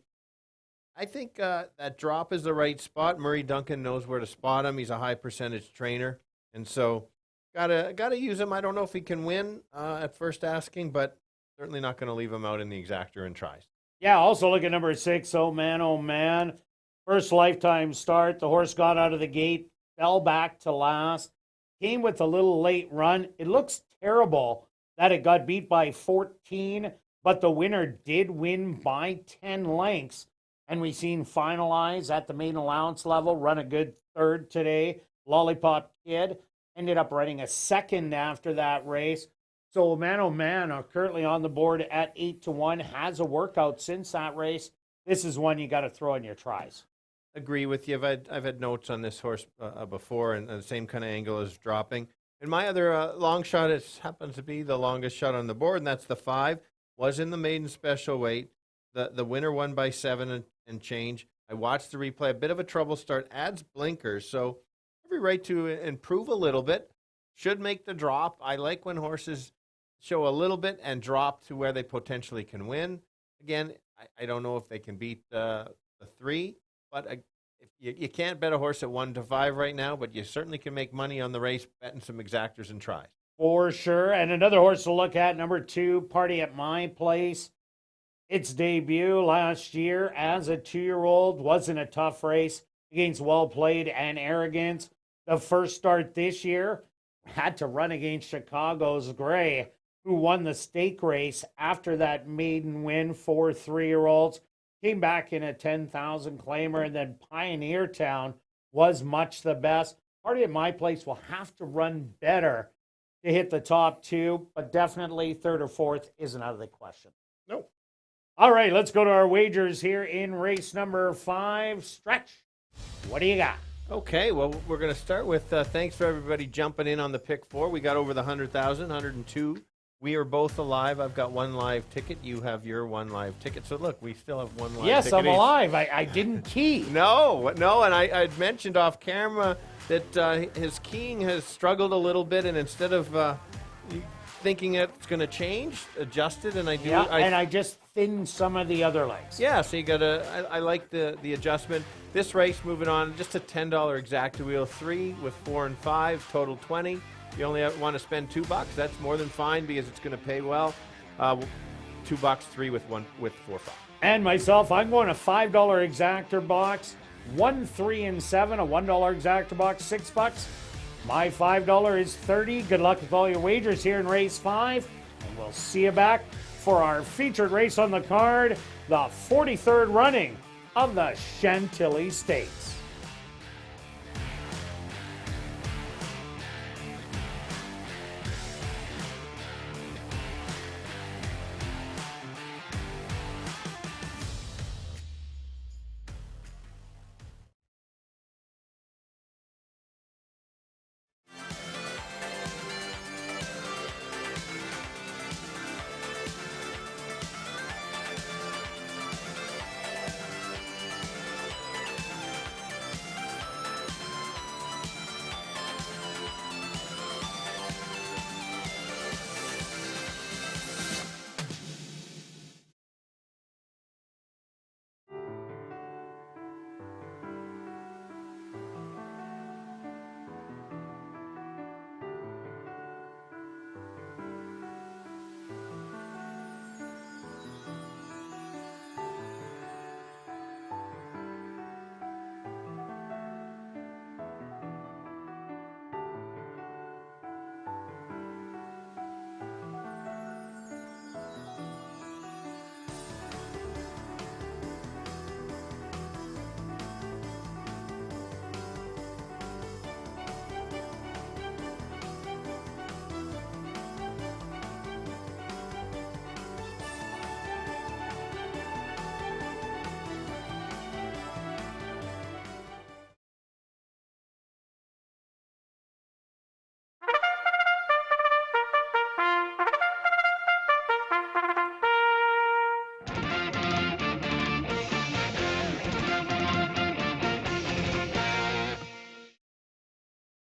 I think that drop is the right spot. Murray Duncan knows where to spot him. He's a high percentage trainer, and so gotta use him. I don't know if he can win at first asking, but certainly not going to leave him out in the exactor and tries. Yeah, also look at number 6, Oh Man. First lifetime start. The horse got out of the gate, fell back to last, came with a little late run. It looks terrible that it got beat by 14, but the winner did win by 10 lengths. And we've seen Finalize at the maiden allowance level, run a good 3rd today. Lollipop Kid ended up running a 2nd after that race. So Oh Man are currently on the board at 8-1, has a workout since that race. This is one you got to throw in your tries. Agree with you. I've had notes on this horse before, and the same kind of angle as dropping. And my other long shot happens to be the longest shot on the board, and that's the 5. Was in the maiden special weight. The winner won by 7 and change. I watched the replay. A bit of a trouble start. Adds blinkers, so every right to improve a little bit. Should make the drop. I like when horses show a little bit and drop to where they potentially can win. Again, I don't know if they can beat the 3, but if you can't bet a horse at 1-5 right now, but you certainly can make money on the race betting some exactors and tries. For sure. And another horse to look at, number 2, Party at My Place. Its debut last year as a 2-year-old wasn't a tough race against Well Played and Arrogance. The first start this year had to run against Chicago's Gray, who won the stake race after that maiden win for 3-year-olds. Came back in a 10,000 claimer, and then Pioneer Town was much the best. Party at My Place will have to run better to hit the top 2, but definitely 3rd or 4th isn't out of the question. Nope. All right, let's go to our wagers here in race number 5. Stretch, what do you got? Okay, well, we're going to start with thanks for everybody jumping in on the pick 4. We got over the 100,000, 102. We are both alive. I've got 1 live ticket. You have your 1 live ticket. So look, we still have 1 live yes, ticket. I'm alive. I didn't key. No, and I'd mentioned off camera that his keying has struggled a little bit, and instead of thinking it's going to change, adjusted, and I do. Yeah, and I just thinned some of the other legs. Yeah, so you got to. I like the adjustment. This race, moving on, just a $10 exacta wheel, 3 with 4 and 5, total 20. You only want to spend $2. That's more than fine because it's going to pay well. $2, 3 with 4, 5. And myself, I'm going a $5 exactor box, 1, 3, and 7, a $1 exactor box, $6. My $5 is $30. Good luck with all your wagers here in race 5, and we'll see you back for our featured race on the card, the 43rd running of the Chantilly Stakes.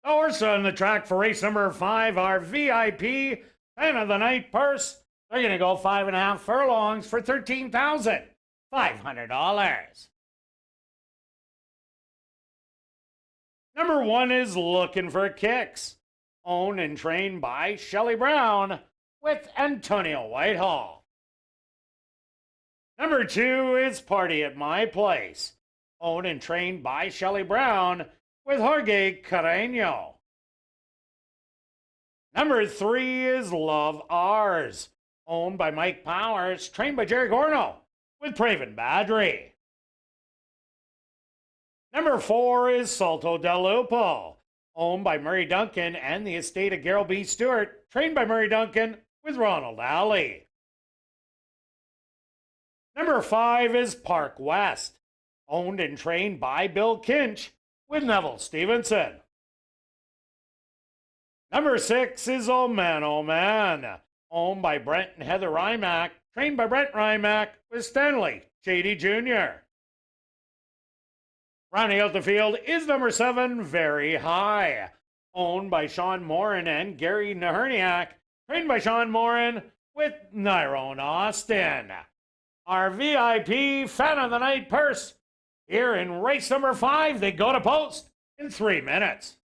Horse on the track for race number 5, our VIP Fan of the Night purse. They're going to go 5.5 furlongs for $13,500. Number 1 is Looking for Kicks, owned and trained by Shelley Brown with Antonio Whitehall. Number 2 is Party at My Place, owned and trained by Shelley Brown with Jorge Carreño. Number 3 is Love Ours, owned by Mike Powers, trained by Jerry Gorno with Praven Badri. Number 4 is Salto del Lupo, owned by Murray Duncan and the estate of Gerald B. Stewart, trained by Murray Duncan with Ronald Alley. Number 5 is Park West, owned and trained by Bill Kinch with Neville Stevenson. Number 6 is Oh Man, owned by Brent and Heather Rymack, trained by Brent Rymack with Stanley Shady Jr. Rounding out the field is number 7, Very High, owned by Sean Morin and Gary Naherniak, trained by Sean Morin with Nyrone Austin. Our VIP Fan of the Night purse here in race number 5. They go to post in 3 minutes.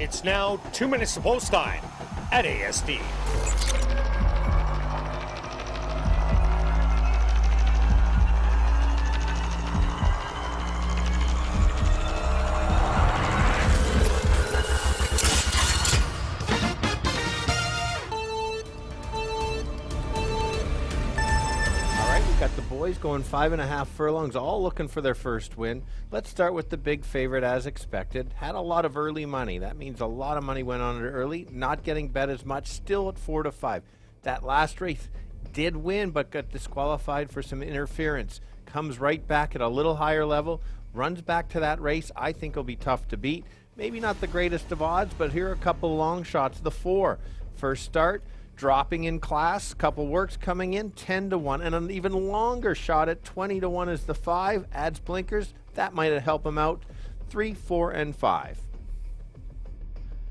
It's now 2 minutes to post time at ASD. Got the boys going 5.5 furlongs, all looking for their first win. Let's start with the big favorite as expected. Had a lot of early money. That means a lot of money went on it early. Not getting bet as much, still at 4 to 5. That last race did win, but got disqualified for some interference. Comes right back at a little higher level, runs back to that race. I think it'll be tough to beat. Maybe not the greatest of odds, but here are a couple long shots. The 4, first start, dropping in class, couple works coming in, 10 to 1, and an even longer shot at 20 to 1 is the 5, adds blinkers. That might help him out. 3, 4, and 5.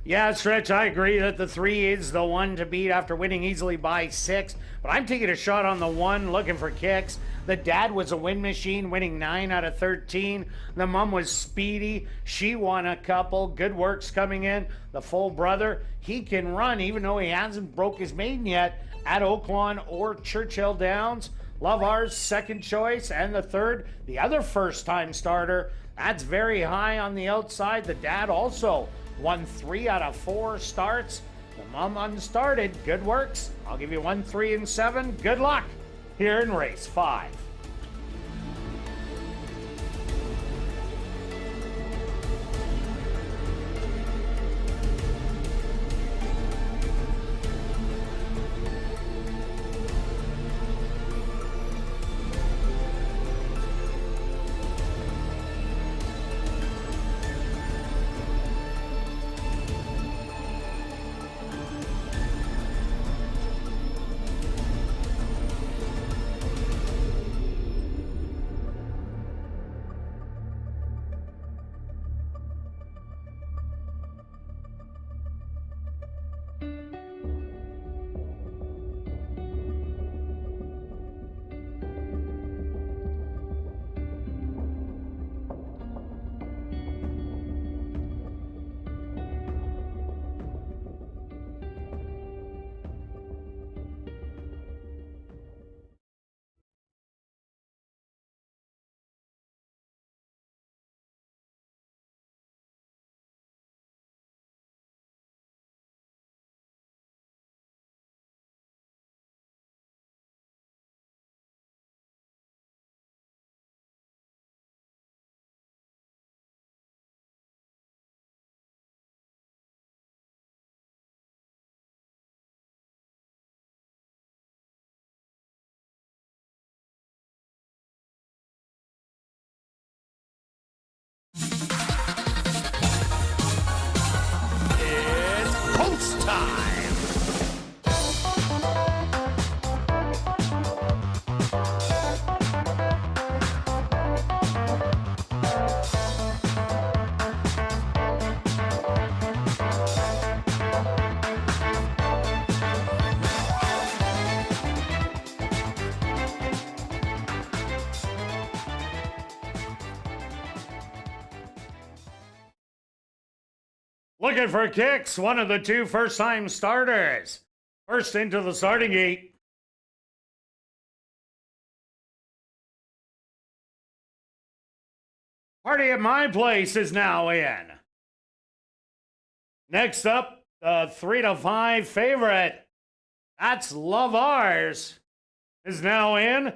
Yeah, Stretch, I agree that the 3 is the one to beat after winning easily by 6, but I'm taking a shot on the 1, looking for kicks. The dad was a win machine, winning 9 out of 13. The mom was speedy. She won a couple. Good works coming in. The full brother, he can run, even though he hasn't broke his maiden yet at Oaklawn or Churchill Downs. Love Ours, second choice, and the 3rd, the other first-time starter. That's very high on the outside. The dad also won 3 out of 4 starts. The mom unstarted. Good works. I'll give you 1, 3, and 7. Good luck here in race 5. Looking for kicks, one of the 2 first-time starters. First into the starting gate. Party at My Place is now in. Next up, the 3 to 5 favorite. That's Love Ours. Is now in.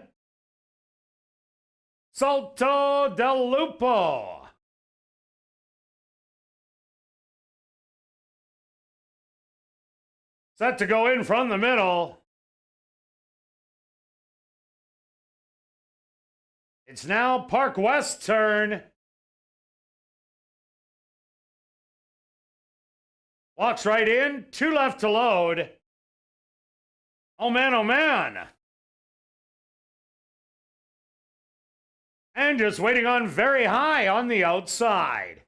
Salto del Lupo. Set to go in from the middle. It's now Park West's turn. Walks right in, 2 left to load. Oh man, oh man. And just waiting on very high on the outside.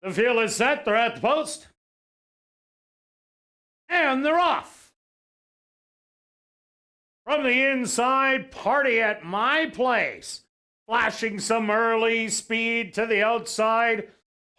The field is set, they're at the post. And they're off. From the inside, Party at My Place. flashing some early speed to the outside.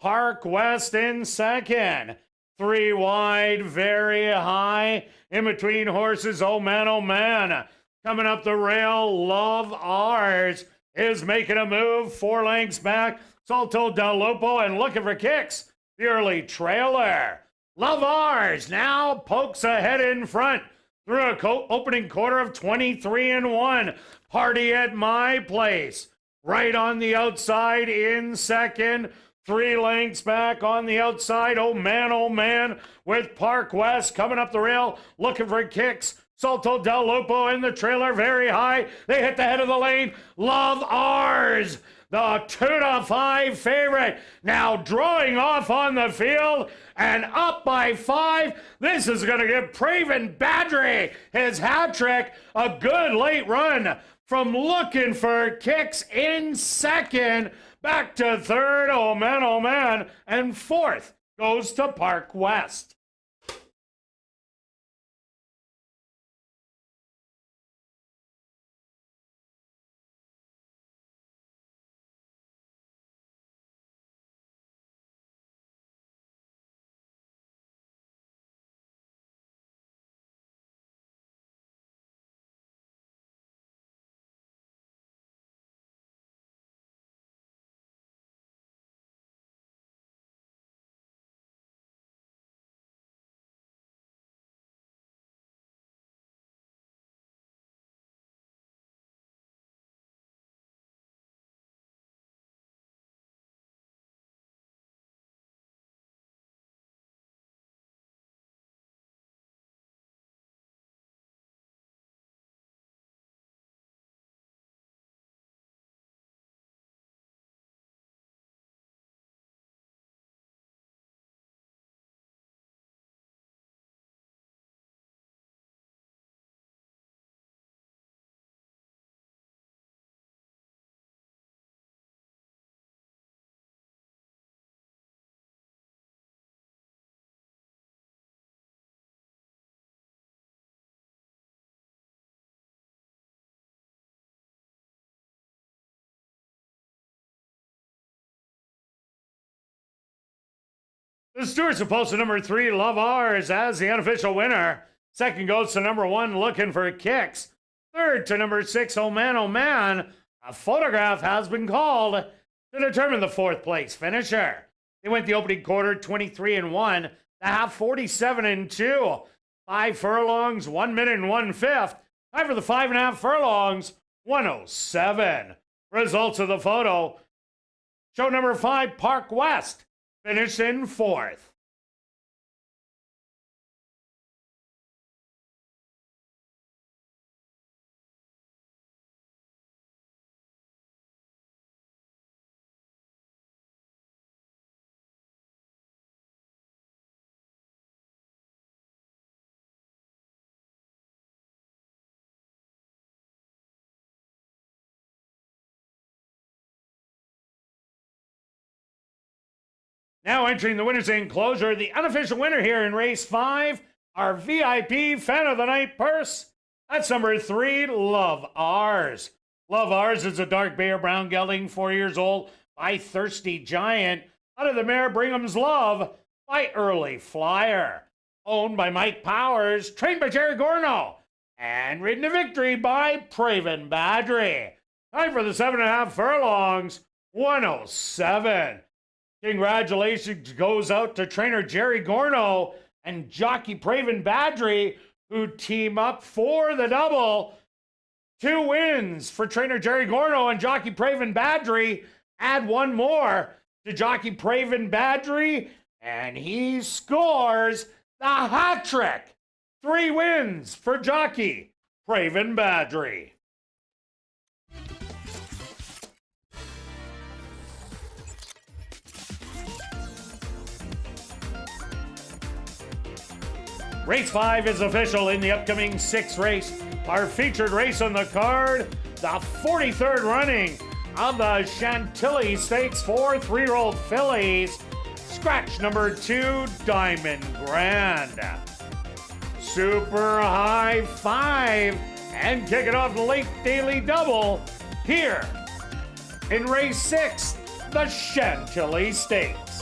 Park West in second. 3 wide, very high. In between horses, oh man. Coming up the rail, Love Ours is making a move. 4 lengths back. Salto Del Lupo and looking for kicks. The early trailer. Love Ours now pokes ahead in front through a opening quarter of 23-1. Party at My Place. Right on the outside in second. 3 lengths back on the outside. Oh man, with Park West coming up the rail, looking for kicks. Salto Del Lupo in the trailer, very high. They hit the head of the lane. Love Ours, the 2-5 favorite, now drawing off on the field and up by 5. This is going to give Praven Badri his hat trick. A good late run from looking for kicks in second. Back to third, oh man, and fourth goes to Park West. The Stewards have posted number 3, Love Ours, as the unofficial winner. Second goes to number 1, Looking for Kicks. Third to number 6, Oh Man. A photograph has been called to determine the 4th place finisher. They went the opening quarter 23-1, the half 47-2. 5 furlongs, 1 minute and 1/5. Time for the 5.5 furlongs, 1:07. Results of the photo. Show number 5, Park West, finished in 4th. Now entering the winner's enclosure, the unofficial winner here in race 5, our VIP fan of the night purse. That's number 3, Love Ours. Love Ours is a dark bay or brown gelding, 4 years old, by Thirsty Giant, out of the mare Bringham's Love by Early Flyer. Owned by Mike Powers, trained by Jerry Gorno, and ridden to victory by Praven Badri. Time for the 7.5 furlongs, 1:07. Congratulations goes out to trainer Jerry Gorno and jockey Praven Badri, who team up for the double. 2 wins for trainer Jerry Gorno and jockey Praven Badri. Add 1 more to jockey Praven Badri, and he scores the hat trick. 3 wins for jockey Praven Badri. Race 5 is official in the upcoming 6th race. Our featured race on the card, the 43rd running of the Chantilly Stakes for 3-year-old fillies. Scratch number 2, Diamond Grand. Super High 5, and kick it off the late daily double here In race 6, the Chantilly Stakes.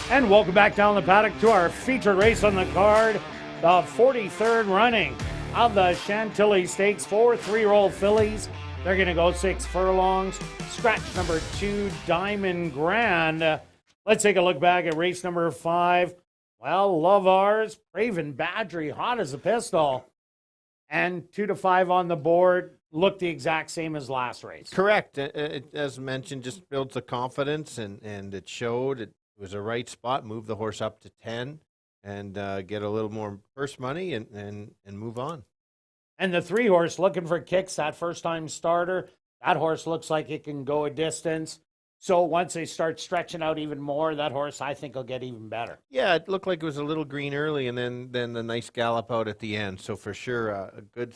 And welcome back down the paddock to our featured race on the card, the 43rd running of the Chantilly Stakes. 4 3-year-old fillies. They're going to go 6 furlongs. Scratch number 2, Diamond Grand. Let's take a look back at race number 5. Well, Love Ours, Craven Badgery, hot as a pistol. And 2 to 5 on the board. Looked the exact same as last race. Correct. It, as mentioned, just builds the confidence, and it showed. It was a right spot. Move the horse up to 10 and get a little more purse money and move on. And the 3-horse looking for kicks, that first-time starter. That horse looks like it can go a distance. So once they start stretching out even more, that horse, I think, will get even better. Yeah, it looked like it was a little green early, and then the nice gallop out at the end. So for sure, a good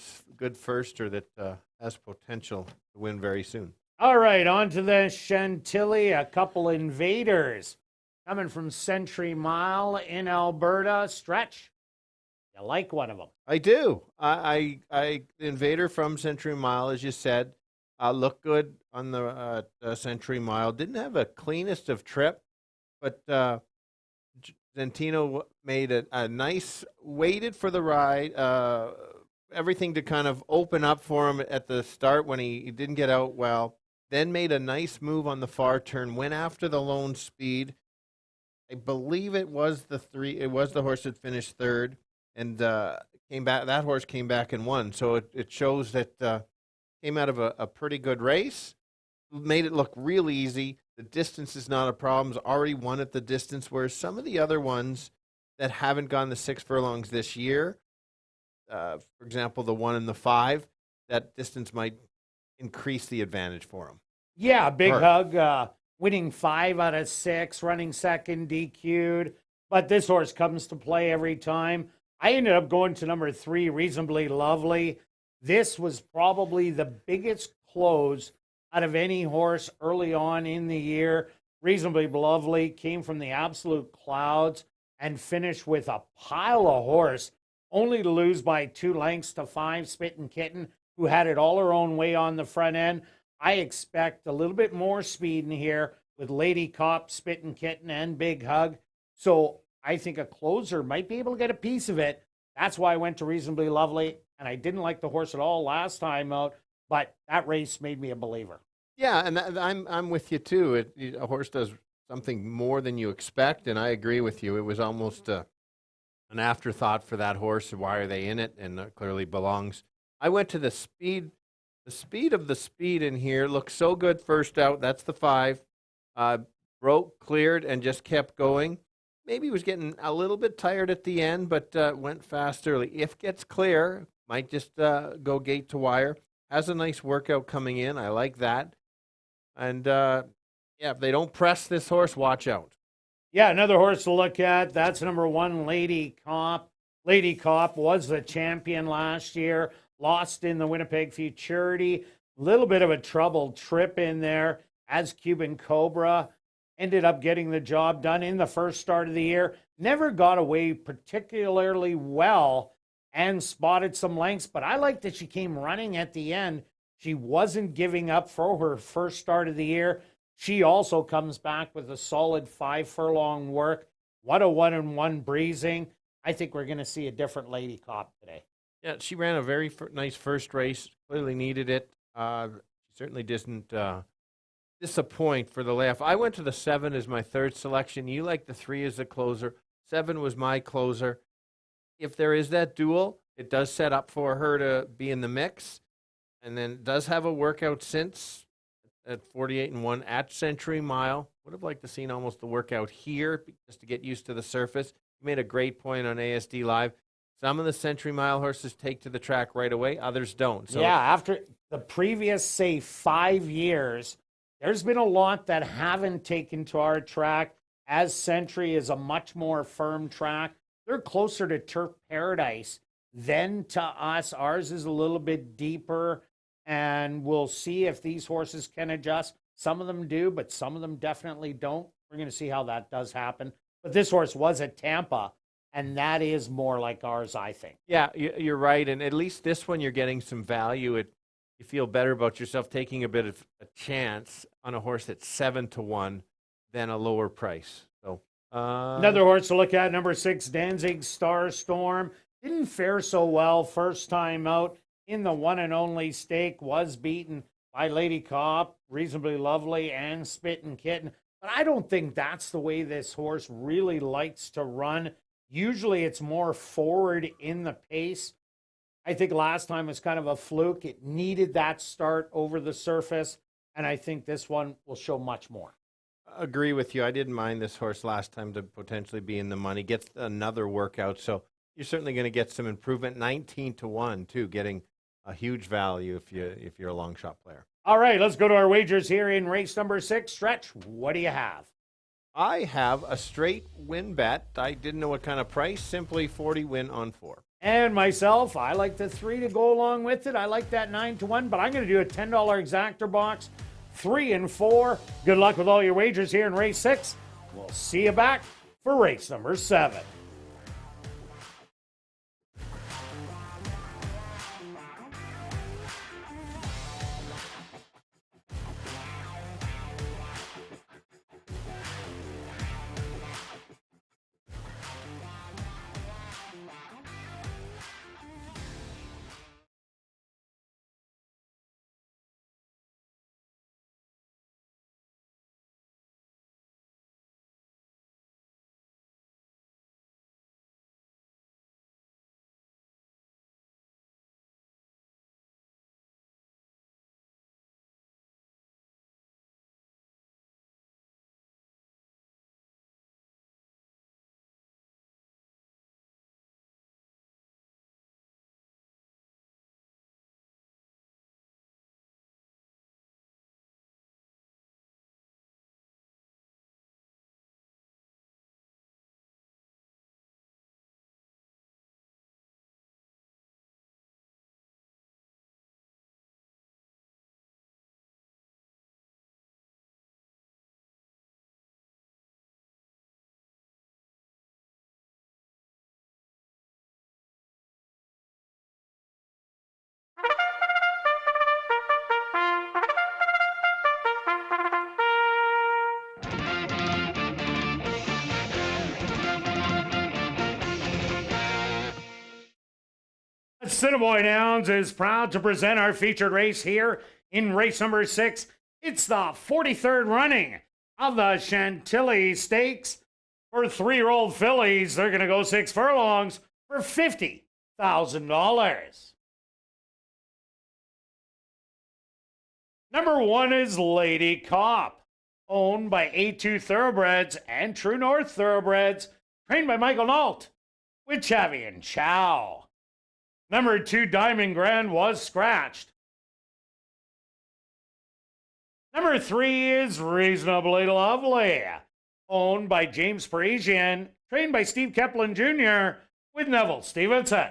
firster that has potential to win very soon. All right, on to the Chantilly. A couple invaders coming from Century Mile in Alberta. Stretch, you like one of them? I do. I Invader from Century Mile, as you said, looked good on the Century Mile. Didn't have a cleanest of trip, but Zentino made a nice, waited for the ride, everything to kind of open up for him at the start when he didn't get out well. Then made a nice move on the far turn, went after the lone speed. I believe it was the horse that finished third, and came back. That horse came back and won. So it shows that came out of a pretty good race, made it look real easy. The distance is not a problem. Already won at the distance, whereas some of the other ones that haven't gone the 6 furlongs this year, for example, the 1 and the 5, that distance might increase the advantage for him. Yeah, Big Hug winning 5 out of 6, running second, DQ'd. But this horse comes to play every time. I ended up going to number 3, Reasonably Lovely. This was probably the biggest close out of any horse early on in the year. Reasonably Lovely came from the absolute clouds and finished with a pile of horse, only to lose by 2 lengths to 5 Spittin' Kitten, who had it all her own way on the front end. I expect a little bit more speed in here with Lady Cop, Spittin' Kitten, and Big Hug. So I think a closer might be able to get a piece of it. That's why I went to Reasonably Lovely, and I didn't like the horse at all last time out, but that race made me a believer. Yeah, and I'm with you too. A horse does something more than you expect, and I agree with you. It was almost an afterthought for that horse. Why are they in it? And it clearly belongs. I went to the speed. The speed of the speed in here looked so good first out. That's the 5. Broke, cleared, and just kept going. Maybe was getting a little bit tired at the end, but went fast early. If gets clear, might just go gate to wire. Has a nice workout coming in. I like that. And, yeah, if they don't press this horse, watch out. Yeah, another horse to look at. That's number 1, Lady Cop. Lady Cop was the champion last year. Lost in the Winnipeg Futurity. Little bit of a troubled trip in there as Cuban Cobra. Ended up getting the job done in the first start of the year. Never got away particularly well and spotted some lengths, but I like that she came running at the end. She wasn't giving up for her first start of the year. She also comes back with a solid 5 furlong work. What a 1-1 breezing. I think we're going to see a different Lady Cop today. Yeah, she ran a very nice first race. Clearly needed it. She certainly didn't disappoint for the layoff. I went to the 7 as my third selection. You like the 3 as a closer. 7 was my closer. If there is that duel, it does set up for her to be in the mix. And then does have a workout since at 48-1 at Century Mile. Would have liked to seen almost the workout here just to get used to the surface. You made a great point on ASD Live. Some of the Century Mile horses take to the track right away. Others don't. So yeah, after the previous, say, 5 years, there's been a lot that haven't taken to our track, as Century is a much more firm track. They're closer to Turf Paradise than to us. Ours is a little bit deeper, and we'll see if these horses can adjust. Some of them do, but some of them definitely don't. We're going to see how that does happen. But this horse was at Tampa, and that is more like ours, I think. Yeah, you're right. And at least this one, you're getting some value. You feel better about yourself taking a bit of a chance on a horse that's 7-1 than a lower price. So another horse to look at, number 6, Danzig Starstorm. Didn't fare so well first time out in the 1 and only stake. Was beaten by Lady Cop, Reasonably Lovely, and Spittin' Kitten. But I don't think that's the way this horse really likes to run. Usually it's more forward in the pace. I think last time was kind of a fluke. It needed that start over the surface, and I think this one will show much more. Agree with you. I didn't mind this horse last time to potentially be in the money. Gets another workout, so you're certainly going to get some improvement. 19-1, too, getting a huge value if you're a long shot player. All right, let's go to our wagers here in race number 6. Stretch, what do you have? I have a straight win bet. I didn't know what kind of price. Simply 40 win on 4. And myself, I like the 3 to go along with it. I like that 9 to 1, but I'm going to do a $10 exactor box, 3 and 4. Good luck with all your wagers here in race 6. We'll see you back for race number 7. Assiniboia Downs is proud to present our featured race here in race number 6. It's the 43rd running of the Chantilly Stakes. For 3-year-old fillies, they're going to go 6 furlongs for $50,000. Number 1 is Lady Cop, owned by A2 Thoroughbreds and True North Thoroughbreds, trained by Michael Nault with Chavi and Chow. Number 2, Diamond Grand, was scratched. Number 3 is Reasonably Lovely, owned by James Parisian, trained by Steve Kepplin Jr. with Neville Stevenson.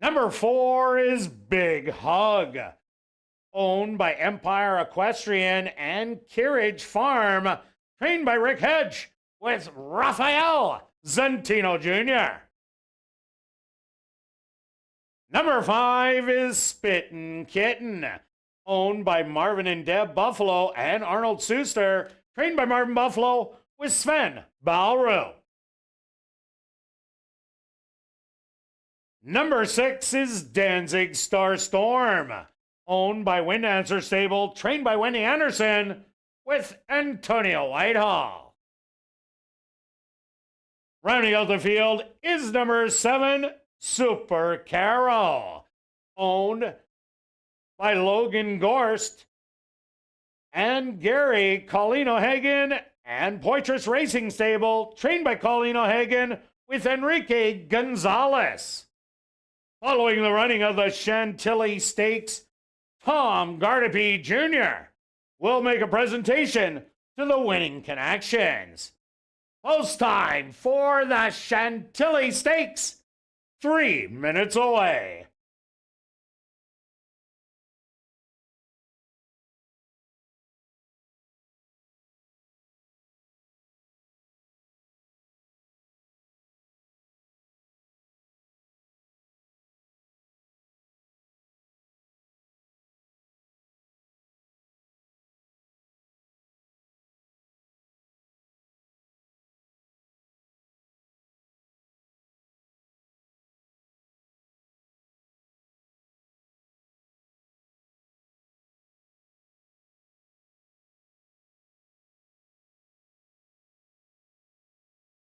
Number 4 is Big Hug, owned by Empire Equestrian and Carriage Farm, trained by Rick Hedge with Rafael Zentino Jr. Number 5 is Spittin' Kitten, owned by Marvin and Deb Buffalo and Arnold Suster, trained by Marvin Buffalo with Sven Balru. Number 6 is Danzig Star Storm, owned by Wind Dancer Stable, trained by Wendy Anderson with Antonio Whitehall. Rounding out the field is number 7, Super Carol, owned by Logan Gorst and Gary Colleen O'Hagan and Poitras Racing Stable, trained by Colleen O'Hagan with Enrique Gonzalez. Following the running of the Chantilly Stakes, Tom Gardapi Jr. will make a presentation to the winning connections. Post time for the Chantilly Stakes, 3 minutes away.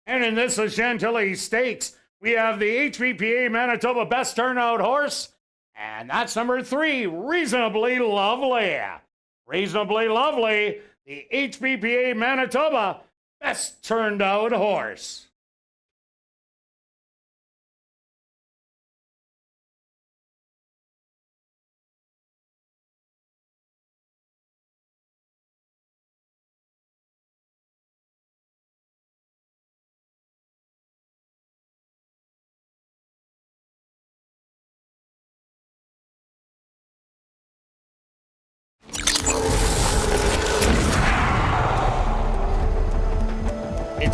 And in this Chantilly Stakes, we have the HVPA Manitoba Best Turnout Horse, and that's number 3, Reasonably Lovely. Reasonably Lovely, the HVPA Manitoba Best Turned Out Horse.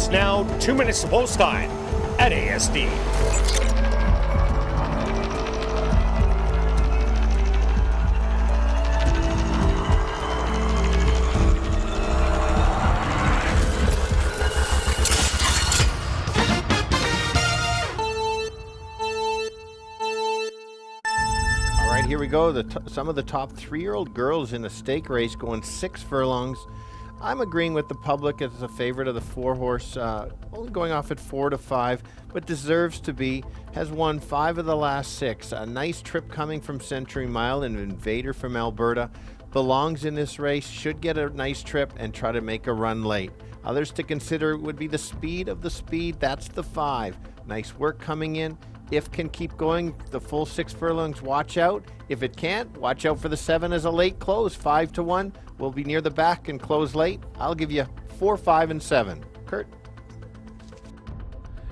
It's now 2 minutes to post time at ASD. Here we go. Some of the top 3-year-old girls in a stake race going 6 furlongs. I'm agreeing with the public as a favorite of the 4-horse, only going off at 4 to 5, but deserves to be. Has won 5 of the last 6. A nice trip coming from Century Mile, an Invader from Alberta. Belongs in this race, should get a nice trip and try to make a run late. Others to consider would be the speed of the speed. That's the 5. Nice work coming in. If can keep going the full 6 furlongs, watch out. If it can't, watch out for the 7 as a late close. 5 to 1 will be near the back and close late. I'll give you 4, 5, and 7. Kirt?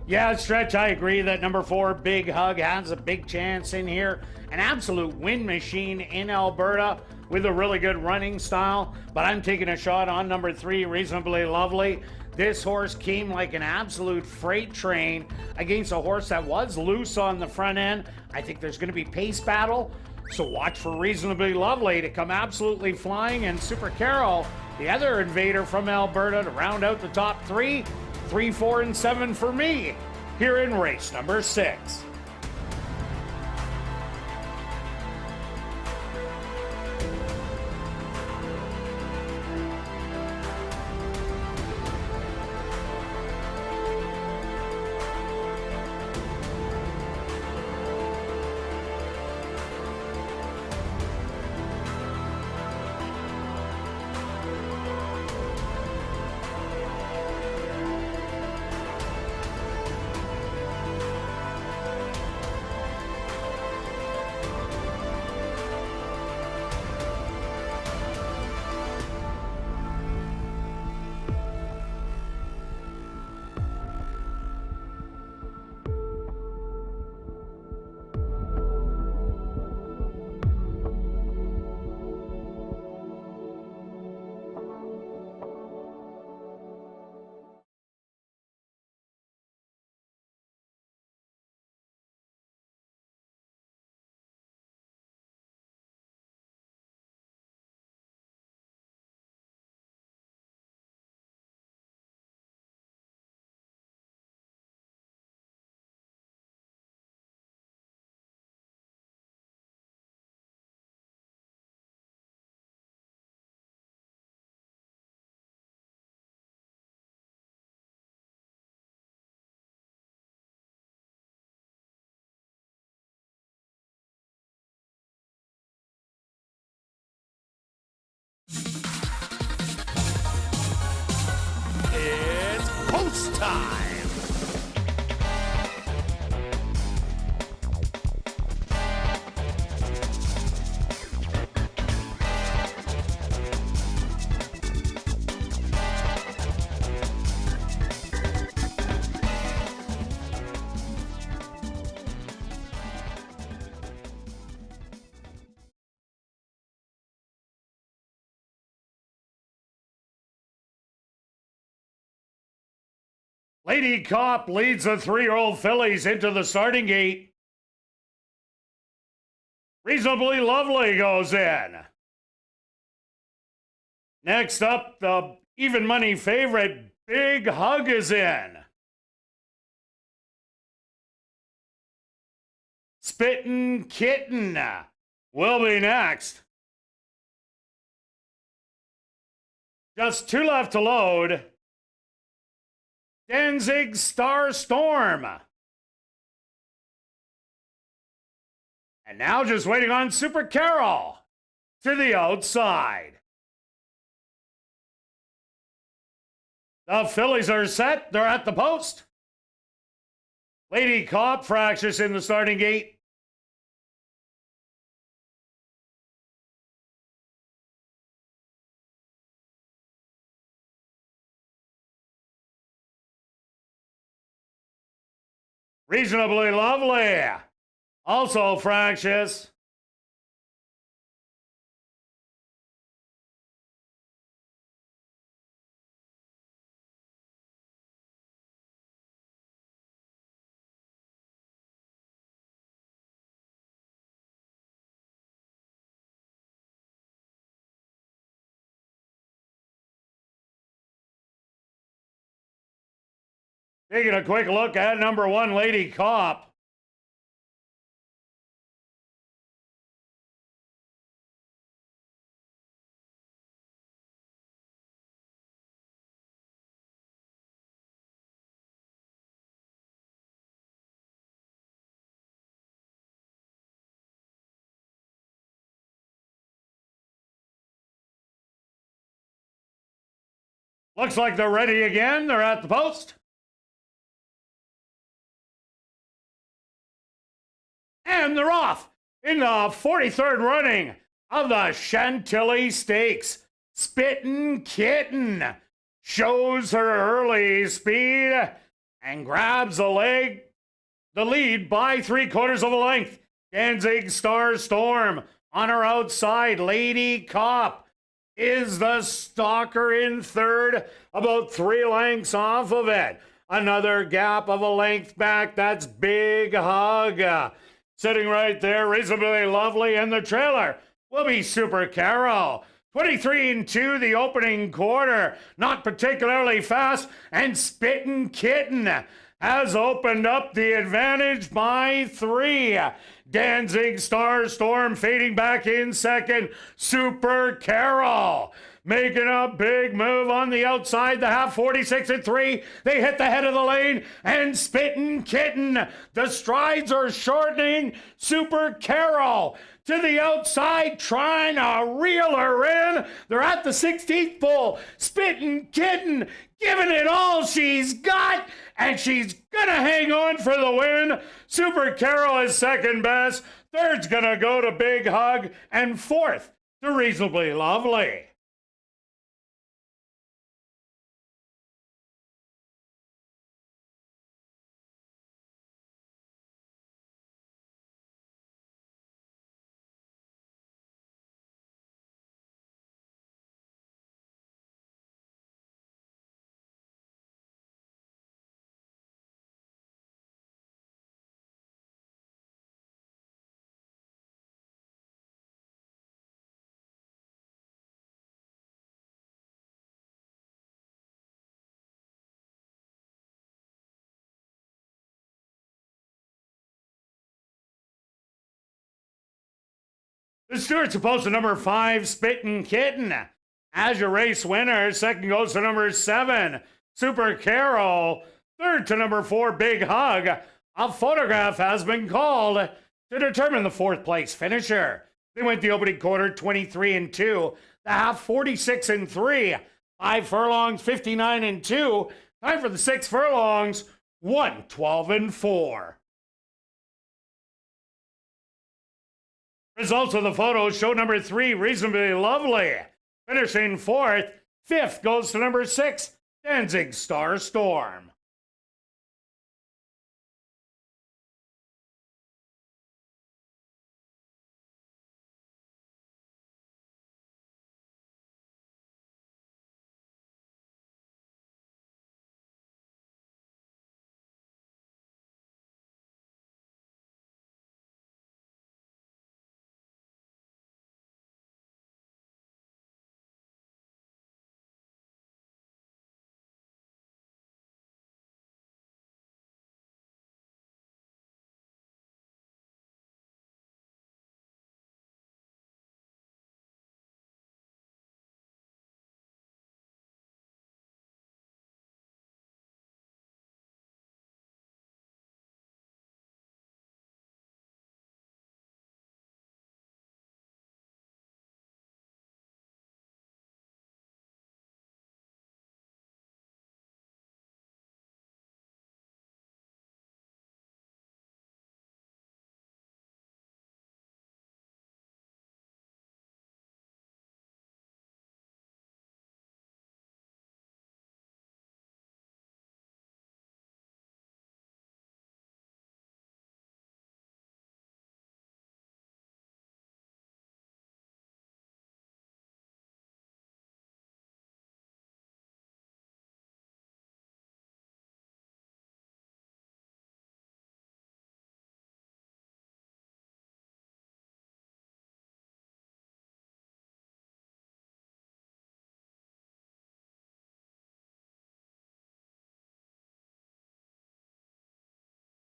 Yeah, Stretch, I agree that number 4, Big Hug, has a big chance in here. An absolute win machine in Alberta with a really good running style. But I'm taking a shot on number 3, Reasonably Lovely. This horse came like an absolute freight train against a horse that was loose on the front end. I think there's going to be pace battle, so watch for Reasonably Lovely to come absolutely flying, and Super Carol, the other Invader from Alberta, to round out the top 3. 3, 4, and 7 for me here in race number 6. It's post time. Lady Cop leads the 3-year-old fillies into the starting gate. Reasonably Lovely goes in. Next up, the even money favorite, Big Hug, is in. Spittin' Kitten will be next. Just 2 left to load. Danzig Star Storm. And now just waiting on Super Carol to the outside. The fillies are set. They're at the post. Lady Cop fractious in the starting gate. Reasonably Lovely, also fractious. Taking a quick look at number 1, Lady Cop. Looks like they're ready again. They're at the post. And they're off in the 43rd running of the Chantilly Stakes. Spittin' Kitten shows her early speed and grabs the lead by 3/4 of a length. Danzig Star Storm on her outside. Lady Cop is the stalker in third, about 3 lengths off of it. Another gap of a length back. That's Big Hug. Sitting right there, Reasonably Lovely, and the trailer will be Super Carol. 23-2 the opening quarter, not particularly fast, and Spittin' Kitten has opened up the advantage by 3. Danzig Star Storm fading back in second. Super Carol making a big move on the outside. The half 46-3. They hit the head of the lane, and Spittin' Kitten. The strides are shortening. Super Carol to the outside, trying to reel her in. They're at the 16th pole. Spittin' Kitten giving it all she's got, and she's gonna hang on for the win. Super Carol is second best. Third's gonna go to Big Hug, and fourth to Reasonably Lovely. The Stewart's opposed to number 5, Spittin' Kitten. As your race winner, second goes to number 7, Super Carol. Third to number 4, Big Hug. A photograph has been called to determine the 4th place finisher. They went the opening quarter 23-2, the half 46-3, 5 furlongs 59-2. Time for the 6 furlongs 112-4. Results of the photos show number 3, Reasonably Lovely, finishing 4th. 5th goes to number 6, Danzig Star Storm.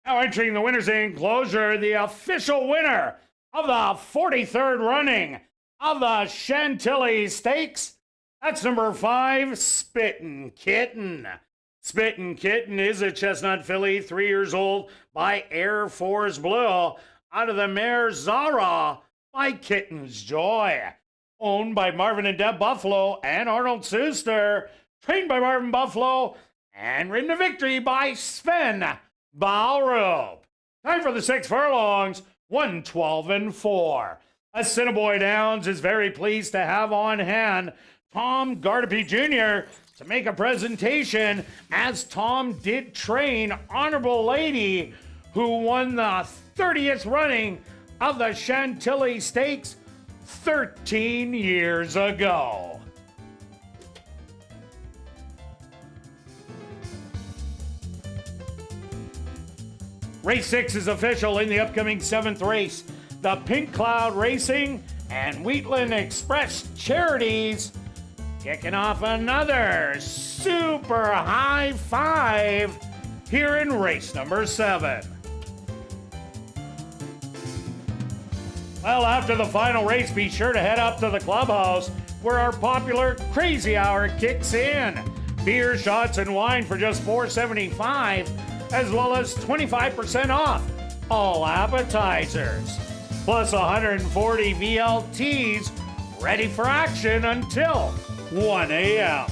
Now entering the winner's enclosure, the official winner of the 43rd running of the Chantilly Stakes. That's number 5, Spittin' Kitten. Spittin' Kitten is a chestnut filly, 3 years old, by Air Force Blue, out of the mare Zara by Kitten's Joy. Owned by Marvin and Deb Buffalo and Arnold Suster. Trained by Marvin Buffalo and ridden to victory by Sven Baalrup. Time for the 6 furlongs, 1:12-4. Assiniboia Downs is very pleased to have on hand Tom Gardapi Jr. to make a presentation, as Tom did train Honorable Lady, who won the 30th running of the Chantilly Stakes 13 years ago. Race 6 is official in the upcoming 7th race. The Pink Cloud Racing and Wheatland Express Charities kicking off another super high 5 here in race number 7. Well, after the final race, be sure to head up to the clubhouse where our popular Crazy Hour kicks in. Beer, shots, and wine for just $4.75, as well as 25% off all appetizers. Plus 140 VLTs ready for action until 1 a.m.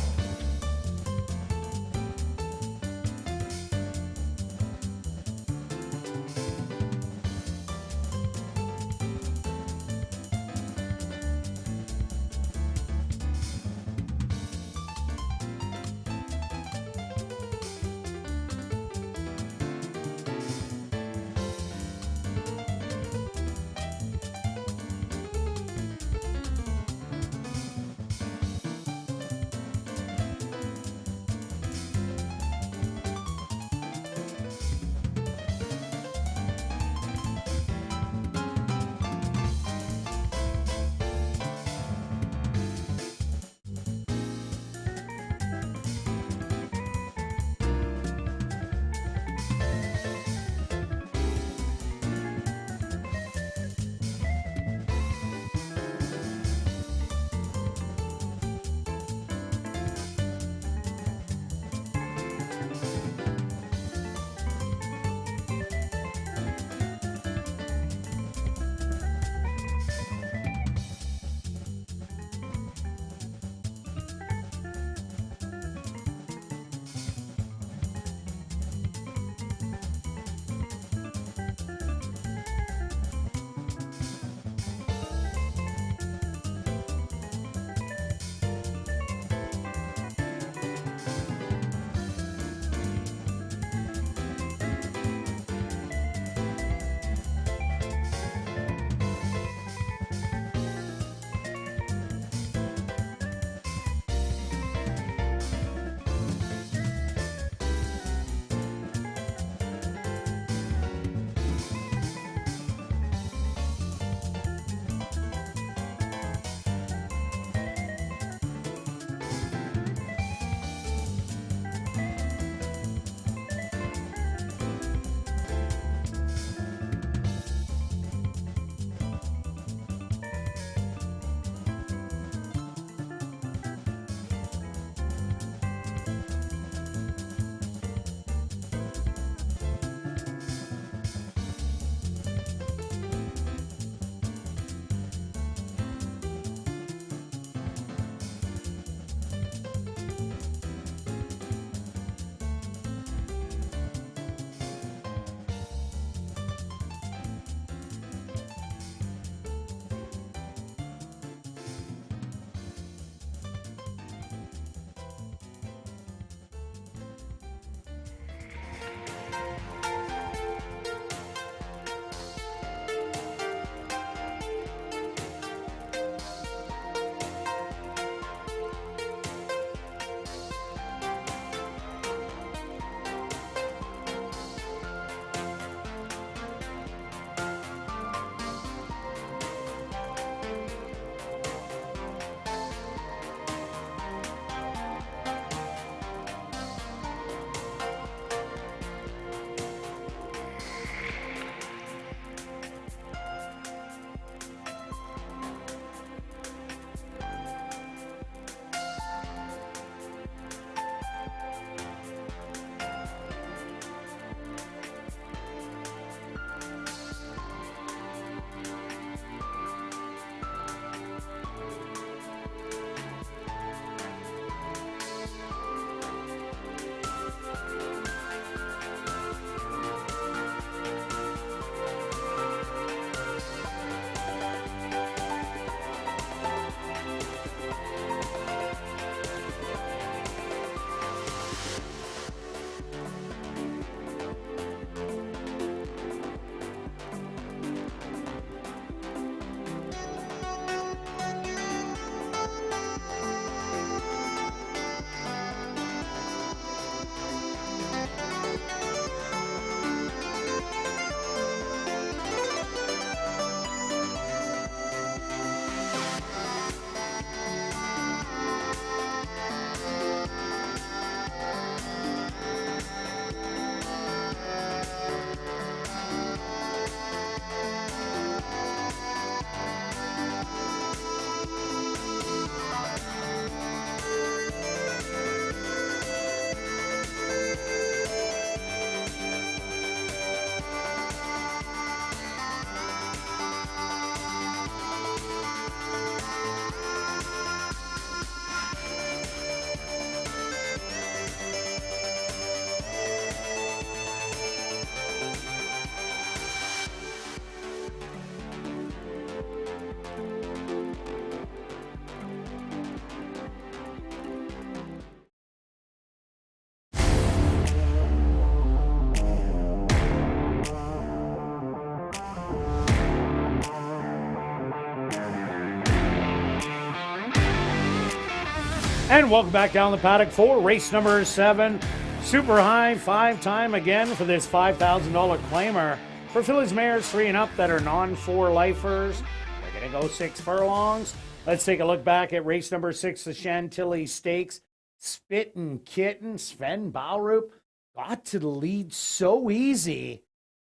And welcome back down the paddock for race number 7. Super high 5-time again for this $5,000 claimer. For fillies, mares 3 and up that are non-4 lifers, they're going to go 6 furlongs. Let's take a look back at race number 6, the Chantilly Stakes. Spittin' Kitten, Sven Baurup got to the lead so easy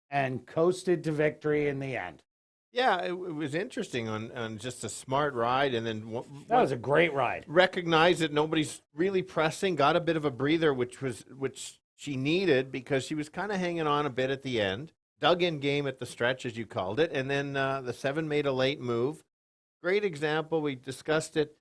and coasted to victory in the end. Yeah, it was interesting on just a smart ride, and then that was a great ride. Recognized that nobody's really pressing, got a bit of a breather, which she needed because she was kind of hanging on a bit at the end. Dug in game at the stretch, as you called it, and then the 7 made a late move. Great example. We discussed it.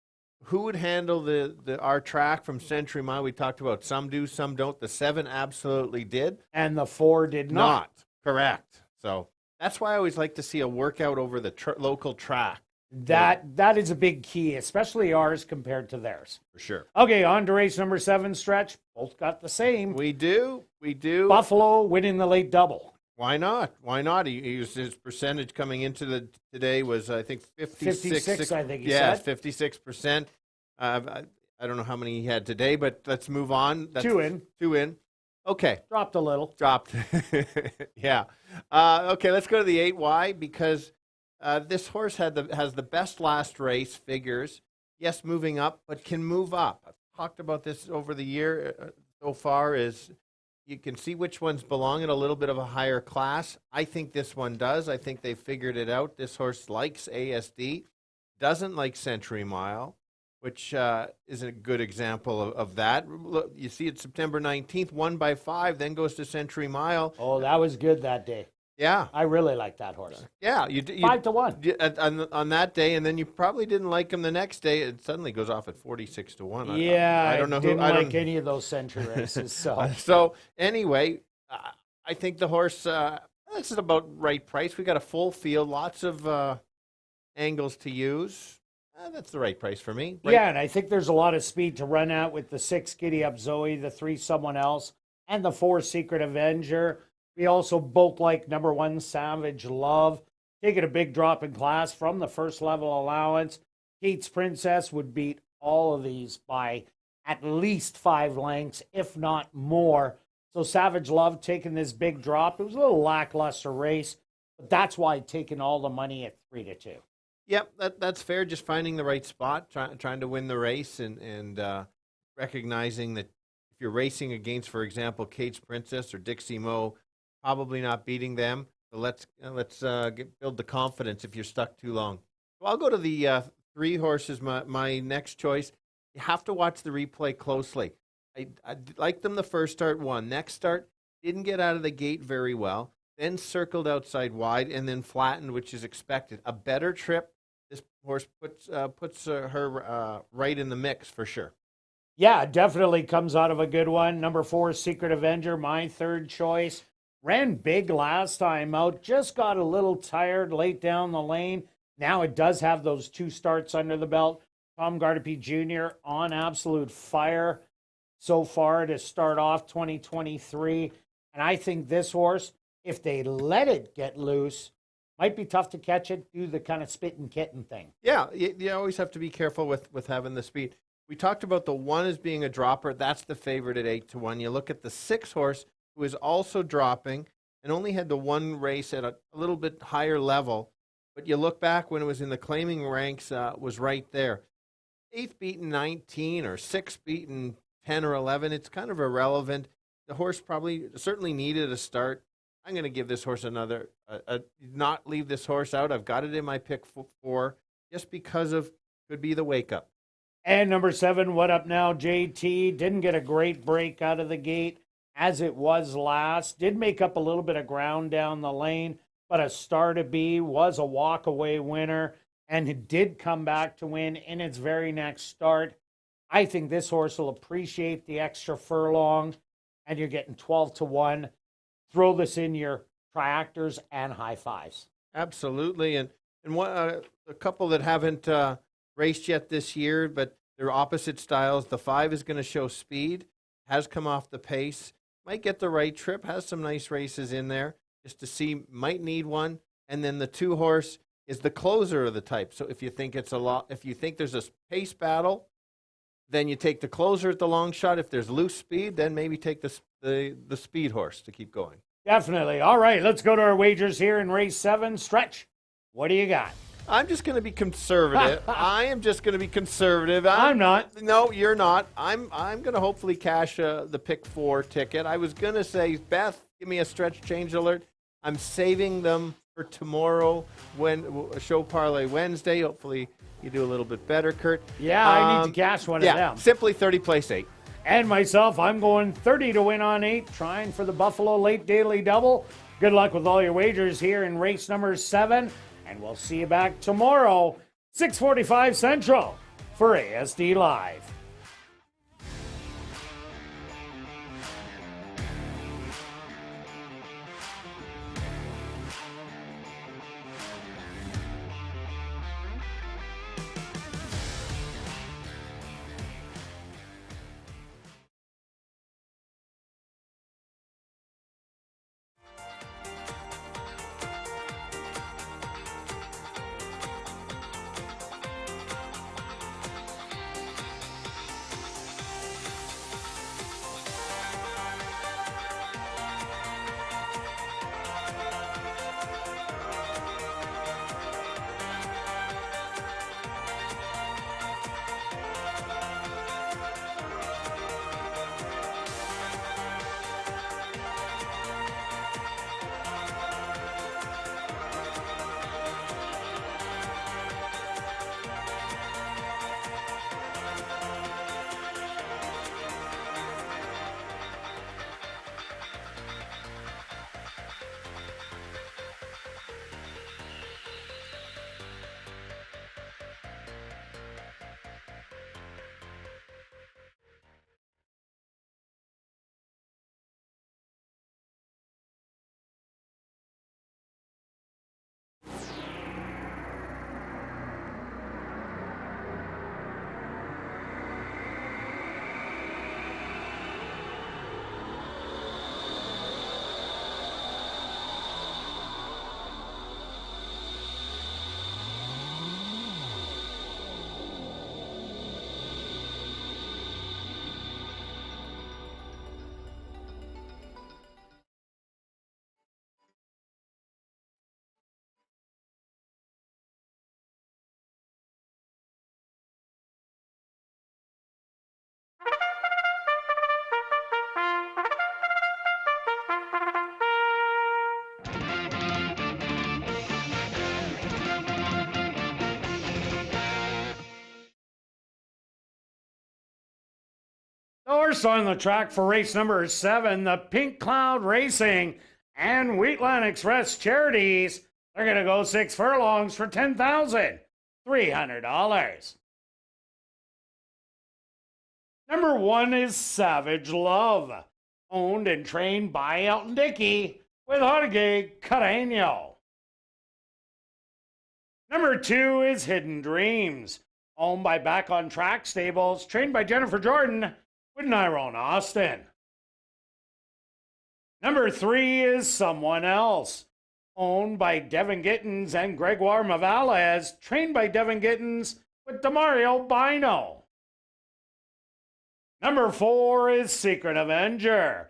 Who would handle our track from Century Mile? We talked about some do, some don't. The 7 absolutely did, and the 4 did not. Correct. So. That's why I always like to see a workout over the local track. That is a big key, especially ours compared to theirs. For sure. Okay, on to race number 7, Stretch. Both got the same. We do. Buffalo winning the late double. Why not? His percentage coming into today was, I think, 56, I think he said. said. 56%. I don't know how many he had today, but let's move on. That's 2 in. 2 in. Okay. Dropped a little. Yeah. Okay, let's go to the 8Y because this horse has the best last race figures. Yes, moving up, but can move up. I've talked about this over the year so far is you can see which ones belong in a little bit of a higher class. I think this one does. I think they figured it out. This horse likes ASD, doesn't like Century Mile, which is a good example of that. Look, you see it September 19th, 1 by 5, then goes to Century Mile. Oh, that was good that day. Yeah. I really like that horse. Yeah. 5-1. On that day, and then you probably didn't like him the next day. It suddenly goes off at 46-1. Yeah, I don't know didn't like any of those Century races. So anyway, I think the horse, this is about right price. We got a full field, lots of angles to use. That's the right price for me. Right. Yeah, and I think there's a lot of speed to run out with the 6 Giddy Up Zoe, the 3 Someone Else, and the 4 Secret Avenger. We also both like number 1 Savage Love. Taking a big drop in class from the first level allowance. Kate's Princess would beat all of these by at least 5 lengths, if not more. So Savage Love taking this big drop. It was a little lackluster race, but that's why taking all the money at 3-2. Yep, that's fair. Just finding the right spot, trying to win the race, and recognizing that if you're racing against, for example, Kate's Princess or Dixie Mo, probably not beating them. So let's build the confidence if you're stuck too long. So I'll go to the 3 horses. My next choice. You have to watch the replay closely. I liked them the first start, won. Next start, didn't get out of the gate very well. Then circled outside wide and then flattened, which is expected. A better trip. This horse puts her right in the mix for sure. Yeah, definitely comes out of a good one. Number 4, Secret Avenger, my 3rd choice. Ran big last time out. Just got a little tired late down the lane. Now it does have those 2 starts under the belt. Tom Gardapi Jr. on absolute fire so far to start off 2023. And I think this horse, if they let it get loose, might be tough to catch it, do the kind of Spittin' Kitten thing. Yeah, you always have to be careful with having the speed. We talked about the 1 as being a dropper. That's the favorite at 8-1. You look at the 6 horse, who is also dropping and only had the 1 race at a little bit higher level. But you look back when it was in the claiming ranks, was right there. 8th beaten 19 or 6th beaten 10 or 11. It's kind of irrelevant. The horse certainly needed a start. I'm going to give this horse another, not leave this horse out. I've got it in my pick 4 just because of could be the wake up. And number 7, What Up Now, JT. Didn't get a great break out of the gate as it was last. Did make up a little bit of ground down the lane, but a star to be, was a walk-away winner, and it did come back to win in its very next start. I think this horse will appreciate the extra furlong, and you're getting 12-1. Throw this in your triactors and high fives. Absolutely. And a couple that haven't raced yet this year, but they're opposite styles. The 5 is going to show speed, has come off the pace, might get the right trip, has some nice races in there just to see, might need one. And then the 2 horse is the closer of the type. So if you think there's a pace battle, then you take the closer at the long shot. If there's loose speed, then maybe take the speed horse to keep going. Definitely. All right, let's go to our wagers here in race 7. Stretch, what do you got? I'm just going to be conservative. I am just going to be conservative. I'm not. No, you're not. I'm going to hopefully cash the pick 4 ticket. I was going to say, Beth, give me a stretch change alert. I'm saving them for tomorrow, when show parlay Wednesday. Hopefully you do a little bit better, Kirt. Yeah, I need to cash one of them. Simply 30 place 8. And myself, I'm going 30 to win on 8, trying for the Buffalo Late Daily Double. Good luck with all your wagers here in race number 7, and we'll see you back tomorrow, 6:45 Central, for ASD Live. The horse on the track for race number 7, the Pink Cloud Racing and Wheatland Express Charities. They're going to go 6 furlongs for $10,300. Number 1 is Savage Love, owned and trained by Elton Dickey with Jorge Carreño. Number 2 is Hidden Dreams, owned by Back on Track Stables, trained by Jennifer Jordan with Nyrone Austin. Number 3 is Someone Else, owned by Devin Gittins and Gregoire Mavales, trained by Devin Gittins with Demario Bino. Number 4 is Secret Avenger,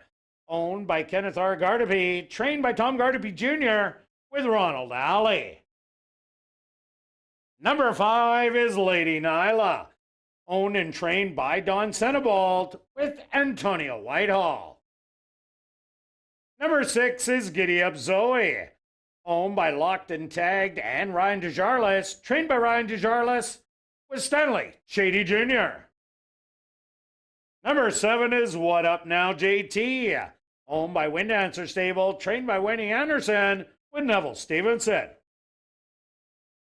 owned by Kenneth R. Gardapi, trained by Tom Gardapi Jr. with Ronald Alley. Number 5 is Lady Nyla, owned and trained by Don Senebald with Antonio Whitehall. Number 6 is Giddy Up Zoe, owned by Locked and Tagged and Ryan DeJarlis, trained by Ryan DeJarlis with Stanley Shady Jr. Number 7 is What Up Now JT, owned by Wind Dancer Stable, trained by Winnie Anderson with Neville Stevenson.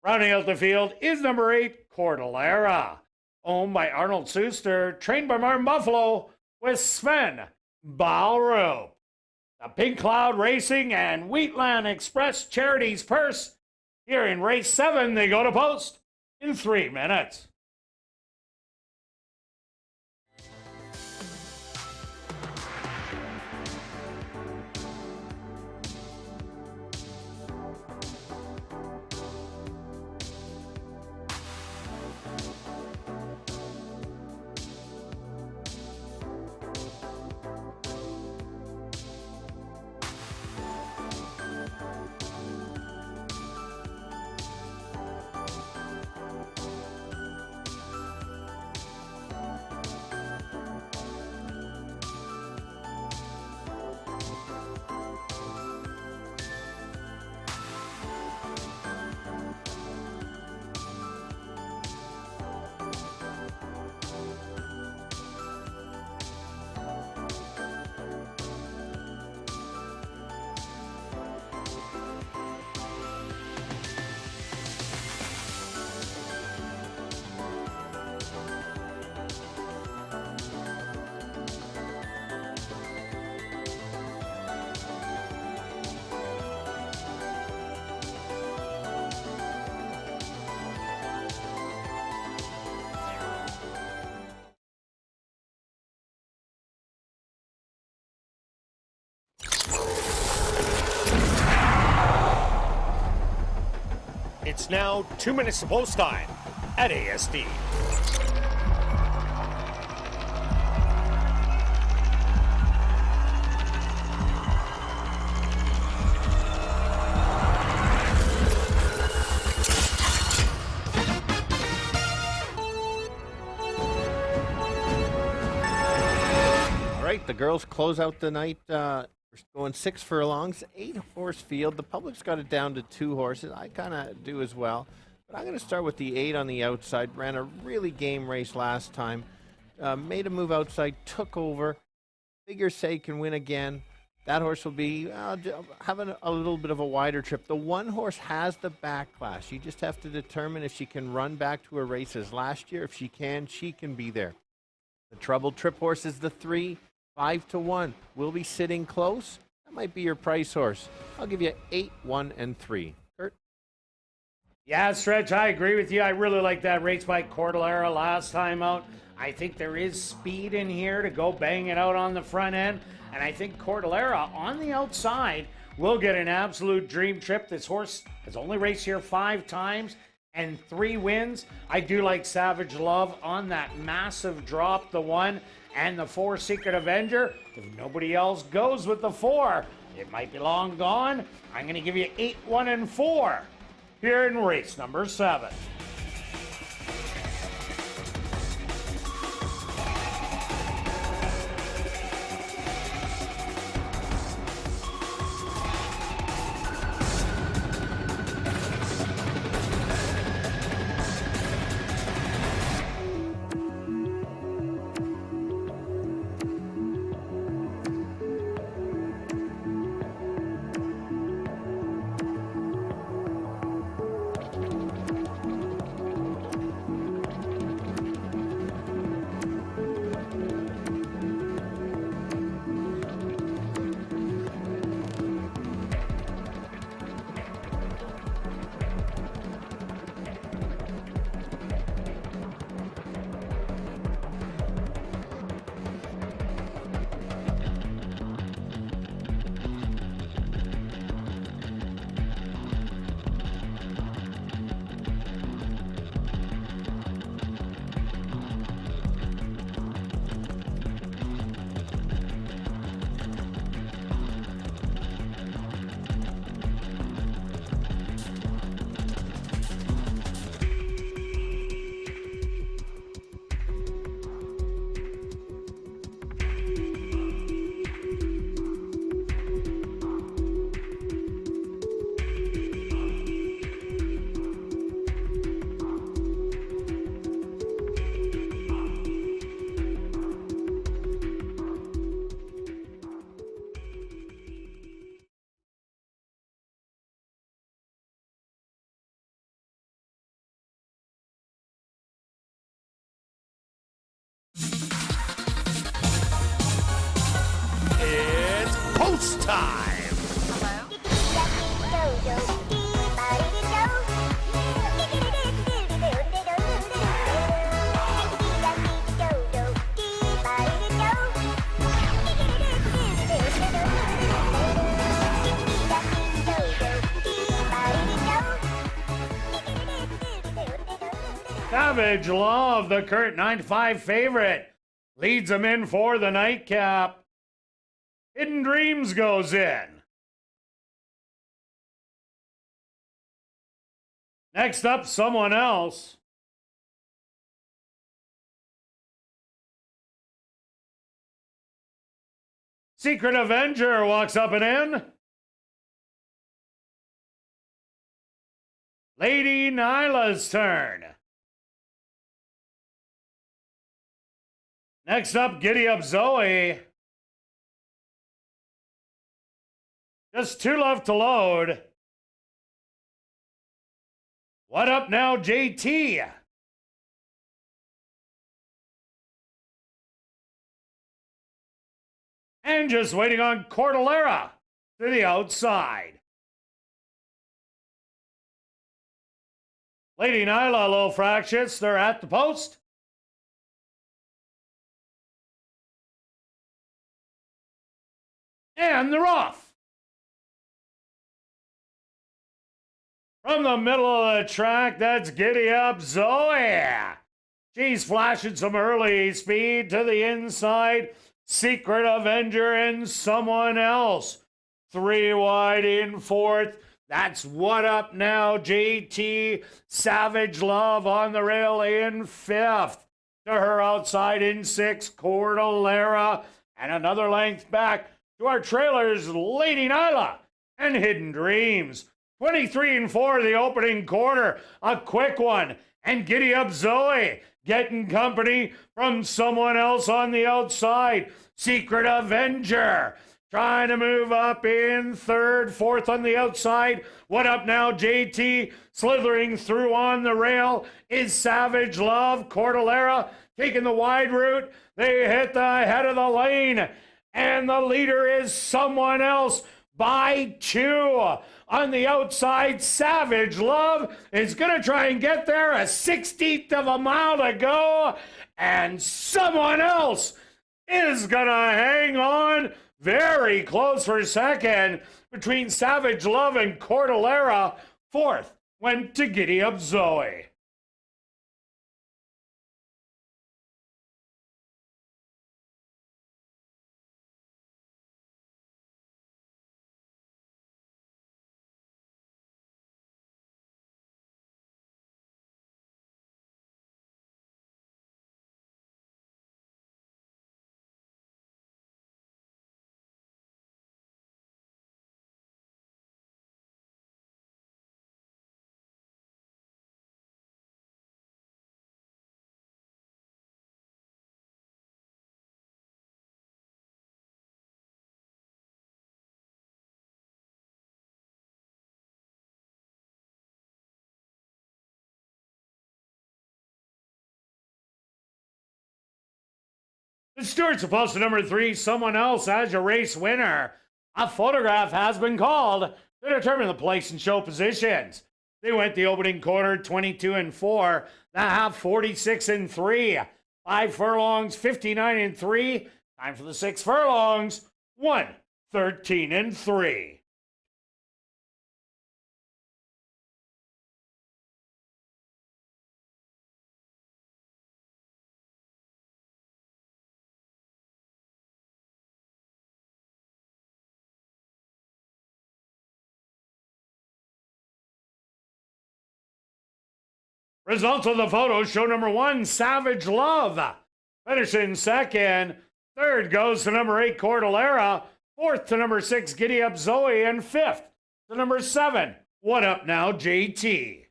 Rounding out the field is number 8, Cordillera, owned by Arnold Suster, trained by Martin Buffalo with Sven Balrup. The Pink Cloud Racing and Wheatland Express Charities purse. Here in race 7, they go to post in 3 minutes. It's now 2 minutes to post time at ASD. All right, the girls close out the night. We're going 6 furlongs, 8-horse field. The public's got it down to 2 horses. I kind of do as well. But I'm going to start with the 8 on the outside. Ran a really game race last time. Made a move outside, took over. Figure say can win again. That horse will be having a little bit of a wider trip. The 1 horse has the back class. You just have to determine if she can run back to her races last year. If she can be there. The troubled trip horse is the 3. 5-1. We'll be sitting close. That might be your price horse. I'll give you 8, 1, and 3. Kirt? Yeah, Stretch, I agree with you. I really like that race by Cordillera last time out. I think there is speed in here to go bang it out on the front end. And I think Cordillera on the outside will get an absolute dream trip. This horse has only raced here 5 times and 3 wins. I do like Savage Love on that massive drop, the 1. And the 4, Secret Avenger. If nobody else goes with the 4, it might be long gone. I'm going to give you 8, 1, and 4 here in race number 7. It's post time. Savage Love, the Kirt 9-5 favorite, leads them in for the nightcap. Hidden Dreams goes in. Next up, someone else. Secret Avenger walks up and in. Lady Nyla's turn. Next up, Giddy Up Zoe. Just 2 left to load. What up now, JT? And just waiting on Cordillera to the outside. Lady Nyla, low fractious. They're at the post. And they're off. From the middle of the track, that's Giddy Up Zoe. She's flashing some early speed to the inside. Secret Avenger and someone else. 3 wide in fourth. That's What Up Now, JT. Savage Love on the rail in fifth. To her outside in sixth, Cordillera. And another length back to our trailers, Lady Nyla and Hidden Dreams. 23 and 4 the opening quarter. A quick one. And Giddy Up Zoe getting company from someone else on the outside. Secret Avenger trying to move up in third. Fourth on the outside. What Up Now, JT. Slithering through on the rail is Savage Love. Cordillera taking the wide route. They hit the head of the lane. And the leader is someone else by 2. On the outside, Savage Love is going to try and get there. A 16th of a mile to go. And someone else is going to hang on very close for second between Savage Love and Cordillera. Fourth went to Giddy Up Zoe. The Stewart's opposed to number 3, someone else as your race winner. A photograph has been called to determine the place and show positions. They went the opening quarter 22 and 4, the half 46 and 3, 5 furlongs 59 and 3. Time for the 6 furlongs 1:13 and 3. Results of the photos show number 1, Savage Love, finishing second. Third goes to number 8, Cordillera. Fourth to number 6, Giddy Up Zoe. And fifth to number 7, What Up Now, JT.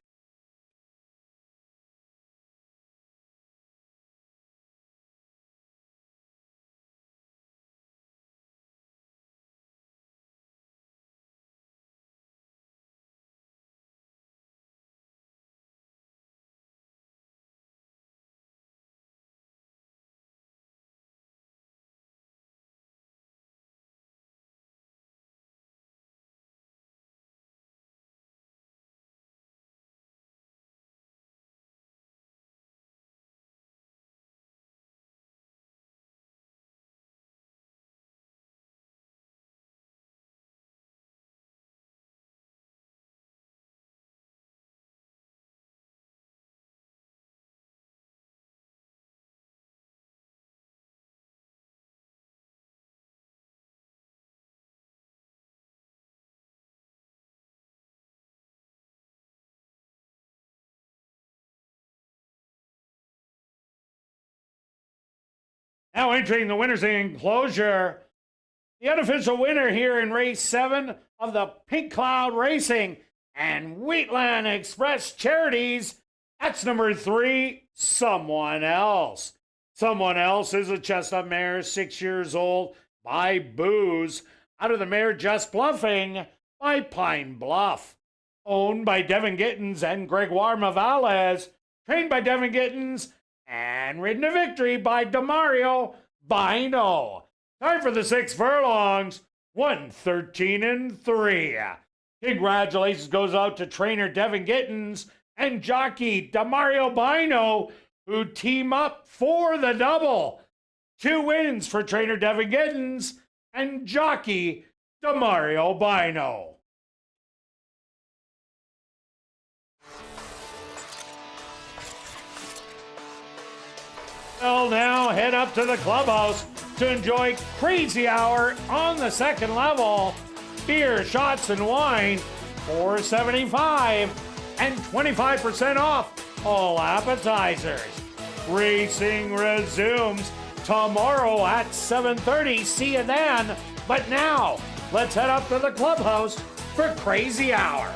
Now entering the winner's enclosure, the unofficial winner here in race 7 of the Pink Cloud Racing and Wheatland Express Charities, that's number 3, Someone Else. Someone Else is a chestnut mare, 6 years old, by Booze, out of the mare Just Bluffing by Pine Bluff. Owned by Devin Gittins and Gregoire Mavales, trained by Devin Gittins, and ridden to victory by Demario Bino. Time for the 6 furlongs, 1:13 and 3. Congratulations goes out to trainer Devin Gittins and jockey Demario Bino, who team up for the double. 2 wins for trainer Devin Gittins and jockey Demario Bino. Well, now head up to the clubhouse to enjoy Crazy Hour on the second level. Beer, shots, and wine, $4.75, and 25% off all appetizers. Racing resumes tomorrow at 7:30. See you then. But now, let's head up to the clubhouse for Crazy Hour.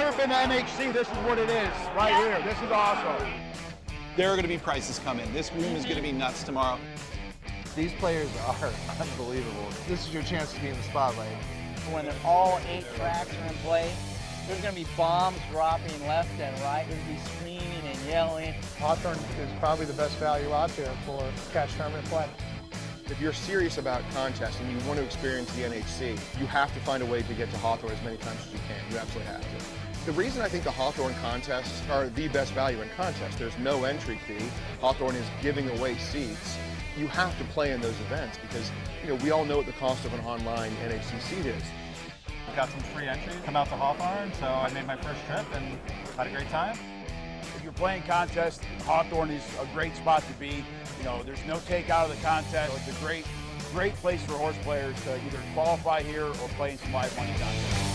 never been to NHC, this is what it is right here. This is awesome. There are going to be prices coming. This room is going to be nuts tomorrow. These players are unbelievable. This is your chance to be in the spotlight. When all 8 tracks are in play, there's going to be bombs dropping left and right. There's going to be screaming and yelling. Hawthorne is probably the best value out there for cash tournament play. If you're serious about contests and you want to experience the NHC, you have to find a way to get to Hawthorne as many times as you can. You absolutely have to. The reason I think the Hawthorne contests are the best value in contests, there's no entry fee. Hawthorne is giving away seats. You have to play in those events because, you know, we all know what the cost of an online NHC seat is. Got some free entries, come out to Hawthorne, so I made my first trip and had a great time. If you're playing contests, Hawthorne is a great spot to be. You know, there's no takeout of the contest. It's a great place for horse players to either qualify here or play in some live money contests.